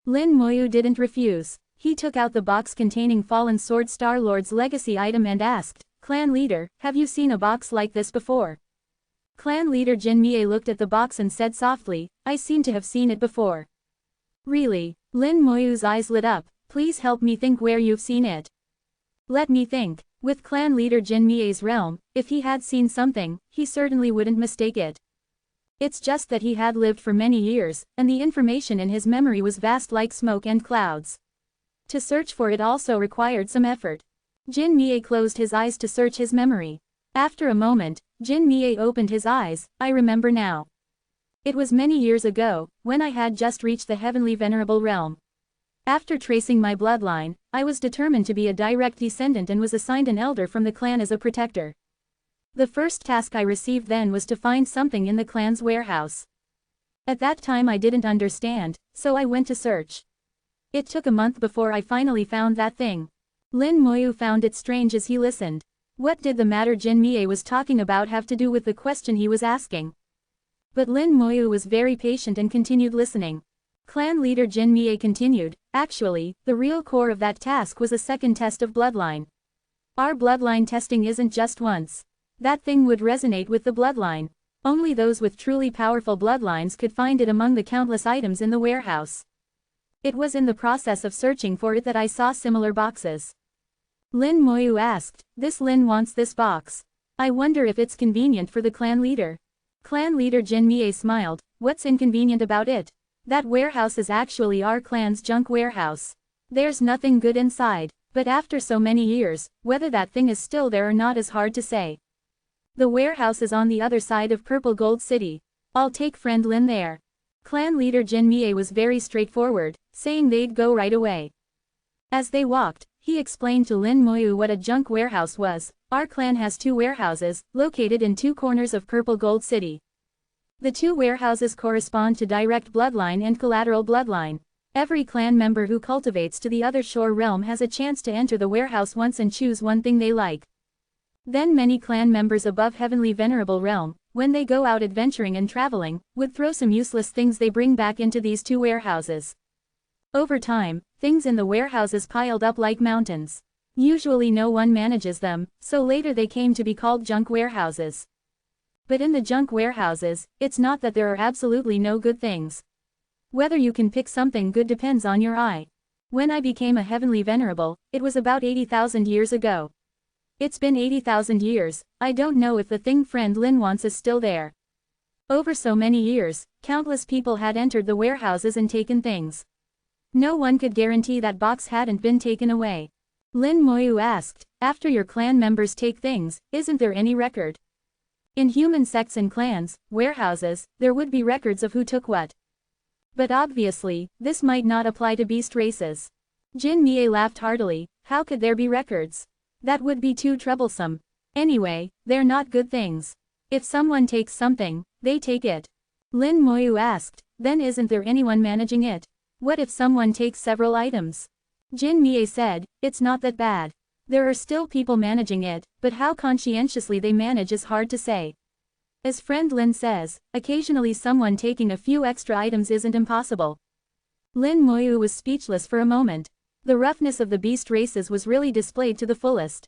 Lin Moyu didn't refuse. He took out the box containing Fallen Sword Star Lord's legacy item and asked, "Clan leader, have you seen a box like this before?" Clan leader Jin Mie looked at the box and said softly, "I seem to have seen it before." "Really?" Lin Moyu's eyes lit up. "Please help me think where you've seen it." "Let me think." With clan leader Jin Mie's realm, if he had seen something, he certainly wouldn't mistake it. It's just that he had lived for many years, and the information in his memory was vast like smoke and clouds. To search for it also required some effort. Jin Mie closed his eyes to search his memory. After a moment, Jin Mie opened his eyes. I remember now. It was many years ago, when I had just reached the heavenly venerable realm. After tracing my bloodline, I was determined to be a direct descendant and was assigned an elder from the clan as a protector. The first task I received then was to find something in the clan's warehouse. At that time I didn't understand, so I went to search. It took a month before I finally found that thing. Lin Moyu found it strange as he listened. What did the matter Jin Mie was talking about have to do with the question he was asking? But Lin Moyu was very patient and continued listening. Clan leader Jin Mie continued, actually, the real core of that task was a second test of bloodline. Our bloodline testing isn't just once. That thing would resonate with the bloodline. Only those with truly powerful bloodlines could find it among the countless items in the warehouse. It was in the process of searching for it that I saw similar boxes. Lin Moyu asked, this Lin wants this box. I wonder if it's convenient for the clan leader. Clan leader Jin Mie smiled, what's inconvenient about it? That warehouse is actually our clan's junk warehouse. There's nothing good inside, but after so many years, whether that thing is still there or not is hard to say. The warehouse is on the other side of Purple Gold City. I'll take friend Lin there. Clan leader Jin Mie was very straightforward, saying they'd go right away. As they walked, he explained to Lin Moyu what a junk warehouse was. Our clan has 2 warehouses, located in 2 corners of Purple Gold City. The 2 warehouses correspond to direct bloodline and collateral bloodline. Every clan member who cultivates to the other shore realm has a chance to enter the warehouse once and choose one thing they like. Then many clan members above heavenly venerable realm, when they go out adventuring and traveling, would throw some useless things they bring back into these 2 warehouses. Over time, things in the warehouses piled up like mountains. Usually no one manages them, so later they came to be called junk warehouses. But in the junk warehouses, it's not that there are absolutely no good things. Whether you can pick something good depends on your eye. When I became a heavenly venerable, it was about 80,000 years ago. It's been 80,000 years, I don't know if the thing friend Lin wants is still there. Over so many years, countless people had entered the warehouses and taken things. No one could guarantee that box hadn't been taken away. Lin Moyu asked, after your clan members take things, isn't there any record? In human sects and clans, warehouses, there would be records of who took what. But obviously, this might not apply to beast races. Jin Mie laughed heartily, how could there be records? That would be too troublesome. Anyway, they're not good things. If someone takes something, they take it. Lin Moyu asked, then isn't there anyone managing it? What if someone takes several items? Jin Mie said, it's not that bad. There are still people managing it, but how conscientiously they manage is hard to say. As friend Lin says, occasionally someone taking a few extra items isn't impossible. Lin Moyu was speechless for a moment. The roughness of the beast races was really displayed to the fullest.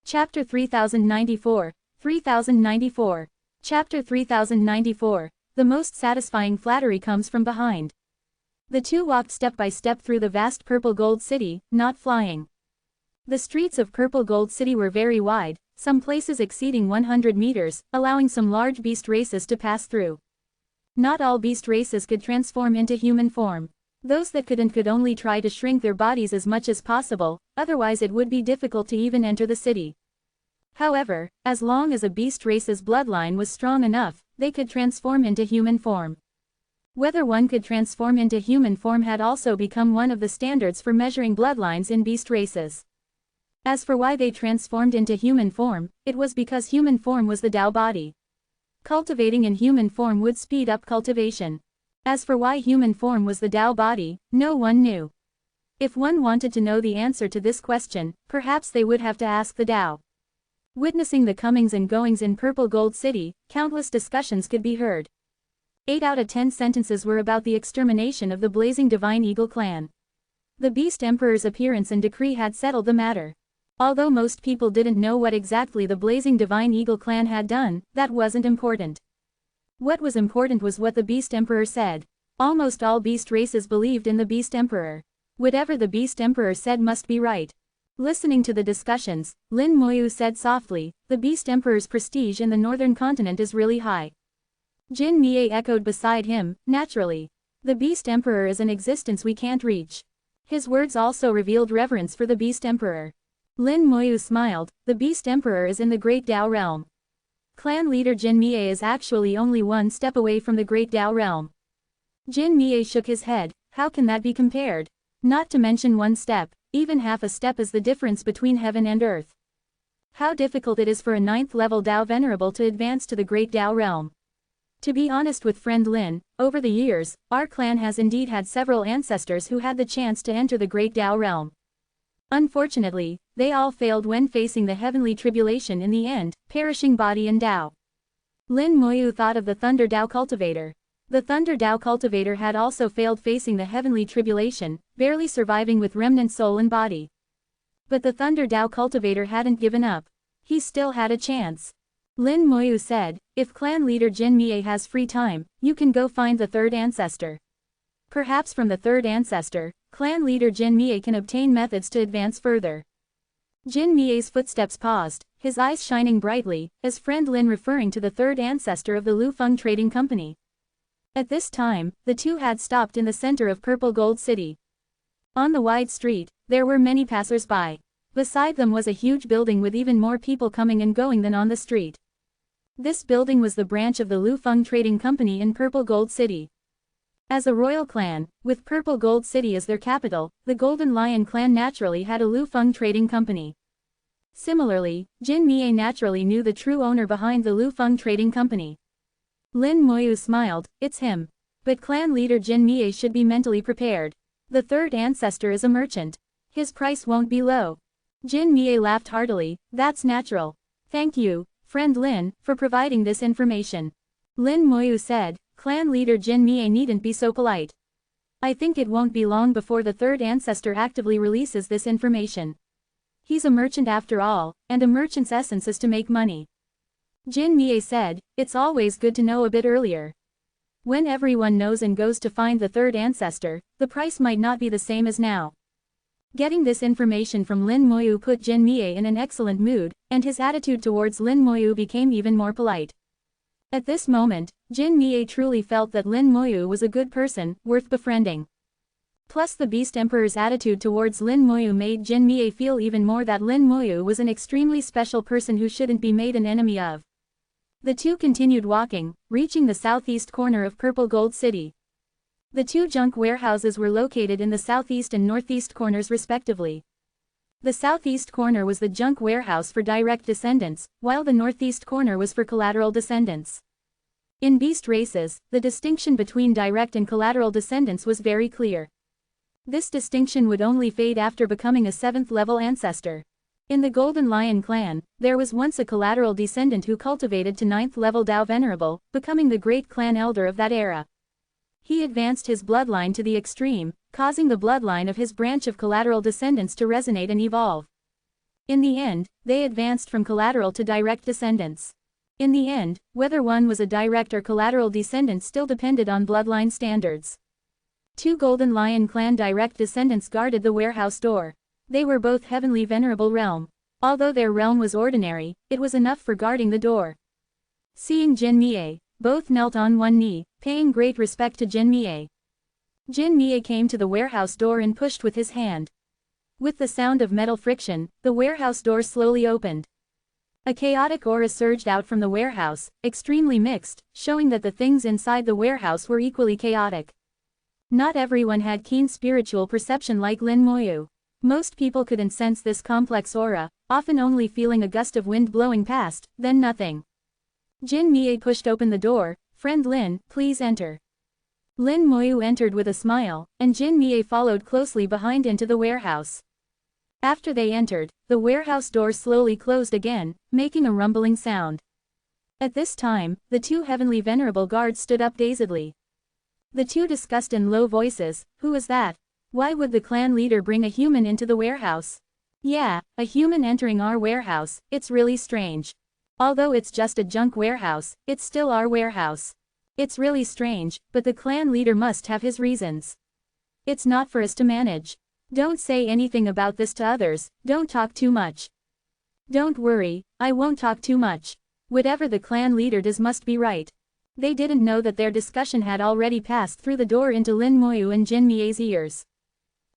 Chapter 3094, 3094. Chapter 3094, the most satisfying flattery comes from behind. The 2 walked step by step through the vast Purple Gold City, not flying. The streets of Purple Gold City were very wide, some places exceeding 100 meters, allowing some large beast races to pass through. Not all beast races could transform into human form. Those that couldn't could only try to shrink their bodies as much as possible, otherwise it would be difficult to even enter the city. However, as long as a beast race's bloodline was strong enough, they could transform into human form. Whether one could transform into human form had also become one of the standards for measuring bloodlines in beast races. As for why they transformed into human form, it was because human form was the Tao body. Cultivating in human form would speed up cultivation. As for why human form was the Tao body, no one knew. If one wanted to know the answer to this question, perhaps they would have to ask the Tao. Witnessing the comings and goings in Purple Gold City, countless discussions could be heard. 8 out of 10 sentences were about the extermination of the Blazing Divine Eagle clan. The Beast Emperor's appearance and decree had settled the matter. Although most people didn't know what exactly the Blazing Divine Eagle clan had done, that wasn't important. What was important was what the Beast Emperor said. Almost all beast races believed in the Beast Emperor. Whatever the Beast Emperor said must be right. Listening to the discussions, Lin Moyu said softly, the Beast Emperor's prestige in the northern continent is really high. Jin Mie echoed beside him, naturally. The Beast Emperor is an existence we can't reach. His words also revealed reverence for the Beast Emperor. Lin Moyu smiled, the Beast Emperor is in the Great Dao Realm. Clan leader Jin Mie is actually only one step away from the Great Dao Realm. Jin Mie shook his head, how can that be compared? Not to mention one step, even half a step is the difference between heaven and earth. How difficult it is for a 9th level Dao Venerable to advance to the Great Dao Realm. To be honest with friend Lin, over the years, our clan has indeed had several ancestors who had the chance to enter the Great Dao Realm. Unfortunately, they all failed when facing the heavenly tribulation in the end, perishing body and Dao. Lin Moyu thought of the Thunder Dao Cultivator. The Thunder Dao Cultivator had also failed facing the heavenly tribulation, barely surviving with remnant soul and body. But the Thunder Dao Cultivator hadn't given up. He still had a chance. Lin Moyu said, if clan leader Jin Mie has free time, you can go find the third ancestor. Perhaps from the third ancestor, clan leader Jin Mie can obtain methods to advance further. Jin Mie's footsteps paused, his eyes shining brightly, as friend Lin referring to the third ancestor of the Lufeng Trading Company. At this time, the two had stopped in the center of Purple Gold City. On the wide street, there were many passers-by. Beside them was a huge building with even more people coming and going than on the street. This building was the branch of the Lufeng Trading Company in Purple Gold City. As a royal clan, with Purple Gold City as their capital, the Golden Lion clan naturally had a Lufeng Trading Company. Similarly, Jin Mie naturally knew the true owner behind the Lufeng Trading Company. Lin Moyu smiled, it's him. But clan leader Jin Mie should be mentally prepared. The third ancestor is a merchant. His price won't be low. Jin Mie laughed heartily, that's natural. Thank you, friend Lin, for providing this information. Lin Moyu said, clan leader Jin Mie needn't be so polite. I think it won't be long before the third ancestor actively releases this information. He's a merchant after all, and a merchant's essence is to make money. Jin Mie said, it's always good to know a bit earlier. When everyone knows and goes to find the third ancestor, the price might not be the same as now. Getting this information from Lin Moyu put Jin Mie in an excellent mood, and his attitude towards Lin Moyu became even more polite. At this moment, Jin Mie truly felt that Lin Moyu was a good person, worth befriending. Plus the Beast Emperor's attitude towards Lin Moyu made Jin Mie feel even more that Lin Moyu was an extremely special person who shouldn't be made an enemy of. The two continued walking, reaching the southeast corner of Purple Gold City. The two junk warehouses were located in the southeast and northeast corners respectively. The southeast corner was the junk warehouse for direct descendants, while the northeast corner was for collateral descendants. In beast races, the distinction between direct and collateral descendants was very clear. This distinction would only fade after becoming a 7th level ancestor. In the Golden Lion clan, there was once a collateral descendant who cultivated to 9th level Dao Venerable, becoming the great clan elder of that era. He advanced his bloodline to the extreme, causing the bloodline of his branch of collateral descendants to resonate and evolve. In the end, they advanced from collateral to direct descendants. In the end, whether one was a direct or collateral descendant still depended on bloodline standards. Two Golden Lion clan direct descendants guarded the warehouse door. They were both heavenly venerable realm. Although their realm was ordinary, it was enough for guarding the door. Seeing Jin Mie, both knelt on one knee, paying great respect to Jin Mie. Jin Mie came to the warehouse door and pushed with his hand. With the sound of metal friction, the warehouse door slowly opened. A chaotic aura surged out from the warehouse, extremely mixed, showing that the things inside the warehouse were equally chaotic. Not everyone had keen spiritual perception like Lin Moyu. Most people couldn't sense this complex aura, often only feeling a gust of wind blowing past, then nothing. Jin Mie pushed open the door, friend Lin, please enter. Lin Moyu entered with a smile, and Jin Mie followed closely behind into the warehouse. After they entered, the warehouse door slowly closed again, making a rumbling sound. At this time, the two heavenly venerable guards stood up dazedly. The two discussed in low voices, who is that? Why would the clan leader bring a human into the warehouse? Yeah, a human entering our warehouse, it's really strange. Although it's just a junk warehouse, it's still our warehouse. It's really strange, but the clan leader must have his reasons. It's not for us to manage. Don't say anything about this to others, don't talk too much. Don't worry, I won't talk too much. Whatever the clan leader does must be right. They didn't know that their discussion had already passed through the door into Lin Moyu and Jin Mie's ears.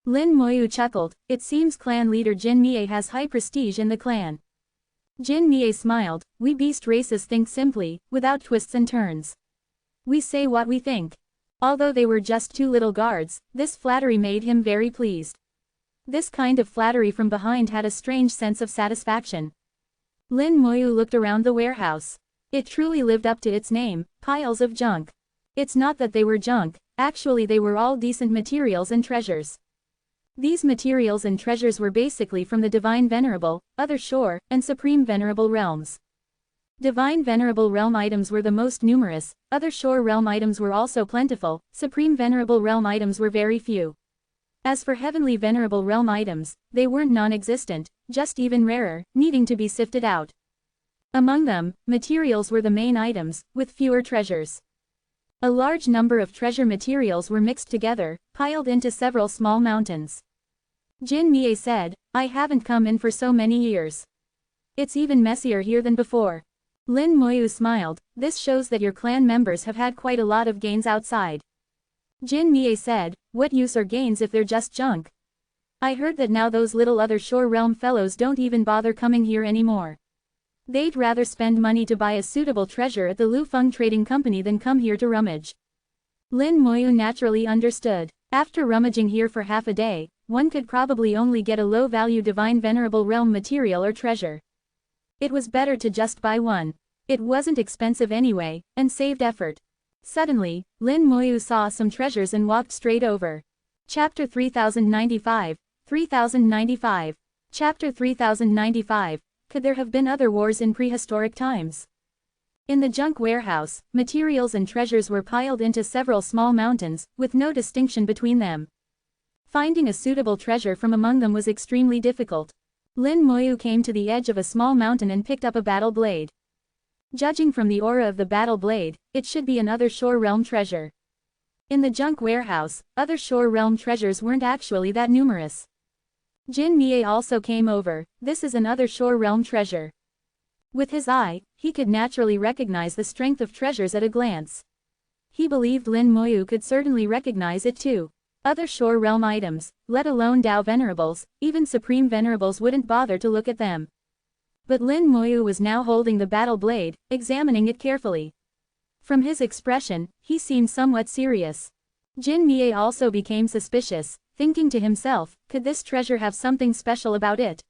Lin Moyu chuckled, it seems clan leader Jin Mie has high prestige in the clan. Jin Mie smiled, we beast races think simply, without twists and turns. We say what we think. Although they were just two little guards, this flattery made him very pleased. This kind of flattery from behind had a strange sense of satisfaction. Lin Moyu looked around the warehouse. It truly lived up to its name, piles of junk. It's not that they were junk, actually they were all decent materials and treasures. These materials and treasures were basically from the Divine Venerable, Other Shore, and Supreme Venerable realms. Divine Venerable realm items were the most numerous, Other Shore realm items were also plentiful, Supreme Venerable realm items were very few. As for Heavenly Venerable realm items, they weren't non-existent, just even rarer, needing to be sifted out. Among them, materials were the main items, with fewer treasures. A large number of treasure materials were mixed together, piled into several small mountains. Jin Mie said, I haven't come in for so many years. It's even messier here than before. Lin Moyu smiled, this shows that your clan members have had quite a lot of gains outside. Jin Mie said, what use are gains if they're just junk? I heard that now those little Other Shore realm fellows don't even bother coming here anymore. They'd rather spend money to buy a suitable treasure at the Lufeng Trading Company than come here to rummage. Lin Moyu naturally understood. After rummaging here for half a day, one could probably only get a low-value Divine Venerable realm material or treasure. It was better to just buy one. It wasn't expensive anyway, and saved effort. Suddenly, Lin Moyu saw some treasures and walked straight over. Chapter 3095, 3095. Chapter 3095, could there have been other wars in prehistoric times? In the junk warehouse, materials and treasures were piled into several small mountains, with no distinction between them. Finding a suitable treasure from among them was extremely difficult. Lin Moyu came to the edge of a small mountain and picked up a battle blade. Judging from the aura of the battle blade, it should be an Other Shore realm treasure. In the junk warehouse, Other Shore realm treasures weren't actually that numerous. Jin Mie also came over, this is an Other Shore realm treasure. With his eye, he could naturally recognize the strength of treasures at a glance. He believed Lin Moyu could certainly recognize it too. Other Shore realm items, let alone Dao Venerables, even Supreme Venerables wouldn't bother to look at them. But Lin Moyu was now holding the battle blade, examining it carefully. From his expression, he seemed somewhat serious. Jin Mie also became suspicious, thinking to himself, could this treasure have something special about it?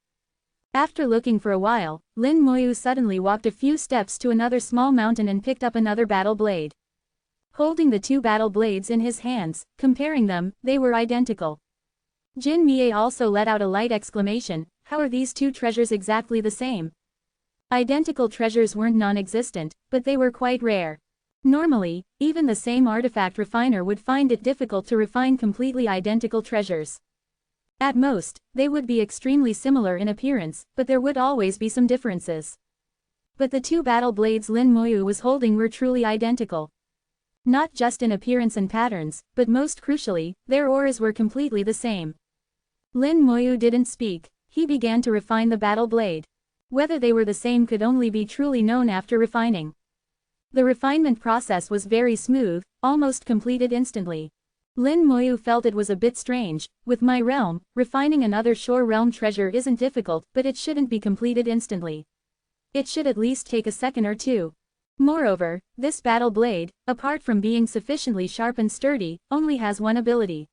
After looking for a while, Lin Moyu suddenly walked a few steps to another small mountain and picked up another battle blade. Holding the two battle blades in his hands, comparing them, they were identical. Jin Mie also let out a light exclamation, how are these two treasures exactly the same? Identical treasures weren't non-existent, but they were quite rare. Normally, even the same artifact refiner would find it difficult to refine completely identical treasures. At most, they would be extremely similar in appearance, but there would always be some differences. But the two battle blades Lin Moyu was holding were truly identical. Not just in appearance and patterns, but most crucially, their auras were completely the same. Lin Moyu didn't speak. He began to refine the battle blade. Whether they were the same could only be truly known after refining. The refinement process was very smooth, almost completed instantly. Lin Moyu felt it was a bit strange. With my realm, refining another Shore realm treasure isn't difficult, but it shouldn't be completed instantly. It should at least take a second or two. Moreover, this battle blade, apart from being sufficiently sharp and sturdy, only has one ability.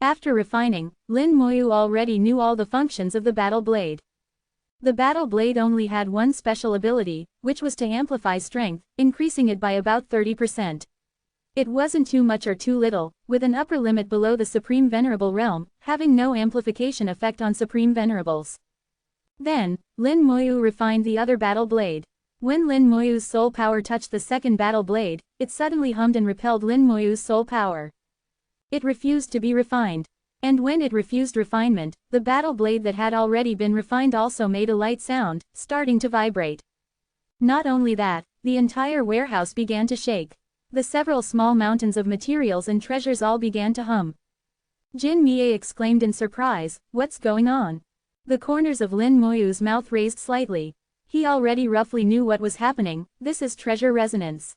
After refining, Lin Moyu already knew all the functions of the battle blade. The battle blade only had one special ability, which was to amplify strength, increasing it by about 30%. It wasn't too much or too little, with an upper limit below the Supreme Venerable realm, having no amplification effect on Supreme Venerables. Then, Lin Moyu refined the other battle blade. When Lin Moyu's soul power touched the second battle blade, it suddenly hummed and repelled Lin Moyu's soul power. It refused to be refined. And when it refused refinement, the battle blade that had already been refined also made a light sound, starting to vibrate. Not only that, the entire warehouse began to shake. The several small mountains of materials and treasures all began to hum. Jin Mie exclaimed in surprise, "What's going on?" The corners of Lin Moyu's mouth raised slightly. He already roughly knew what was happening. This is treasure resonance.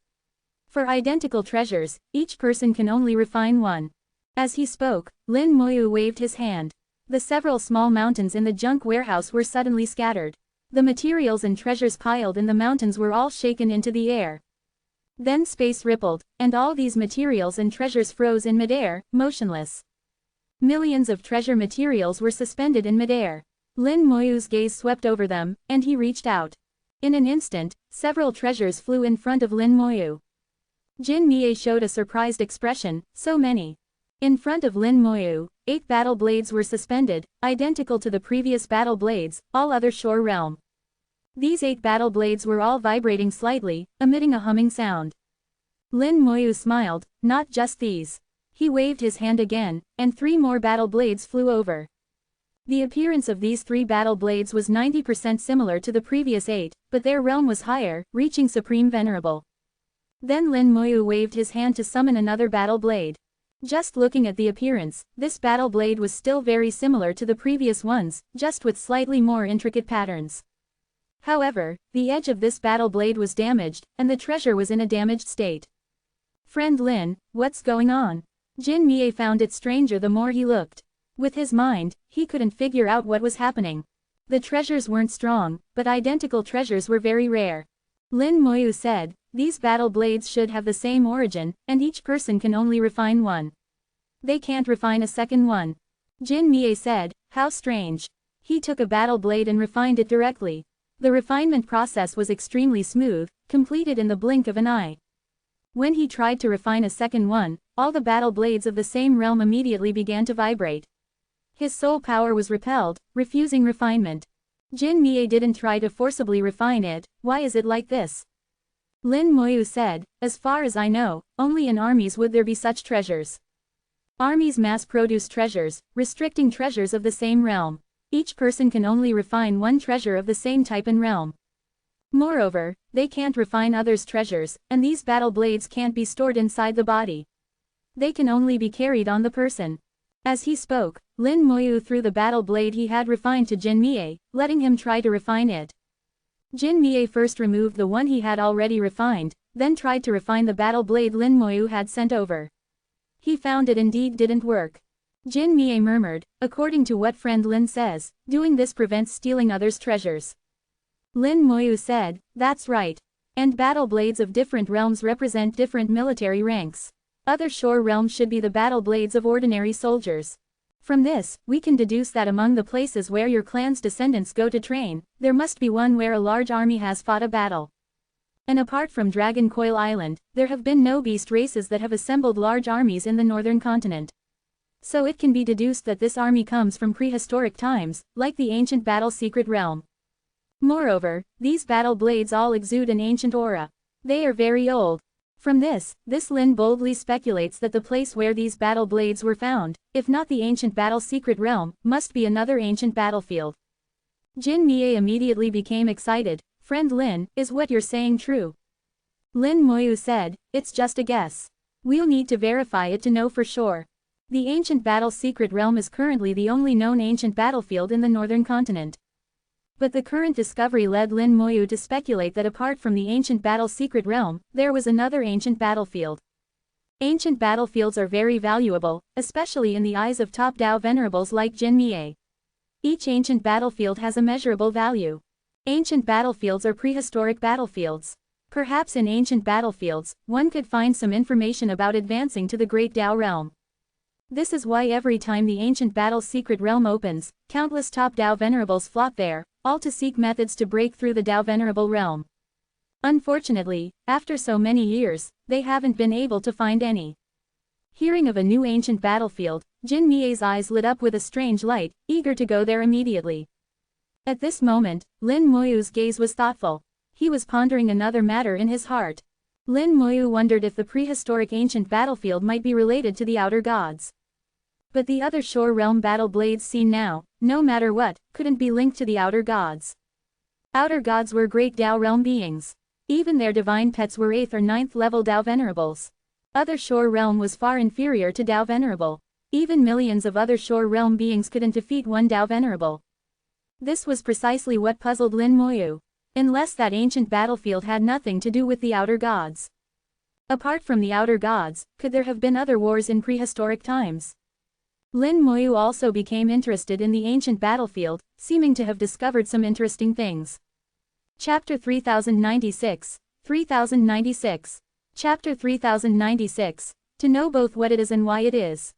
For identical treasures, each person can only refine one. As he spoke, Lin Moyu waved his hand. The several small mountains in the junk warehouse were suddenly scattered. The materials and treasures piled in the mountains were all shaken into the air. Then space rippled, and all these materials and treasures froze in midair, motionless. Millions of treasure materials were suspended in midair. Lin Moyu's gaze swept over them, and he reached out. In an instant, several treasures flew in front of Lin Moyu. Jin Mie showed a surprised expression, so many. In front of Lin Moyu, 8 battle blades were suspended, identical to the previous battle blades, all other shore realm. These 8 battle blades were all vibrating slightly, emitting a humming sound. Lin Moyu smiled, "Not just these." He waved his hand again, and 3 more battle blades flew over. The appearance of these 3 battle blades was 90% similar to the previous 8, but their realm was higher, reaching Supreme Venerable. Then Lin Moyu waved his hand to summon another battle blade. Just looking at the appearance, this battle blade was still very similar to the previous ones, just with slightly more intricate patterns. However, the edge of this battle blade was damaged, and the treasure was in a damaged state. "Friend Lin, what's going on?" Jin Mie found it stranger the more he looked. With his mind, he couldn't figure out what was happening. The treasures weren't strong, but identical treasures were very rare. Lin Moyu said, "These battle blades should have the same origin, and each person can only refine one. They can't refine a second one." Jin Mie said, "How strange." He took a battle blade and refined it directly. The refinement process was extremely smooth, completed in the blink of an eye. When he tried to refine a second one, all the battle blades of the same realm immediately began to vibrate. His soul power was repelled, refusing refinement. Jin Mie didn't try to forcibly refine it. "Why is it like this?" Lin Moyu said, "As far as I know, only in armies would there be such treasures. Armies mass-produce treasures, restricting treasures of the same realm. Each person can only refine one treasure of the same type and realm. Moreover, they can't refine others' treasures, and these battle blades can't be stored inside the body. They can only be carried on the person." As he spoke, Lin Moyu threw the battle blade he had refined to Jin Mie, letting him try to refine it. Jin Mie first removed the one he had already refined, then tried to refine the battle blade Lin Moyu had sent over. He found it indeed didn't work. Jin Mie murmured, "According to what friend Lin says, doing this prevents stealing others' treasures." Lin Moyu said, "That's right. And battle blades of different realms represent different military ranks. Other shore realms should be the battle blades of ordinary soldiers. From this, we can deduce that among the places where your clan's descendants go to train, there must be one where a large army has fought a battle. And apart from Dragon Coil Island, there have been no beast races that have assembled large armies in the northern continent. So it can be deduced that this army comes from prehistoric times, like the ancient battle secret realm. Moreover, these battle blades all exude an ancient aura. They are very old. From this Lin boldly speculates that the place where these battle blades were found, if not the ancient battle secret realm, must be another ancient battlefield." Jin Mie immediately became excited. "Friend Lin, is what you're saying true?" Lin Moyu said, "It's just a guess. We'll need to verify it to know for sure. The ancient battle secret realm is currently the only known ancient battlefield in the northern continent." But the current discovery led Lin Moyu to speculate that apart from the ancient battle secret realm, there was another ancient battlefield. Ancient battlefields are very valuable, especially in the eyes of top Dao venerables like Jin Mie. Each ancient battlefield has a measurable value. Ancient battlefields are prehistoric battlefields. Perhaps in ancient battlefields, one could find some information about advancing to the Great Dao realm. This is why every time the ancient battle secret realm opens, countless top Dao venerables flock there, all to seek methods to break through the Dao venerable realm. Unfortunately, after so many years, they haven't been able to find any. Hearing of a new ancient battlefield, Jin Mie's eyes lit up with a strange light, eager to go there immediately. At this moment, Lin Moyu's gaze was thoughtful. He was pondering another matter in his heart. Lin Moyu wondered if the prehistoric ancient battlefield might be related to the outer gods. But the other shore realm battle blades seen now, no matter what, couldn't be linked to the outer gods. Outer gods were great Dao realm beings. Even their divine pets were 8th or 9th level Dao venerables. Other shore realm was far inferior to Dao venerable. Even millions of other shore realm beings couldn't defeat one Tao Venerable. This was precisely what puzzled Lin Moyu. Unless that ancient battlefield had nothing to do with the outer gods. Apart from the outer gods, could there have been other wars in prehistoric times? Lin Moyu also became interested in the ancient battlefield, seeming to have discovered some interesting things. Chapter 3096, 3096. Chapter 3096, to know both what it is and why it is.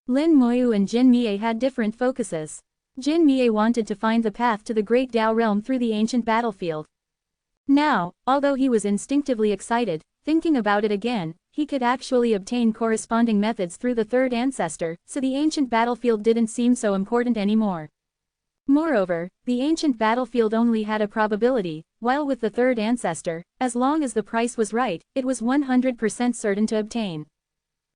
Lin Moyu and Jin Mie had different focuses. Jin Mie wanted to find the path to the great Tao realm through the ancient battlefield. Now, although he was instinctively excited, thinking about it again, he could actually obtain corresponding methods through the third ancestor, so the ancient battlefield didn't seem so important anymore. Moreover, the ancient battlefield only had a probability, while with the third ancestor, as long as the price was right, it was 100% certain to obtain.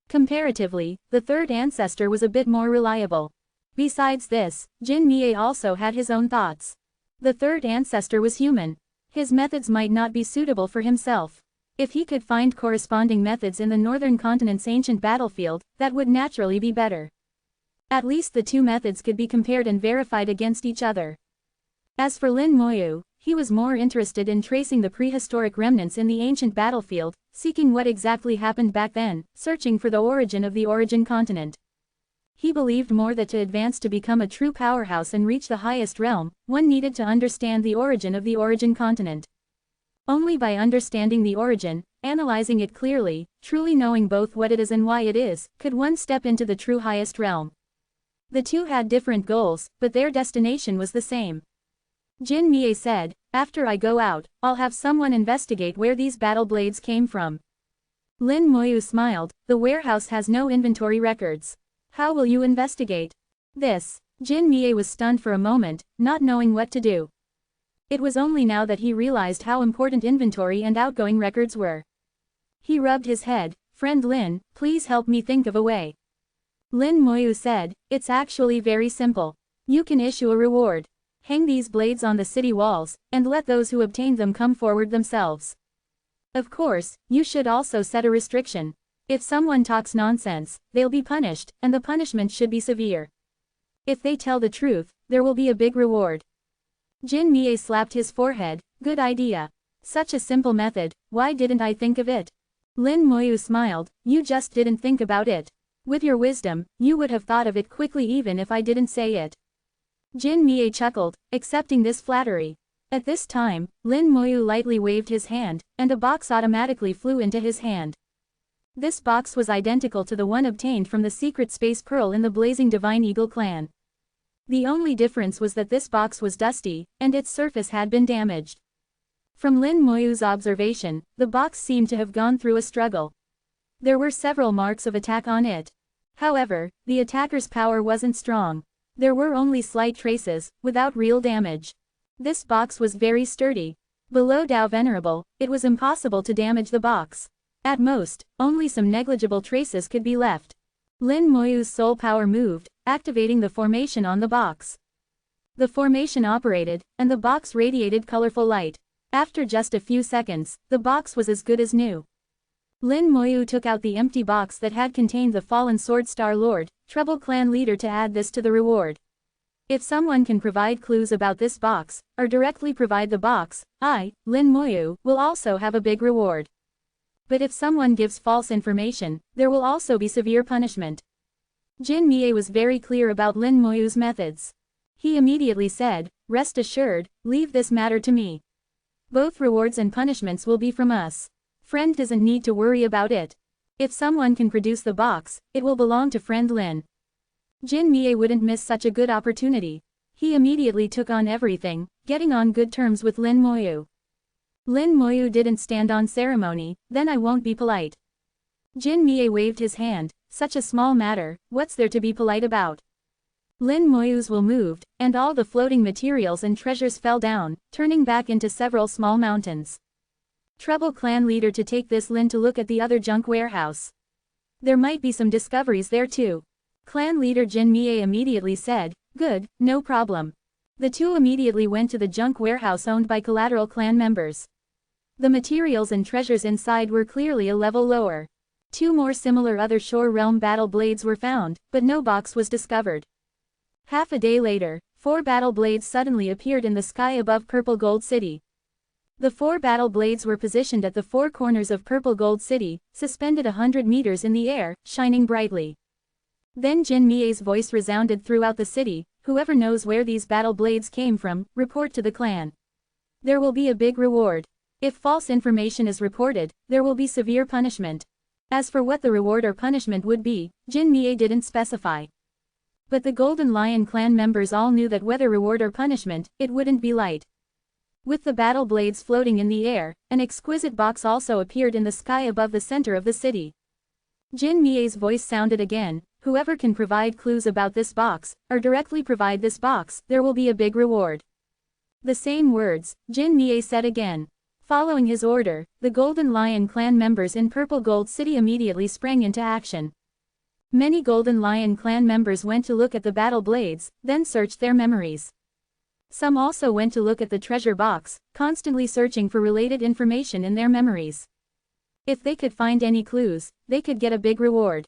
Comparatively, the third ancestor was a bit more reliable. Besides this, Jin Mie also had his own thoughts. The third ancestor was human. His methods might not be suitable for himself. If he could find corresponding methods in the northern continent's ancient battlefield, that would naturally be better. At least the two methods could be compared and verified against each other. As for Lin Moyu, he was more interested in tracing the prehistoric remnants in the ancient battlefield, seeking what exactly happened back then, searching for the origin of the origin continent. He believed more that to advance to become a true powerhouse and reach the highest realm, one needed to understand the origin of the origin continent. Only by understanding the origin, analyzing it clearly, truly knowing both what it is and why it is, could one step into the true highest realm. The two had different goals, but their destination was the same. Jin Mie said, "After I go out, I'll have someone investigate where these battle blades came from." Lin Moyu smiled, "The warehouse has no inventory records. How will you investigate?" This. Jin Mie was stunned for a moment, not knowing what to do. It was only now that he realized how important inventory and outgoing records were. He rubbed his head, "Friend Lin, please help me think of a way." Lin Moyu said, "It's actually very simple. You can issue a reward. Hang these blades on the city walls, and let those who obtained them come forward themselves. Of course, you should also set a restriction. If someone talks nonsense, they'll be punished, and the punishment should be severe. If they tell the truth, there will be a big reward." Jin Mie slapped his forehead, "Good idea. Such a simple method, why didn't I think of it?" Lin Moyu smiled, "You just didn't think about it. With your wisdom, you would have thought of it quickly even if I didn't say it." Jin Mie chuckled, accepting this flattery. At this time, Lin Moyu lightly waved his hand, and a box automatically flew into his hand. This box was identical to the one obtained from the secret space pearl in the Blazing Divine Eagle clan. The only difference was that this box was dusty, and its surface had been damaged. From Lin Moyu's observation, the box seemed to have gone through a struggle. There were several marks of attack on it. However, the attacker's power wasn't strong. There were only slight traces, without real damage. This box was very sturdy. Below Tao Venerable, it was impossible to damage the box. At most, only some negligible traces could be left. Lin Moyu's soul power moved, activating the formation on the box. The formation operated, and the box radiated colorful light. After just a few seconds, the box was as good as new. Lin Moyu took out the empty box that had contained the fallen Sword Star Lord, Trouble Clan leader, to add this to the reward. If someone can provide clues about this box, or directly provide the box, I, Lin Moyu, will also have a big reward. But if someone gives false information, there will also be severe punishment. Jin Mie was very clear about Lin Moyu's methods. He immediately said, "Rest assured, leave this matter to me. Both rewards and punishments will be from us. Friend doesn't need to worry about it. If someone can produce the box, it will belong to friend Lin." Jin Mie wouldn't miss such a good opportunity. He immediately took on everything, getting on good terms with Lin Moyu. Lin Moyu didn't stand on ceremony, "Then I won't be polite." Jin Mie waved his hand, "Such a small matter, what's there to be polite about?" Lin Moyu's will moved, and all the floating materials and treasures fell down, turning back into several small mountains. Trouble Clan leader to take this Lin to look at the other junk warehouse. There might be some discoveries there too. Clan leader Jin Mie immediately said, "Good, no problem." The two immediately went to the junk warehouse owned by collateral clan members. The materials and treasures inside were clearly a level lower. 2 more similar other Shore Realm battle blades were found, but no box was discovered. Half a day later, 4 battle blades suddenly appeared in the sky above Purple Gold City. The 4 battle blades were positioned at the 4 corners of Purple Gold City, suspended 100 meters in the air, shining brightly. Then Jin Mie's voice resounded throughout the city, "Whoever knows where these battle blades came from, report to the clan. There will be a big reward. If false information is reported, there will be severe punishment." As for what the reward or punishment would be, Jin Mie didn't specify. But the Golden Lion clan members all knew that whether reward or punishment, it wouldn't be light. With the battle blades floating in the air, an exquisite box also appeared in the sky above the center of the city. Jin Mie's voice sounded again, "Whoever can provide clues about this box, or directly provide this box, there will be a big reward." The same words, Jin Mie said again. Following his order, the Golden Lion clan members in Purple Gold City immediately sprang into action. Many Golden Lion clan members went to look at the battle blades, then searched their memories. Some also went to look at the treasure box, constantly searching for related information in their memories. If they could find any clues, they could get a big reward.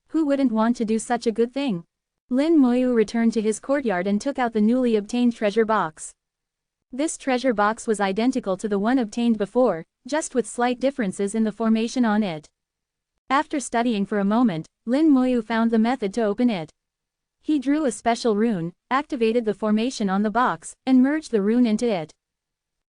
Who wouldn't want to do such a good thing? Lin Moyu returned to his courtyard and took out the newly obtained treasure box. This treasure box was identical to the one obtained before, just with slight differences in the formation on it. After studying for a moment, Lin Moyu found the method to open it. He drew a special rune, activated the formation on the box, and merged the rune into it.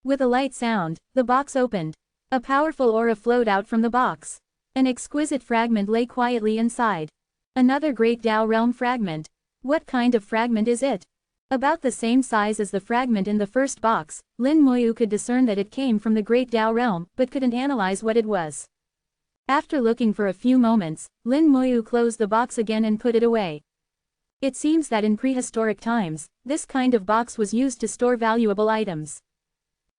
With a light sound, the box opened. A powerful aura flowed out from the box. An exquisite fragment lay quietly inside. Another Great Tao Realm fragment. What kind of fragment is it? About the same size as the fragment in the first box, Lin Moyu could discern that it came from the Great Tao Realm, but couldn't analyze what it was. After looking for a few moments, Lin Moyu closed the box again and put it away. It seems that in prehistoric times, this kind of box was used to store valuable items.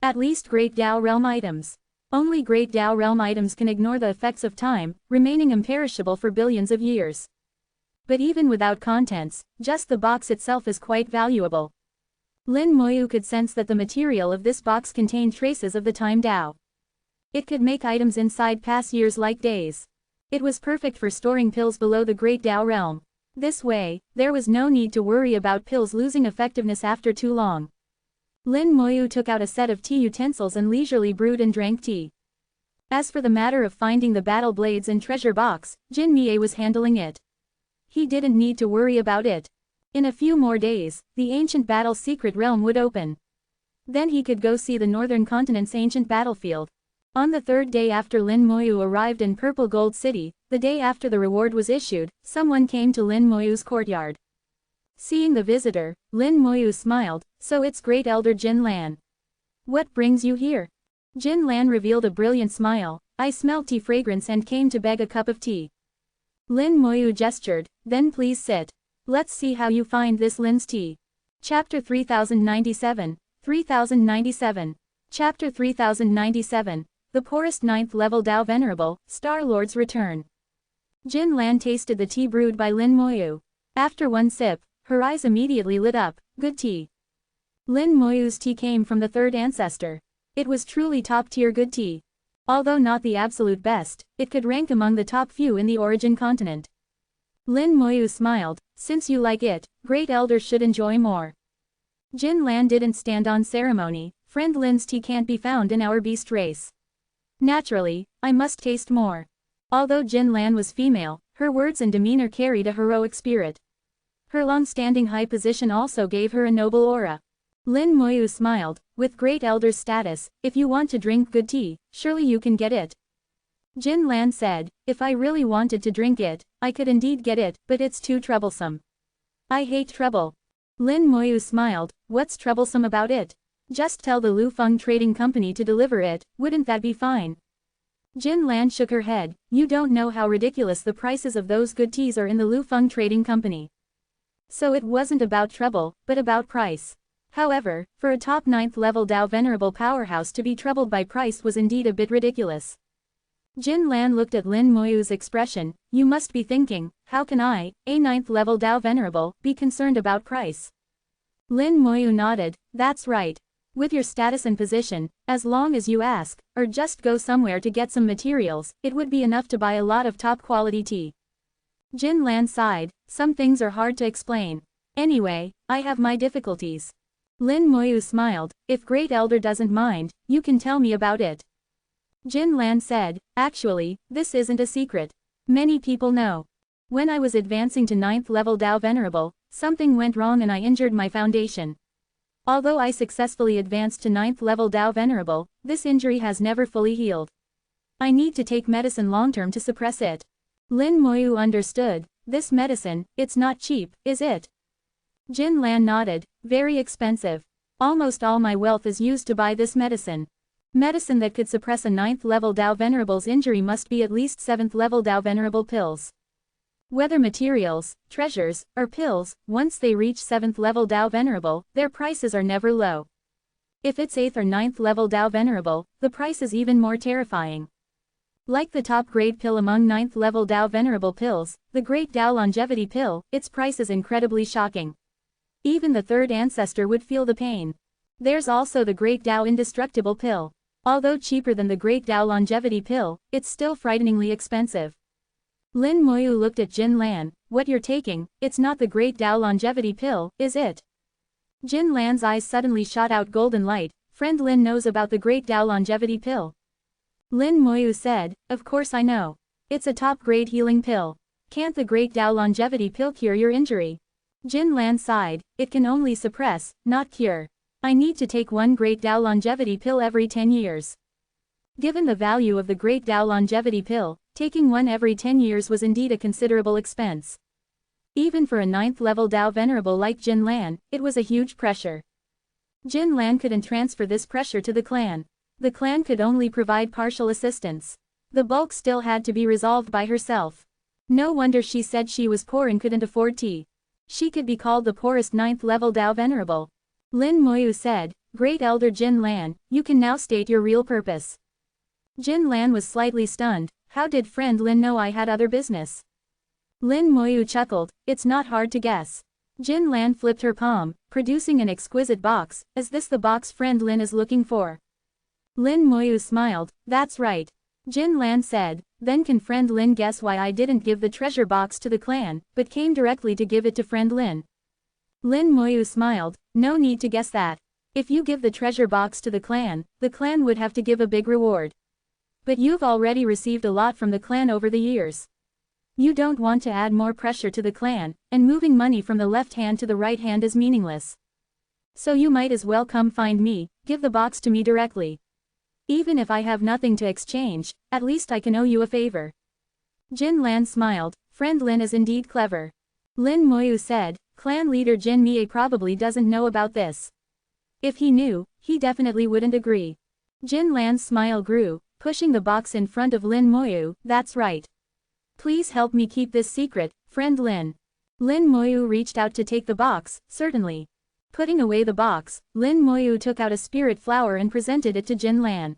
At least Great Tao Realm items. Only Great Tao Realm items can ignore the effects of time, remaining imperishable for billions of years. But even without contents, just the box itself is quite valuable. Lin Moyu could sense that the material of this box contained traces of the time Tao. It could make items inside pass years like days. It was perfect for storing pills below the Great Tao Realm. This way, there was no need to worry about pills losing effectiveness after too long. Lin Moyu took out a set of tea utensils and leisurely brewed and drank tea. As for the matter of finding the battle blades and treasure box, Jin Mie was handling it. He didn't need to worry about it. In a few more days, the ancient battle secret realm would open. Then he could go see the northern continent's ancient battlefield. On the 3rd day after Lin Moyu arrived in Purple Gold City, the day after the reward was issued, someone came to Lin Moyu's courtyard. Seeing the visitor, Lin Moyu smiled, "So it's Great Elder Jin Lan. What brings you here?" Jin Lan revealed a brilliant smile, "I smelled tea fragrance and came to beg a cup of tea." Lin Moyu gestured, "Then please sit. Let's see how you find this Lin's tea." Chapter 3097, 3097. Chapter 3097, The Poorest 9th Level Tao Venerable, Star-Lord's Return. Jin Lan tasted the tea brewed by Lin Moyu. After one sip, her eyes immediately lit up, "Good tea." Lin Moyu's tea came from the 3rd ancestor. It was truly top-tier good tea. Although not the absolute best, it could rank among the top few in the origin continent. Lin Moyu smiled, "Since you like it, great elders should enjoy more." Jin Lan didn't stand on ceremony, "Friend Lin's tea can't be found in our beast race. Naturally, I must taste more." Although Jin Lan was female, her words and demeanor carried a heroic spirit. Her long-standing high position also gave her a noble aura. Lin Moyu smiled, "With great elder's status, if you want to drink good tea, surely you can get it." Jin Lan said, "If I really wanted to drink it, I could indeed get it, but it's too troublesome. I hate trouble." Lin Moyu smiled, "What's troublesome about it? Just tell the Lufeng Trading Company to deliver it, wouldn't that be fine?" Jin Lan shook her head, "You don't know how ridiculous the prices of those good teas are in the Lufeng Trading Company." So it wasn't about trouble, but about price. However, for a top 9th level Tao Venerable powerhouse to be troubled by price was indeed a bit ridiculous. Jin Lan looked at Lin Moyu's expression, "You must be thinking, how can I, a 9th level Tao Venerable, be concerned about price?" Lin Moyu nodded, "That's right. With your status and position, as long as you ask, or just go somewhere to get some materials, it would be enough to buy a lot of top-quality tea. Jin Lan sighed, some things are hard to explain. Anyway, I have my difficulties. Lin Moyu smiled, if Great Elder doesn't mind, you can tell me about it. Jin Lan said, actually, this isn't a secret. Many people know. When I was advancing to 9th level Dao Venerable, something went wrong and I injured my foundation. Although I successfully advanced to 9th level Dao Venerable, this injury has never fully healed. I need to take medicine long-term to suppress it. Lin Moyu understood, this medicine, it's not cheap, is it? Jin Lan nodded, very expensive. Almost all my wealth is used to buy this medicine. Medicine that could suppress a 9th level Dao Venerable's injury must be at least 7th level Dao Venerable pills. Whether materials, treasures, or pills, once they reach 7th level Dao Venerable, their prices are never low. If it's 8th or 9th level Dao Venerable, the price is even more terrifying. Like the top grade pill among 9th level Dao Venerable pills, the Great Dao Longevity pill, its price is incredibly shocking. Even the third ancestor would feel the pain. There's also the Great Dao Indestructible pill. Although cheaper than the Great Dao Longevity pill, it's still frighteningly expensive. Lin Moyu looked at Jin Lan, what you're taking, it's not the Great Dao Longevity pill, is it? Jin Lan's eyes suddenly shot out golden light, friend Lin knows about the Great Dao Longevity pill. Lin Moyu said, of course I know. It's a top-grade healing pill. Can't the Great Dao Longevity pill cure your injury? Jin Lan sighed, it can only suppress, not cure. I need to take one Great Dao Longevity pill every 10 years. Given the value of the Great Dao Longevity pill, taking one every 10 years was indeed a considerable expense. Even for a 9th level Dao Venerable like Jin Lan, it was a huge pressure. Jin Lan couldn't transfer this pressure to the clan. The clan could only provide partial assistance. The bulk still had to be resolved by herself. No wonder she said she was poor and couldn't afford tea. She could be called the poorest 9th level Dao Venerable. Lin Moyu said, Great Elder Jin Lan, you can now state your real purpose. Jin Lan was slightly stunned, how did friend Lin know I had other business? Lin Moyu chuckled, it's not hard to guess. Jin Lan flipped her palm, producing an exquisite box, is this the box friend Lin is looking for? Lin Moyu smiled, that's right. Jin Lan said, then can friend Lin guess why I didn't give the treasure box to the clan, but came directly to give it to friend Lin? Lin Moyu smiled, no need to guess that. If you give the treasure box to the clan would have to give a big reward. But you've already received a lot from the clan over the years. You don't want to add more pressure to the clan, and moving money from the left hand to the right hand is meaningless. So you might as well come find me, give the box to me directly. Even if I have nothing to exchange, at least I can owe you a favor. Jin Lan smiled, friend Lin is indeed clever. Lin Moyu said, clan leader Jin Mie probably doesn't know about this. If he knew, he definitely wouldn't agree. Jin Lan's smile grew, pushing the box in front of Lin Moyu, that's right. Please help me keep this secret, friend Lin. Lin Moyu reached out to take the box, certainly. Putting away the box, Lin Moyu took out a spirit flower and presented it to Jin Lan.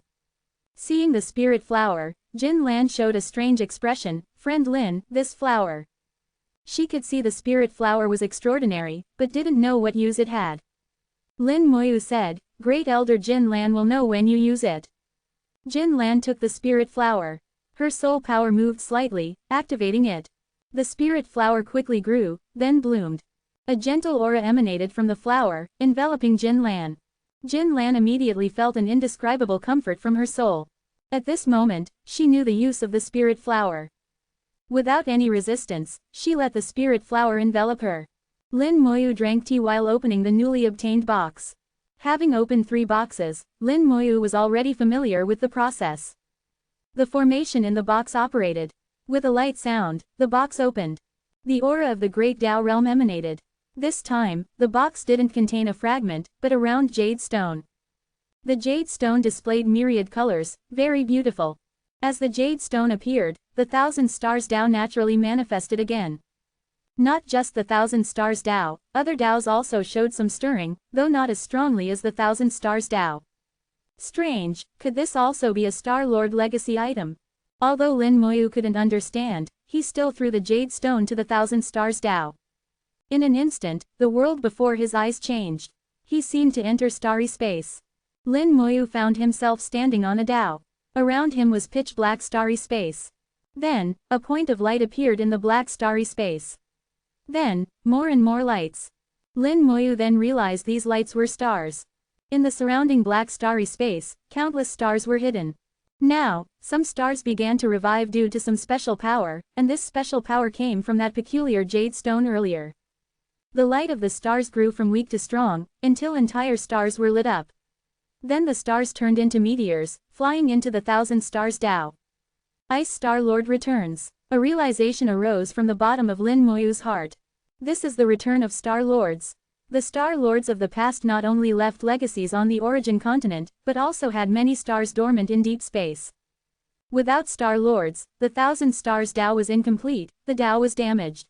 Seeing the spirit flower, Jin Lan showed a strange expression, friend Lin, this flower. She could see the spirit flower was extraordinary, but didn't know what use it had. Lin Moyu said, Great Elder Jin Lan will know when you use it. Jin Lan took the spirit flower. Her soul power moved slightly, activating it. The spirit flower quickly grew, then bloomed. A gentle aura emanated from the flower, enveloping Jin Lan. Jin Lan immediately felt an indescribable comfort from her soul. At this moment, she knew the use of the spirit flower. Without any resistance, she let the spirit flower envelop her. Lin Moyu drank tea while opening the newly obtained box. Having opened 3 boxes, Lin Moyu was already familiar with the process. The formation in the box operated. With a light sound, the box opened. The aura of the Great Dao realm emanated. This time, the box didn't contain a fragment, but a round jade stone. The jade stone displayed myriad colors, very beautiful. As the jade stone appeared, the 1,000 stars Dao naturally manifested again. Not just the 1,000 stars Dao, other Daos also showed some stirring, though not as strongly as the 1,000 stars Dao. Strange, could this also be a Star Lord legacy item? Although Lin Moyu couldn't understand, he still threw the jade stone to the 1,000 stars Dao. In an instant, the world before his eyes changed. He seemed to enter starry space. Lin Moyu found himself standing on a dao. Around him was pitch-black starry space. Then, a point of light appeared in the black starry space. Then, more and more lights. Lin Moyu then realized these lights were stars. In the surrounding black starry space, countless stars were hidden. Now, some stars began to revive due to some special power, and this special power came from that peculiar jade stone earlier. The light of the stars grew from weak to strong, until entire stars were lit up. Then the stars turned into meteors, flying into the thousand stars Dao. Ice Star Lord returns. A realization arose from the bottom of Lin Moyu's heart. This is the return of Star Lords. The Star Lords of the past not only left legacies on the origin continent, but also had many stars dormant in deep space. Without Star Lords, the thousand stars Dao was incomplete, the Dao was damaged.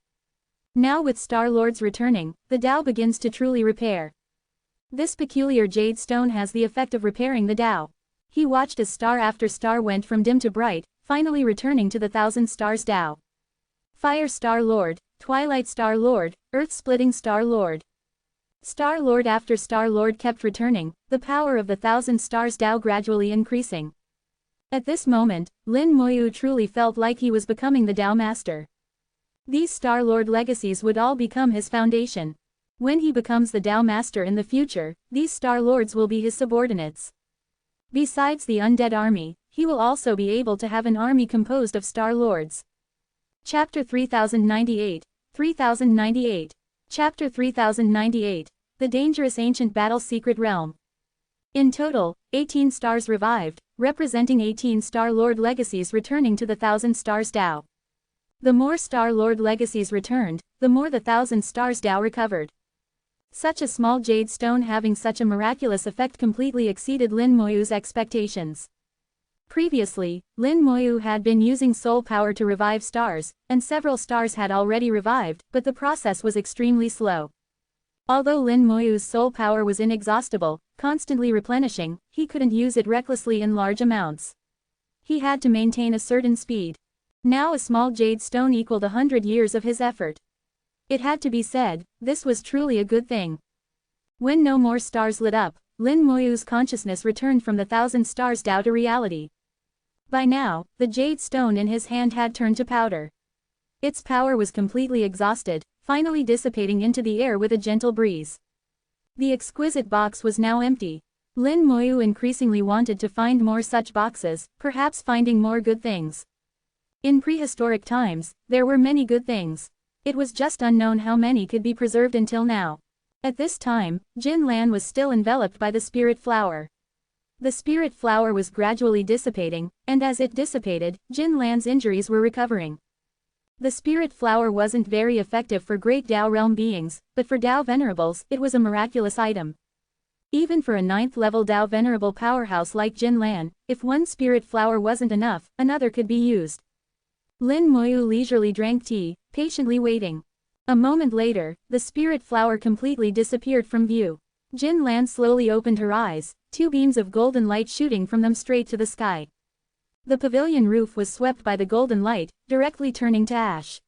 Now with Star Lords returning, the Dao begins to truly repair. This peculiar jade stone has the effect of repairing the Dao. He watched as star after star went from dim to bright, finally returning to the thousand stars Dao. Fire Star Lord, Twilight Star Lord, Earth-splitting Star Lord. Star Lord after Star Lord kept returning, the power of the thousand stars Dao gradually increasing. At this moment, Lin Moyu truly felt like he was becoming the Dao Master. These Star Lord legacies would all become his foundation. When he becomes the Dao Master in the future, these Star Lords will be his subordinates. Besides the undead army, he will also be able to have an army composed of Star Lords. Chapter 3098, 3098. Chapter 3098. The Dangerous Ancient Battle Secret Realm. In total, 18 stars revived, representing 18 Star Lord legacies returning to the Thousand Stars Dao. The more Star Lord legacies returned, the more the Thousand Stars Dao recovered. Such a small jade stone having such a miraculous effect completely exceeded Lin Moyu's expectations. Previously, Lin Moyu had been using soul power to revive stars, and several stars had already revived, but the process was extremely slow. Although Lin Moyu's soul power was inexhaustible, constantly replenishing, he couldn't use it recklessly in large amounts. He had to maintain a certain speed. Now a small jade stone equaled 100 years of his effort. It had to be said, this was truly a good thing. When no more stars lit up, Lin Moyu's consciousness returned from the thousand stars Dao to reality. By now, the jade stone in his hand had turned to powder. Its power was completely exhausted, finally dissipating into the air with a gentle breeze. The exquisite box was now empty. Lin Moyu increasingly wanted to find more such boxes, perhaps finding more good things. In prehistoric times, there were many good things. It was just unknown how many could be preserved until now. At this time, Jin Lan was still enveloped by the spirit flower. The spirit flower was gradually dissipating, and as it dissipated, Jin Lan's injuries were recovering. The spirit flower wasn't very effective for great Dao realm beings, but for Dao venerables, it was a miraculous item. Even for a 9th level Dao venerable powerhouse like Jin Lan, if one spirit flower wasn't enough, another could be used. Lin Moyu leisurely drank tea, patiently waiting. A moment later, the spirit flower completely disappeared from view. Jin Lan slowly opened her eyes, 2 beams of golden light shooting from them straight to the sky. The pavilion roof was swept by the golden light, directly turning to ash.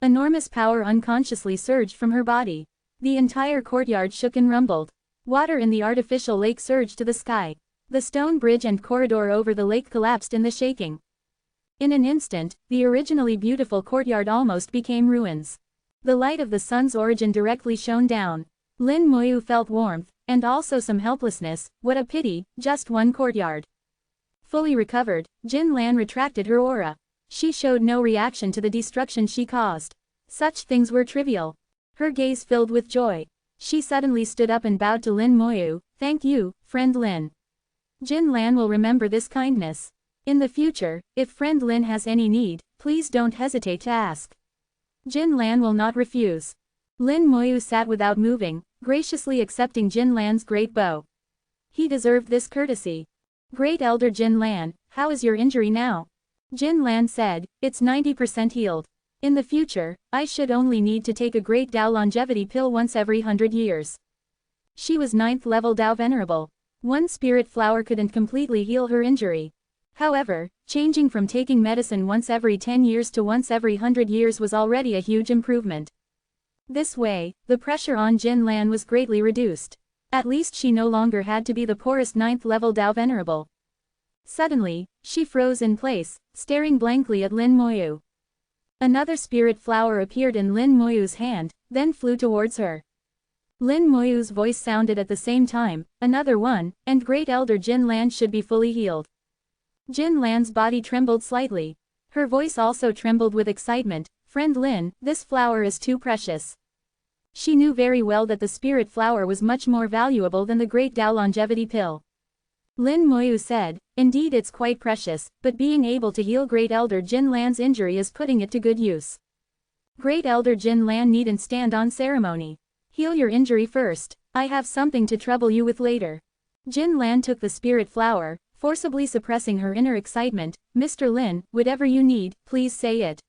Enormous power unconsciously surged from her body. The entire courtyard shook and rumbled. Water in the artificial lake surged to the sky. The stone bridge and corridor over the lake collapsed in the shaking. In an instant, the originally beautiful courtyard almost became ruins. The light of the sun's origin directly shone down. Lin Moyu felt warmth, and also some helplessness. What a pity, just one courtyard. Fully recovered, Jin Lan retracted her aura. She showed no reaction to the destruction she caused. Such things were trivial. Her gaze filled with joy. She suddenly stood up and bowed to Lin Moyu. Thank you, friend Lin. Jin Lan will remember this kindness. In the future, if friend Lin has any need, please don't hesitate to ask. Jin Lan will not refuse. Lin Moyu sat without moving, graciously accepting Jin Lan's great bow. He deserved this courtesy. Great Elder Jin Lan, how is your injury now? Jin Lan said, it's 90% healed. In the future, I should only need to take a great Dao longevity pill once every 100 years. She was 9th level Dao venerable. One spirit flower couldn't completely heal her injury. However, changing from taking medicine once every 10 years to once every 100 years was already a huge improvement. This way, the pressure on Jin Lan was greatly reduced. At least she no longer had to be the poorest 9th level Dao Venerable. Suddenly, she froze in place, staring blankly at Lin Moyu. Another spirit flower appeared in Lin Moyu's hand, then flew towards her. Lin Moyu's voice sounded at the same time, another one, and Great Elder Jin Lan should be fully healed. Jin Lan's body trembled slightly. Her voice also trembled with excitement. Friend Lin, this flower is too precious. She knew very well that the spirit flower was much more valuable than the Great Dao Longevity Pill. Lin Moyu said, indeed it's quite precious, but being able to heal Great Elder Jin Lan's injury is putting it to good use. Great Elder Jin Lan needn't stand on ceremony. Heal your injury first, I have something to trouble you with later. Jin Lan took the spirit flower, forcibly suppressing her inner excitement. Mr. Lin, whatever you need, please say it.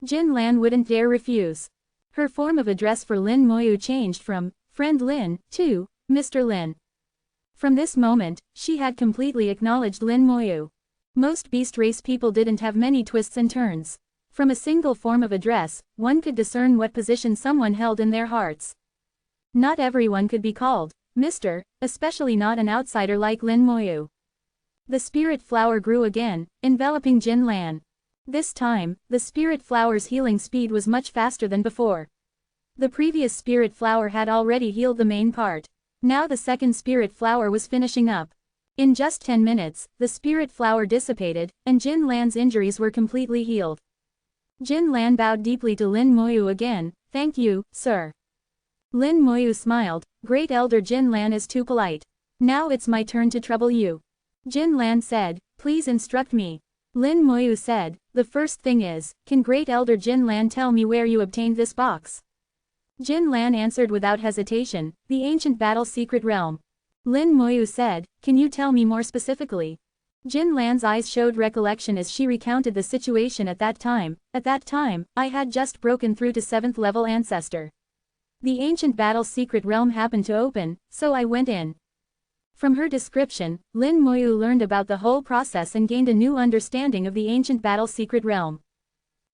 Jin Lan wouldn't dare refuse. Her form of address for Lin Moyu changed from, Friend Lin, to, Mr. Lin. From this moment, she had completely acknowledged Lin Moyu. Most beast race people didn't have many twists and turns. From a single form of address, one could discern what position someone held in their hearts. Not everyone could be called Mr., especially not an outsider like Lin Moyu. The spirit flower grew again, enveloping Jin Lan. This time, the spirit flower's healing speed was much faster than before. The previous spirit flower had already healed the main part. Now the second spirit flower was finishing up. In just 10 minutes, the spirit flower dissipated, and Jin Lan's injuries were completely healed. Jin Lan bowed deeply to Lin Moyu again. Thank you, sir. Lin Moyu smiled. Great Elder Jin Lan is too polite. Now it's my turn to trouble you. Jin Lan said, please instruct me. Lin Moyu said, the first thing is, can Great Elder Jin Lan tell me where you obtained this box? Jin Lan answered without hesitation, the ancient battle secret realm. Lin Moyu said, can you tell me more specifically? Jin Lan's eyes showed recollection as she recounted the situation at that time. At that time, I had just broken through to 7th level ancestor. The ancient battle secret realm happened to open, so I went in. From her description, Lin Moyu learned about the whole process and gained a new understanding of the ancient battle secret realm.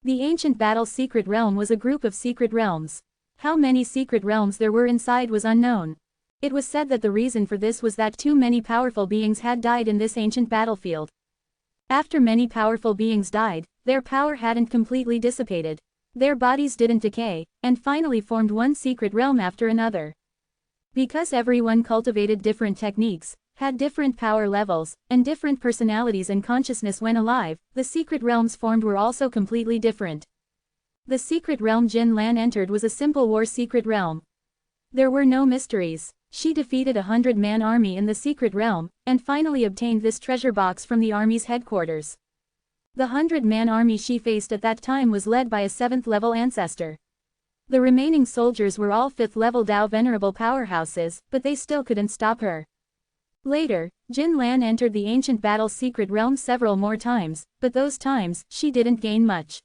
The ancient battle secret realm was a group of secret realms. How many secret realms there were inside was unknown. It was said that the reason for this was that too many powerful beings had died in this ancient battlefield. After many powerful beings died, their power hadn't completely dissipated. Their bodies didn't decay, and finally formed one secret realm after another. Because everyone cultivated different techniques, had different power levels, and different personalities and consciousness when alive, the secret realms formed were also completely different. The secret realm Jin Lan entered was a simple war secret realm. There were no mysteries. She defeated a 100-man army in the secret realm, and finally obtained this treasure box from the army's headquarters. The 100-man army she faced at that time was led by a 7th level ancestor. The remaining soldiers were all 5th level Dao Venerable powerhouses, but they still couldn't stop her. Later, Jin Lan entered the ancient battle secret realm several more times, but those times, she didn't gain much.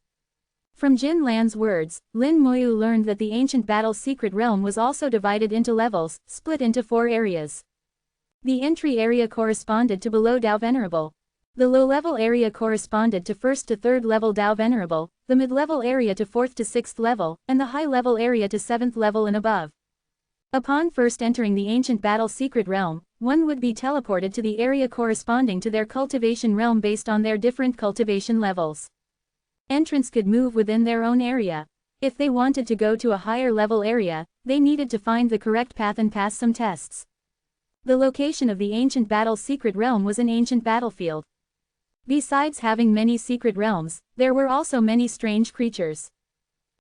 From Jin Lan's words, Lin Moyu learned that the ancient battle secret realm was also divided into levels, split into 4 areas. The entry area corresponded to below Dao Venerable. The low-level area corresponded to 1st to 3rd level Dao Venerable, the mid-level area to 4th to 6th level, and the high-level area to 7th level and above. Upon first entering the ancient battle secret realm, one would be teleported to the area corresponding to their cultivation realm based on their different cultivation levels. Entrants could move within their own area. If they wanted to go to a higher level area, they needed to find the correct path and pass some tests. The location of the ancient battle secret realm was an ancient battlefield. Besides having many secret realms, there were also many strange creatures.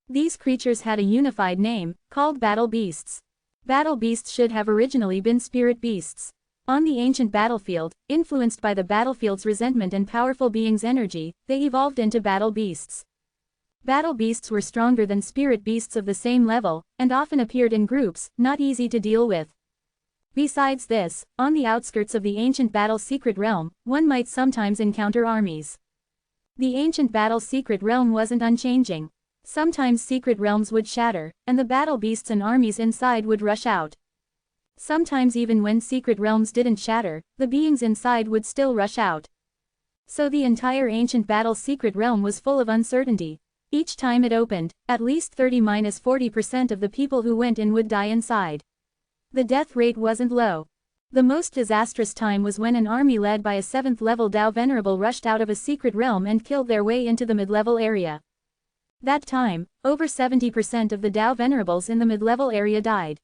These creatures had a unified name, called battle beasts. Battle beasts should have originally been spirit beasts. On the ancient battlefield, influenced by the battlefield's resentment and powerful beings' energy, they evolved into battle beasts. Battle beasts were stronger than spirit beasts of the same level, and often appeared in groups, not easy to deal with. Besides this, on the outskirts of the ancient battle secret realm, one might sometimes encounter armies. The ancient battle secret realm wasn't unchanging. Sometimes secret realms would shatter, and the battle beasts and armies inside would rush out. Sometimes even when secret realms didn't shatter, the beings inside would still rush out. So the entire ancient battle secret realm was full of uncertainty. Each time it opened, at least 30–40% of the people who went in would die inside. The death rate wasn't low. The most disastrous time was when an army led by a 7th level Dao Venerable rushed out of a secret realm and killed their way into the mid-level area. That time, over 70% of the Dao Venerables in the mid-level area died.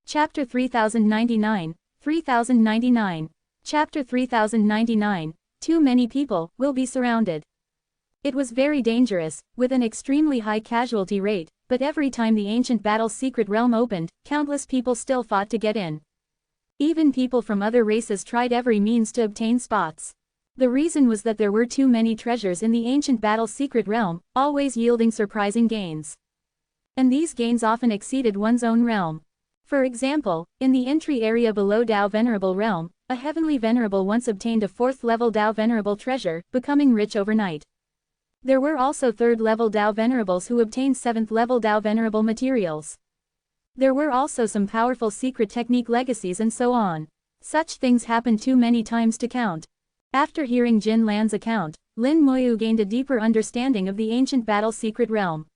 Chapter 3099, 3099. Chapter 3099, Too many people will be surrounded. It was very dangerous, with an extremely high casualty rate, but every time the ancient battle's secret realm opened, countless people still fought to get in. Even people from other races tried every means to obtain spots. The reason was that there were too many treasures in the ancient battle's secret realm, always yielding surprising gains. And these gains often exceeded one's own realm. For example, in the entry area below Dao Venerable realm, a heavenly Venerable once obtained a 4th level Dao Venerable treasure, becoming rich overnight. There were also 3rd level Dao Venerables who obtained 7th level Dao Venerable materials. There were also some powerful secret technique legacies and so on. Such things happened too many times to count. After hearing Jin Lan's account, Lin Moyu gained a deeper understanding of the ancient battle secret realm.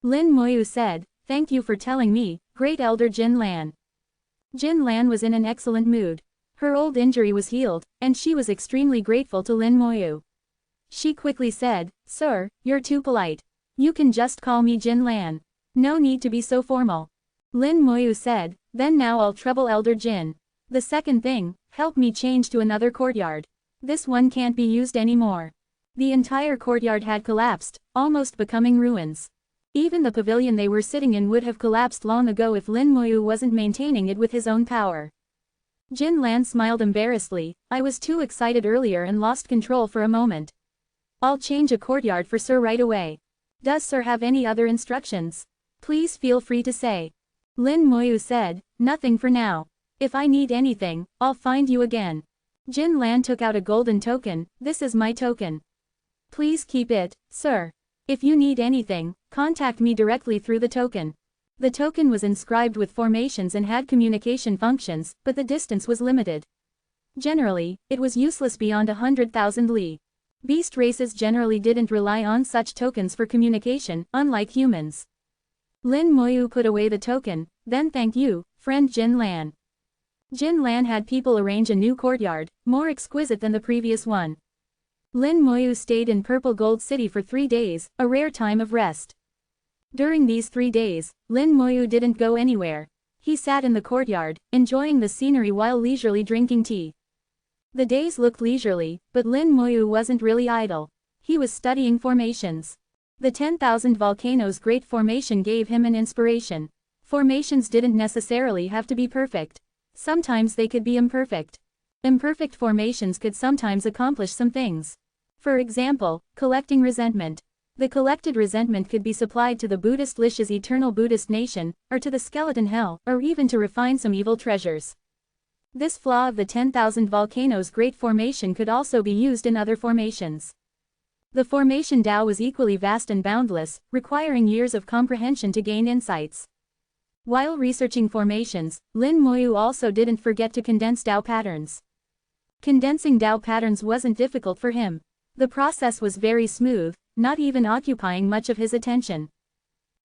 Lin Moyu said, "Thank you for telling me, Great Elder Jin Lan." Jin Lan was in an excellent mood. Her old injury was healed, and she was extremely grateful to Lin Moyu. She quickly said, "Sir, you're too polite. You can just call me Jin Lan. No need to be so formal." Lin Moyu said, "Then now I'll trouble Elder Jin. The second thing, help me change to another courtyard. This one can't be used anymore." The entire courtyard had collapsed, almost becoming ruins. Even the pavilion they were sitting in would have collapsed long ago if Lin Moyu wasn't maintaining it with his own power. Jin Lan smiled embarrassedly, "I was too excited earlier and lost control for a moment. I'll change a courtyard for Sir right away. Does Sir have any other instructions? Please feel free to say." Lin Moyu said, "Nothing for now. If I need anything, I'll find you again." Jin Lan took out a golden token. "This is my token. Please keep it, sir. If you need anything, contact me directly through the token." The token was inscribed with formations and had communication functions, but the distance was limited. Generally, it was useless beyond 100,000 li. Beast races generally didn't rely on such tokens for communication, unlike humans. Lin Moyu put away the token, then "Thank you, friend Jin Lan." Jin Lan had people arrange a new courtyard, more exquisite than the previous one. Lin Moyu stayed in Purple Gold City for 3 days, a rare time of rest. During these 3 days, Lin Moyu didn't go anywhere. He sat in the courtyard, enjoying the scenery while leisurely drinking tea. The days looked leisurely, but Lin Moyu wasn't really idle. He was studying formations. The 10,000 volcanoes Great Formation gave him an inspiration. Formations didn't necessarily have to be perfect. Sometimes they could be imperfect. Imperfect formations could sometimes accomplish some things. For example, collecting resentment. The collected resentment could be supplied to the Buddhist Lish's eternal Buddhist nation, or to the skeleton hell, or even to refine some evil treasures. This flaw of the 10,000 volcanoes Great Formation could also be used in other formations. The formation Tao was equally vast and boundless, requiring years of comprehension to gain insights. While researching formations, Lin Moyu also didn't forget to condense Tao patterns. Condensing Tao patterns wasn't difficult for him. The process was very smooth, not even occupying much of his attention.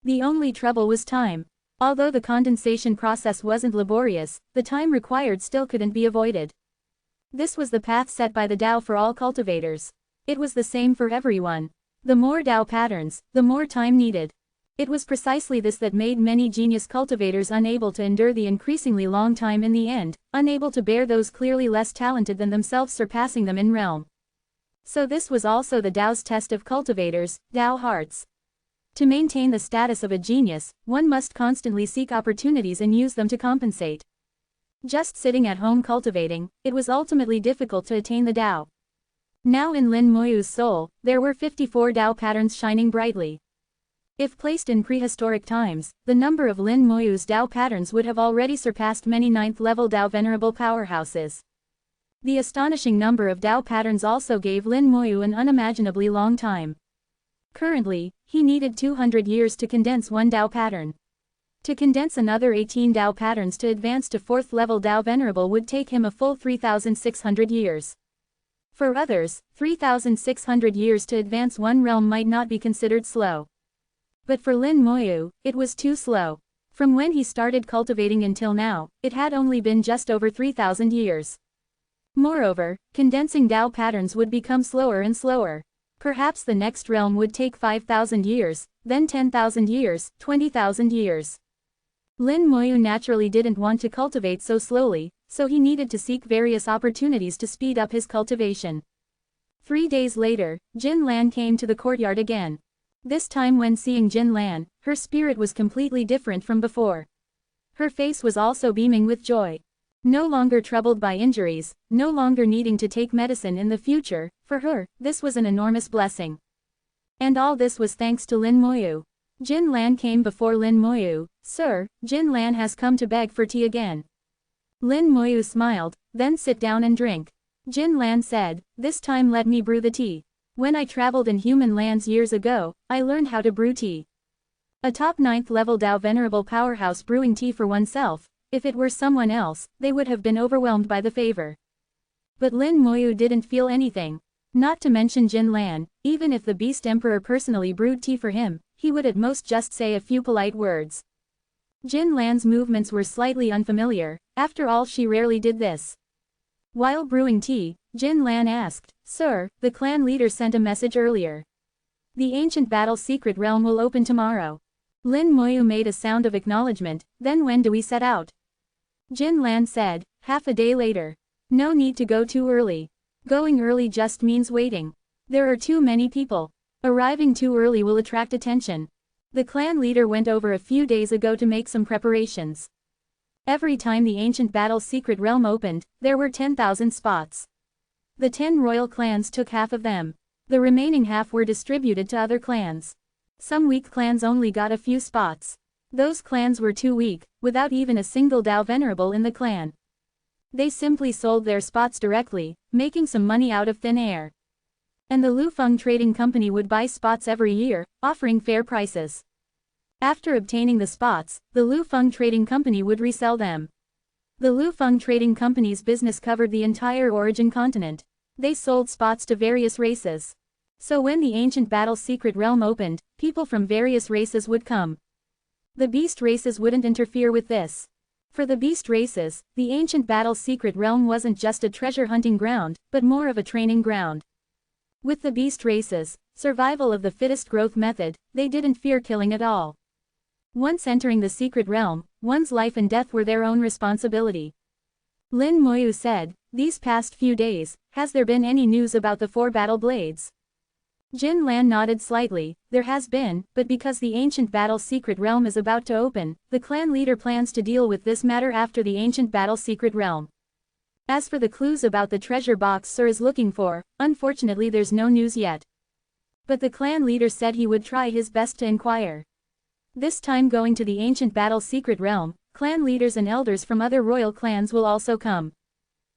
The only trouble was time. Although the condensation process wasn't laborious, the time required still couldn't be avoided. This was the path set by the Tao for all cultivators. It was the same for everyone. The more Tao patterns, the more time needed. It was precisely this that made many genius cultivators unable to endure the increasingly long time in the end, unable to bear those clearly less talented than themselves surpassing them in realm. So this was also the Tao's test of cultivators, Tao hearts. To maintain the status of a genius, one must constantly seek opportunities and use them to compensate. Just sitting at home cultivating, it was ultimately difficult to attain the Tao. Now in Lin Moyu's soul, there were 54 Tao patterns shining brightly. If placed in prehistoric times, the number of Lin Moyu's Tao patterns would have already surpassed many 9th-level Tao Venerable powerhouses. The astonishing number of Tao patterns also gave Lin Moyu an unimaginably long time. Currently, he needed 200 years to condense one Tao pattern. To condense another 18 Tao patterns to advance to 4th-level Tao Venerable would take him a full 3,600 years. For others, 3,600 years to advance one realm might not be considered slow. But for Lin Moyu, it was too slow. From when he started cultivating until now, it had only been just over 3,000 years. Moreover, condensing Tao patterns would become slower and slower. Perhaps the next realm would take 5,000 years, then 10,000 years, 20,000 years. Lin Moyu naturally didn't want to cultivate so slowly, so he needed to seek various opportunities to speed up his cultivation. 3 days later, Jin Lan came to the courtyard again. This time when seeing Jin Lan, her spirit was completely different from before. Her face was also beaming with joy. No longer troubled by injuries, no longer needing to take medicine in the future, for her, this was an enormous blessing. And all this was thanks to Lin Moyu. Jin Lan came before Lin Moyu. "Sir, Jin Lan has come to beg for tea again." Lin Moyu smiled, "Then sit down and drink." Jin Lan said, "This time let me brew the tea. When I traveled in human lands years ago, I learned how to brew tea." A top 9th level Dao Venerable powerhouse brewing tea for oneself. If it were someone else, they would have been overwhelmed by the favor. But Lin Moyu didn't feel anything. Not to mention Jin Lan, even if the Beast Emperor personally brewed tea for him, he would at most just say a few polite words. Jin Lan's movements were slightly unfamiliar, after all she rarely did this. While brewing tea, Jin Lan asked, "Sir, the clan leader sent a message earlier. The ancient battle secret realm will open tomorrow." Lin Moyu made a sound of acknowledgement. "Then when do we set out?" Jin Lan said, "Half a day later. No need to go too early. Going early just means waiting. There are too many people. Arriving too early will attract attention." The clan leader went over a few days ago to make some preparations. Every time the ancient battle secret realm opened, there were 10,000 spots. The 10 royal clans took half of them. The remaining half were distributed to other clans. Some weak clans only got a few spots. Those clans were too weak, without even a single Dao Venerable in the clan. They simply sold their spots directly, making some money out of thin air. And the Lufeng Trading Company would buy spots every year, offering fair prices. After obtaining the spots, the Lufeng Trading Company would resell them. The Lufeng Trading Company's business covered the entire origin continent. They sold spots to various races. So when the ancient battle secret realm opened, people from various races would come. The beast races wouldn't interfere with this. For the beast races, the ancient battle secret realm wasn't just a treasure hunting ground, but more of a training ground. With the beast races, survival of the fittest growth method, they didn't fear killing at all. Once entering the secret realm, one's life and death were their own responsibility. Lin Moyu said, "These past few days, has there been any news about the 4 battle blades?" Jin Lan nodded slightly. "There has been, but because the ancient battle secret realm is about to open, the clan leader plans to deal with this matter after the ancient battle secret realm. As for the clues about the treasure box Sir is looking for, unfortunately there's no news yet. But the clan leader said he would try his best to inquire. This time going to the ancient battle secret realm, clan leaders and elders from other royal clans will also come.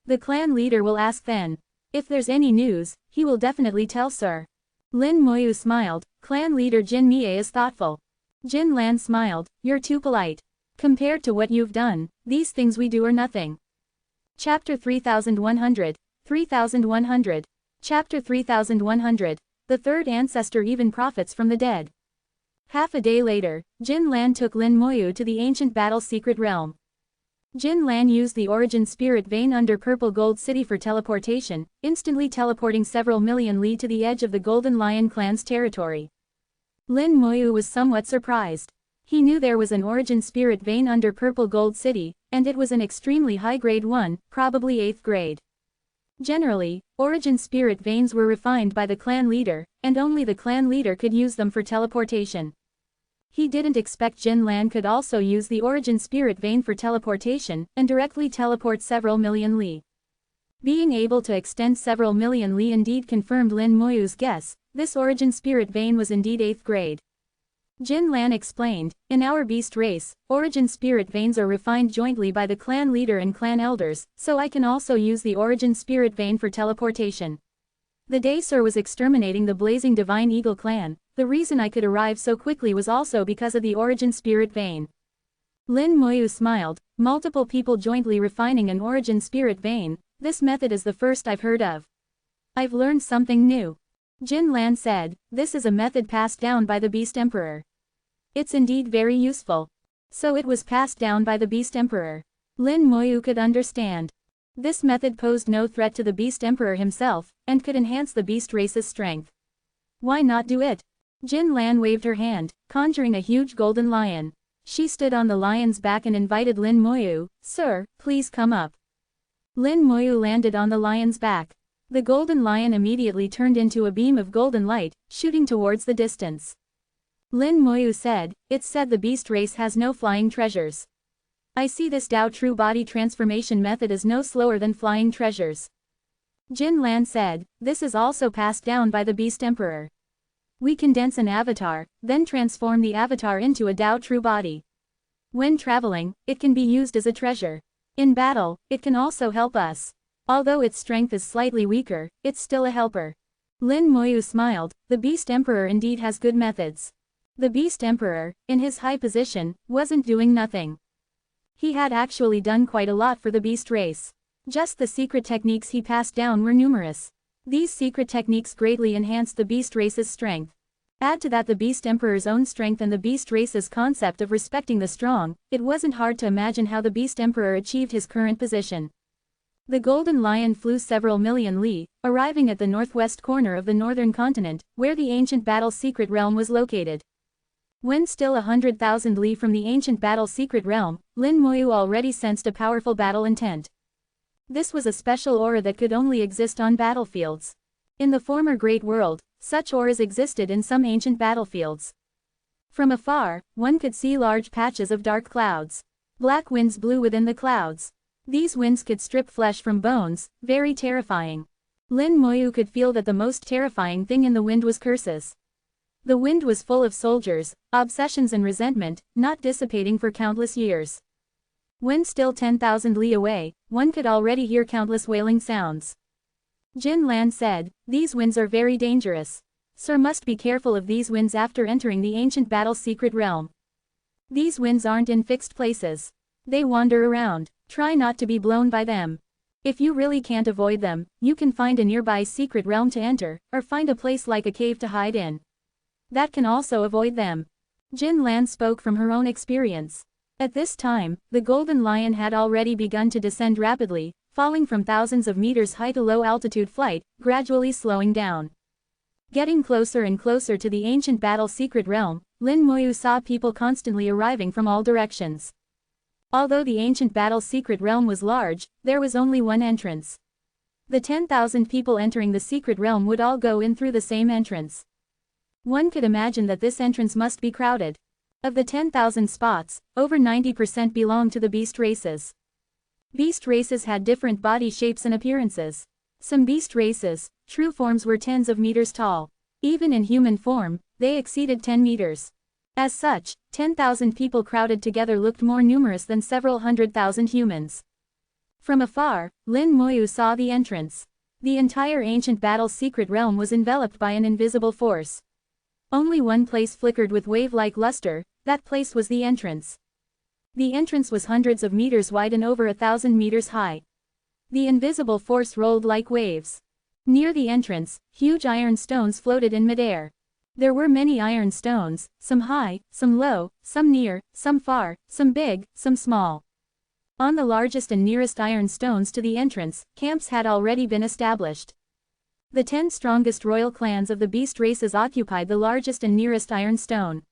The clan leader will ask then. If there's any news, he will definitely tell Sir." Lin Moyu smiled. Clan leader Jin Mie is thoughtful. Jin Lan smiled, "You're too polite. Compared to what you've done, these things we do are nothing." Chapter 3100. 3100. Chapter 3100. The third ancestor even profits from the dead. Half a day later, Jin Lan took Lin Moyu to the ancient battle secret realm. Jin Lan used the origin spirit vein under Purple Gold City for teleportation, instantly teleporting several million li to the edge of the Golden Lion clan's territory. Lin Moyu was somewhat surprised. He knew there was an origin spirit vein under Purple Gold City, and it was an extremely high-grade one, probably 8th grade. Generally, origin spirit veins were refined by the clan leader, and only the clan leader could use them for teleportation. He didn't expect Jin Lan could also use the origin spirit vein for teleportation, and directly teleport several million li. Being able to extend several million li indeed confirmed Lin Moyu's guess. This origin spirit vein was indeed 8th grade. Jin Lan explained, "In our beast race, origin spirit veins are refined jointly by the clan leader and clan elders, so I can also use the origin spirit vein for teleportation. The day Sir was exterminating the blazing divine eagle clan, the reason I could arrive so quickly was also because of the origin spirit vein." Lin Moyu smiled. "Multiple people jointly refining an origin spirit vein, this method is the first I've heard of. I've learned something new." Jin Lan said, "This is a method passed down by the Beast Emperor. It's indeed very useful. So it was passed down by the Beast Emperor. Lin Moyu could understand. This method posed no threat to the Beast Emperor himself, and could enhance the beast race's strength. Why not do it? Jin Lan waved her hand, conjuring a huge golden lion. She stood on the lion's back and invited Lin Moyu, "Sir, please come up." Lin Moyu landed on the lion's back. The golden lion immediately turned into a beam of golden light, shooting towards the distance. Lin Moyu said, "It's said the beast race has no flying treasures. I see this Dao true body transformation method is no slower than flying treasures." Jin Lan said, "This is also passed down by the Beast Emperor. We condense an avatar, then transform the avatar into a Dao true body. When traveling, it can be used as a treasure. In battle, it can also help us. Although its strength is slightly weaker, it's still a helper." Lin Moyu smiled, the Beast Emperor indeed has good methods. The Beast Emperor, in his high position, wasn't doing nothing. He had actually done quite a lot for the beast race. Just the secret techniques he passed down were numerous. These secret techniques greatly enhanced the beast race's strength. Add to that the Beast Emperor's own strength and the beast race's concept of respecting the strong, it wasn't hard to imagine how the Beast Emperor achieved his current position. The golden lion flew several million li, arriving at the northwest corner of the northern continent, where the ancient battle secret realm was located. When still 100,000 li from the ancient battle secret realm, Lin Moyu already sensed a powerful battle intent. This was a special aura that could only exist on battlefields. In the former Great World, such auras existed in some ancient battlefields. From afar, one could see large patches of dark clouds. Black winds blew within the clouds. These winds could strip flesh from bones, very terrifying. Lin Moyu could feel that the most terrifying thing in the wind was curses. The wind was full of soldiers, obsessions and resentment, not dissipating for countless years. When still 10,000 li away, one could already hear countless wailing sounds. Jin Lan said, "These winds are very dangerous. Sir must be careful of these winds after entering the ancient battle secret realm. These winds aren't in fixed places. They wander around. Try not to be blown by them. If you really can't avoid them, you can find a nearby secret realm to enter, or find a place like a cave to hide in. That can also avoid them." Jin Lan spoke from her own experience. At this time, the golden lion had already begun to descend rapidly, falling from thousands of meters high to low-altitude flight, gradually slowing down. Getting closer and closer to the ancient battle secret realm, Lin Moyu saw people constantly arriving from all directions. Although the ancient battle secret realm was large, there was only one entrance. The 10,000 people entering the secret realm would all go in through the same entrance. One could imagine that this entrance must be crowded. Of the 10,000 spots, over 90% belonged to the beast races. Beast races had different body shapes and appearances. Some beast races, true forms were tens of meters tall. Even in human form, they exceeded 10 meters. As such, 10,000 people crowded together looked more numerous than several 100,000 humans. From afar, Lin Moyu saw the entrance. The entire ancient battle secret realm was enveloped by an invisible force. Only one place flickered with wave-like luster, that place was the entrance. The entrance was hundreds of meters wide and over 1,000 meters high. The invisible force rolled like waves. Near the entrance, huge iron stones floated in midair. There were many iron stones, some high, some low, some near, some far, some big, some small. On the largest and nearest iron stones to the entrance, camps had already been established. The 10 strongest royal clans of the beast races occupied the largest and nearest iron stone.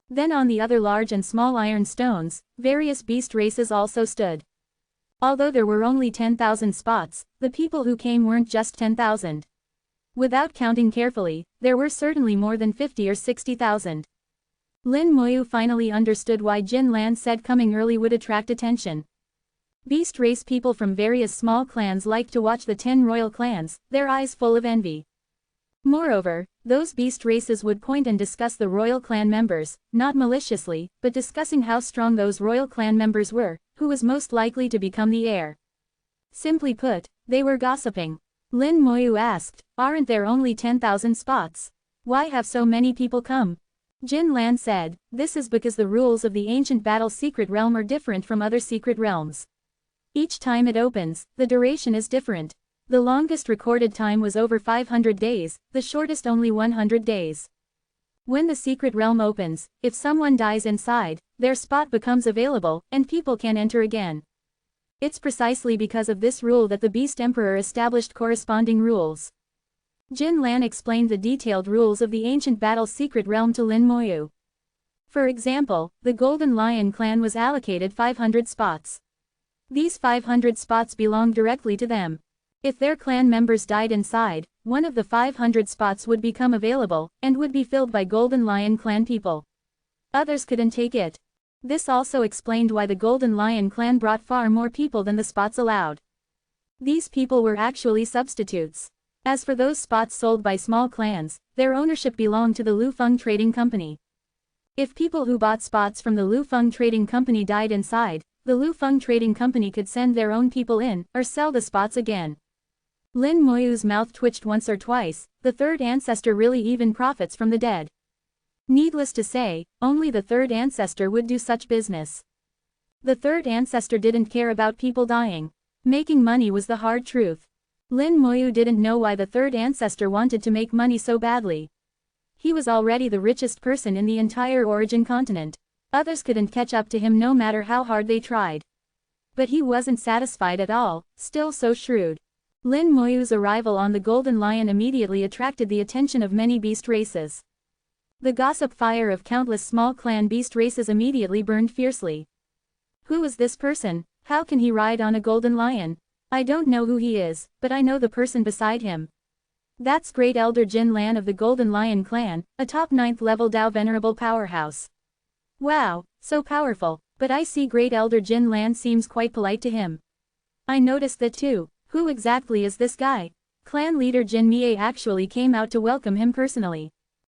Then on the other large and small iron stones, various beast races also stood. Although there were only 10,000 spots, the people who came weren't just 10,000. Without counting carefully, there were certainly more than 50 or 60,000. Lin Moyu finally understood why Jin Lan said coming early would attract attention. Beast race people from various small clans liked to watch the 10 royal clans, their eyes full of envy. Moreover, those beast races would point and discuss the royal clan members, not maliciously, but discussing how strong those royal clan members were, who was most likely to become the heir. Simply put, they were gossiping. Lin Moyu asked, "Aren't there only 10,000 spots? Why have so many people come?" Jin Lan said, "This is because the rules of the ancient battle secret realm are different from other secret realms. Each time it opens, the duration is different. The longest recorded time was over 500 days, the shortest only 100 days. When the secret realm opens, if someone dies inside, their spot becomes available, and people can enter again. It's precisely because of this rule that the Beast Emperor established corresponding rules. Jin Lan explained the detailed rules of the ancient battle's secret realm to Lin Moyu. For example, the Golden Lion clan was allocated 500 spots. These 500 spots belonged directly to them. If their clan members died inside, one of the 500 spots would become available, and would be filled by Golden Lion clan people. Others couldn't take it. This also explained why the Golden Lion clan brought far more people than the spots allowed. These people were actually substitutes. As for those spots sold by small clans, their ownership belonged to the Lufeng Trading Company. If people who bought spots from the Lufeng Trading Company died inside, the Lufeng Trading Company could send their own people in, or sell the spots again. Lin Moyu's mouth twitched once or twice. The third ancestor really even profits from the dead. Needless to say, only the third ancestor would do such business. The third ancestor didn't care about people dying. Making money was the hard truth. Lin Moyu didn't know why the third ancestor wanted to make money so badly. He was already the richest person in the entire Origin continent. Others couldn't catch up to him no matter how hard they tried. But he wasn't satisfied at all, still so shrewd. Lin Moyu's arrival on the Golden Lion immediately attracted the attention of many beast races. The gossip fire of countless small clan beast races immediately burned fiercely. Who is this person? How can he ride on a golden lion? I don't know who he is, but I know the person beside him. That's Great Elder Jin Lan of the Golden Lion clan, a top 9th level Dao Venerable powerhouse. Wow, so powerful, but I see Great Elder Jin Lan seems quite polite to him. I noticed that too. Who exactly is this guy? Clan leader Jin Mie actually came out to welcome him personally.